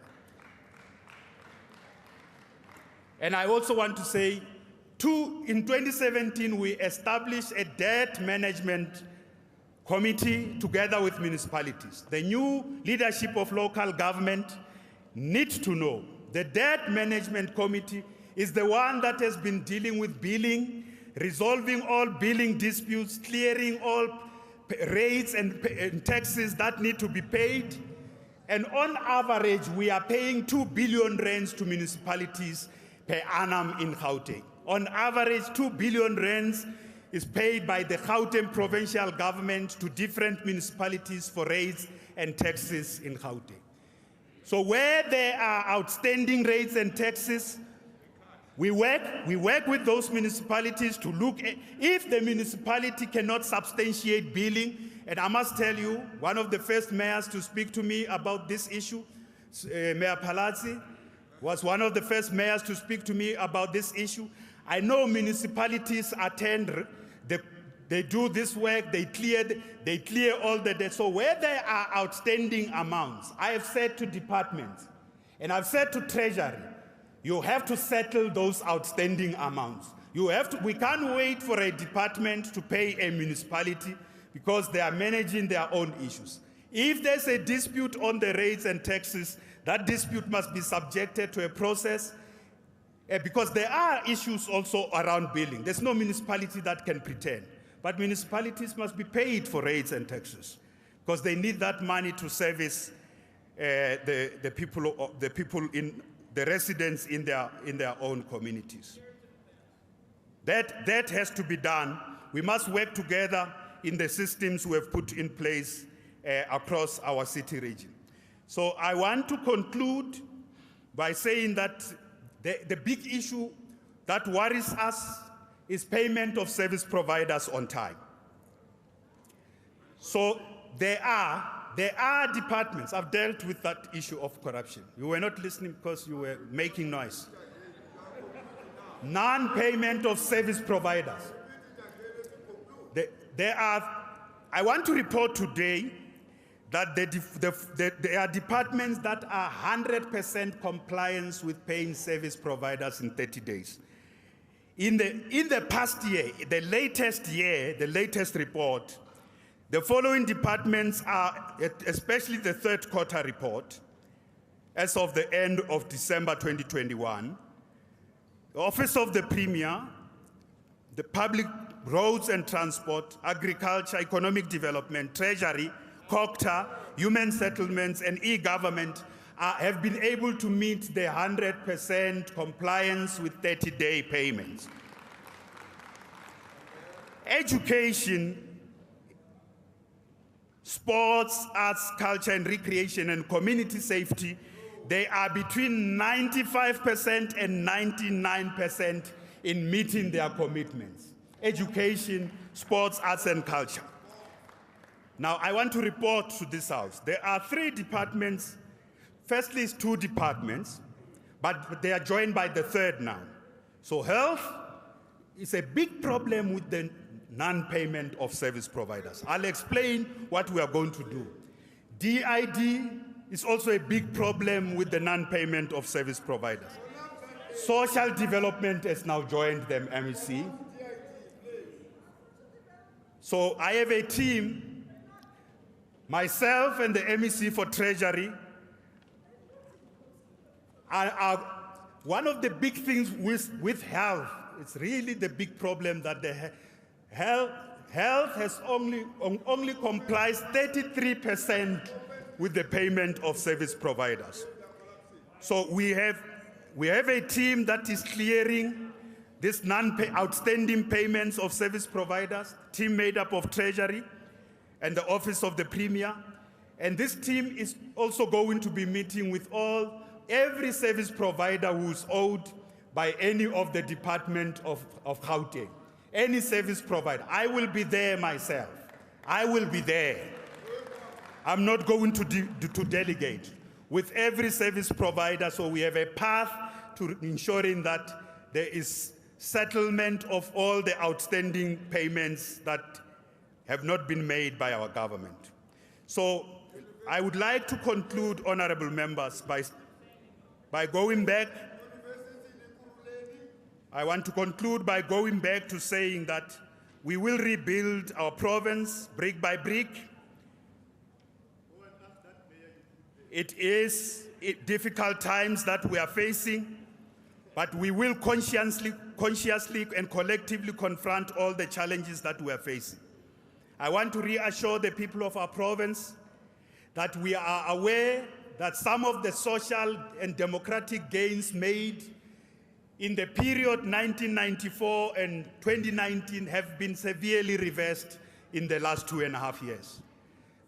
And I also want to say, in 2017, we established a debt management committee together with municipalities. The new leadership of local government needs to know the debt management committee is the one that has been dealing with billing, resolving all billing disputes, clearing all rates and taxes that need to be paid. And on average, we are paying 2 billion rands to municipalities per annum in Gauteng. On average, 2 billion rands is paid by the Gauteng Provincial government to different municipalities for rates and taxes in Gauteng. So where there are outstanding rates and taxes, we work with those municipalities to look at if the municipality cannot substantiate billing. And I must tell you, one of the first mayors to speak to me about this issue, Mayor Palazzi, was one of the first mayors to speak to me about this issue. I know municipalities attend, they do this work, they clear all the debt. So where there are outstanding amounts, I have said to departments, and I've said to Treasury, you have to settle those outstanding amounts. We can't wait for a department to pay a municipality because they are managing their own issues. If there's a dispute on the rates and taxes, that dispute must be subjected to a process because there are issues also around billing. There's no municipality that can pretend. But municipalities must be paid for rates and taxes because they need that money to service the people in the residents in their own communities. That has to be done. We must work together in the systems we have put in place across our city region. So I want to conclude by saying that the big issue that worries us is payment of service providers on time. So there are departments. I've dealt with that issue of corruption. You were not listening because you were making noise. Non-payment of service providers. I want to report today that there are departments that are 100% compliance with paying service providers in 30 days. In the past year, the latest report, the following departments are, especially the third quarter report, as of the end of December 2021, the Office of the Premier, the Public Roads and Transport, Agriculture, Economic Development, Treasury, COCTA, Human Settlements, and e-government have been able to meet the 100% compliance with 30-day payments. Education, sports, arts, culture and recreation, and community safety, they are between 95% and 99% in meeting their commitments. Education, sports, arts and culture. Now, I want to report to this House. There are 3 departments. Firstly, it's 2 departments, but they are joined by the third now. So health is a big problem with the non-payment of service providers. I'll explain what we are going to do. DID is also a big problem with the non-payment of service providers. Social development has now joined them, MEC. So I have a team, myself and the MEC for Treasury, one of the big things with health, it's really the big problem that the health has only complies 33% with the payment of service providers. So we have a team that is clearing this outstanding payments of service providers, team made up of Treasury and the Office of the Premier. And this team is also going to be meeting with every service provider who's owed by any of the Department of Gauteng. Any service provider. I will be there myself. I will be there. I'm not going to delegate with every service provider, so we have a path to ensuring that there is settlement of all the outstanding payments that have not been made by our government. So I would like to conclude, honorable members, by going back. I want to conclude by going back to saying that we will rebuild our province brick by brick. It is difficult times that we are facing, but we will consciously and collectively confront all the challenges that we are facing. I want to reassure the people of our province that we are aware that some of the social and democratic gains made in the period 1994 and 2019 have been severely reversed in the last 2.5 years.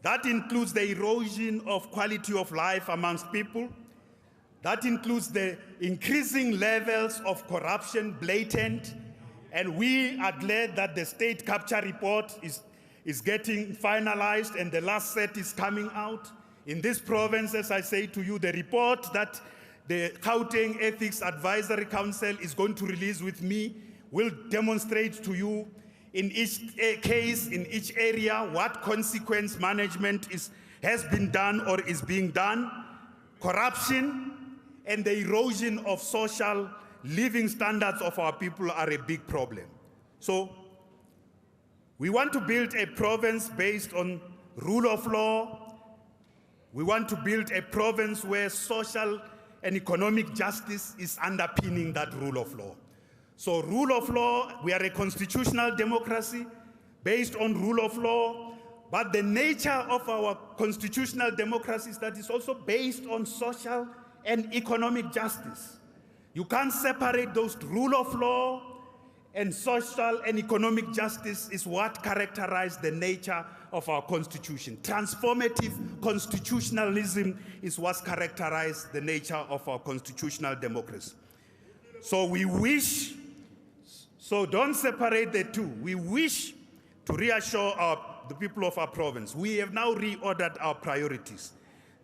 That includes the erosion of quality of life amongst people. That includes the increasing levels of corruption, blatant, and we are glad that the state capture report is getting finalized and the last set is coming out. In this province, as I say to you, the report that the Gauteng Ethics Advisory Council is going to release with me will demonstrate to you in each case, in each area, what consequence management has been done or is being done. Corruption and the erosion of social living standards of our people are a big problem. So we want to build a province based on rule of law. We want to build a province where social and economic justice is underpinning that rule of law. So rule of law, we are a constitutional democracy based on rule of law, but the nature of our constitutional democracy is that it's also based on social and economic justice. You can't separate those. Rule of law and social and economic justice is what characterizes the nature of our constitution. Transformative constitutionalism is what characterizes the nature of our constitutional democracy. So don't separate the two. We wish to reassure the people of our province. We have now reordered our priorities.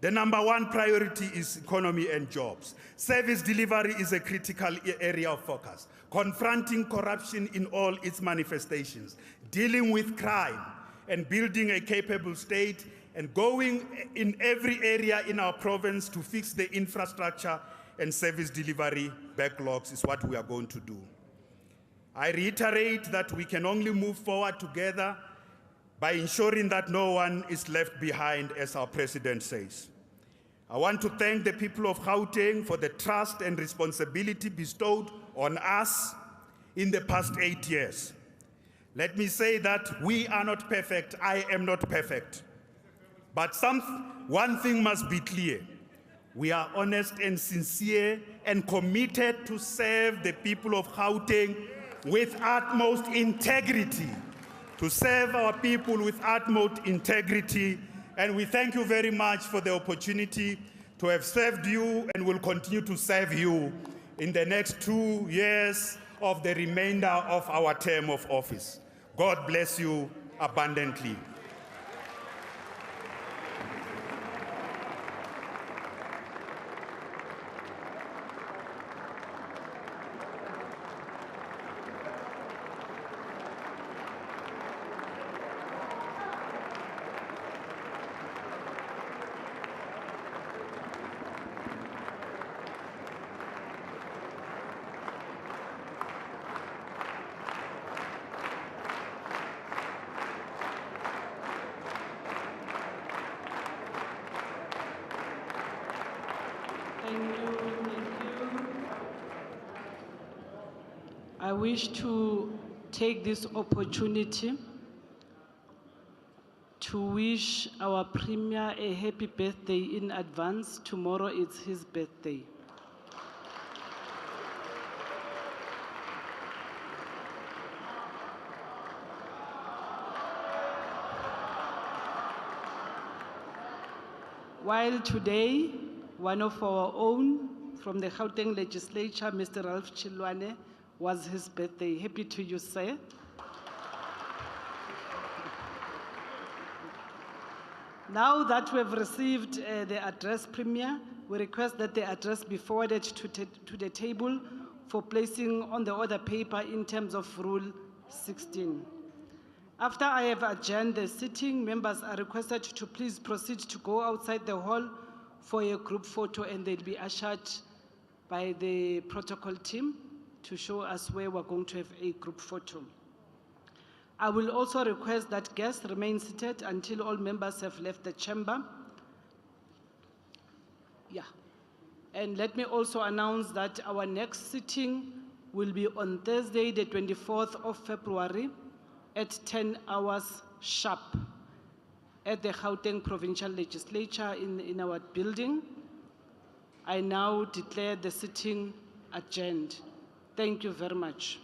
The number one priority is economy and jobs. Service delivery is a critical area of focus. Confronting corruption in all its manifestations, dealing with crime, and building a capable state, and going in every area in our province to fix the infrastructure and service delivery backlogs is what we are going to do. I reiterate that we can only move forward together by ensuring that no one is left behind, as our president says. I want to thank the people of Gauteng for the trust and responsibility bestowed on us in the past 8 years. Let me say that we are not perfect. I am not perfect. But one thing must be clear. We are honest and sincere and committed to serve the people of Gauteng with utmost integrity. To serve our people with utmost integrity. And we thank you very much for the opportunity to have served you and will continue to serve you in the next 2 years of the remainder of our term of office. God bless you abundantly. Thank you. I wish to take this opportunity to wish our Premier a happy birthday in advance. Tomorrow is his birthday. While today, one of our own from the Gauteng legislature, Mr. Ralph Chilwane, was his birthday. Happy to you, sir. Now that we have received the address, Premier, we request that the address be forwarded to the table for placing on the order paper in terms of Rule 16. After I have adjourned the sitting, members are requested to please proceed to go outside the hall for a group photo, and they'll be ushered by the protocol team to show us where we're going to have a group photo. I will also request that guests remain seated until all members have left the chamber. Yeah. And let me also announce that our next sitting will be on Thursday, the 24th of February at 10 hours sharp at the Gauteng Provincial Legislature in our building. I now declare the sitting adjourned. Thank you very much.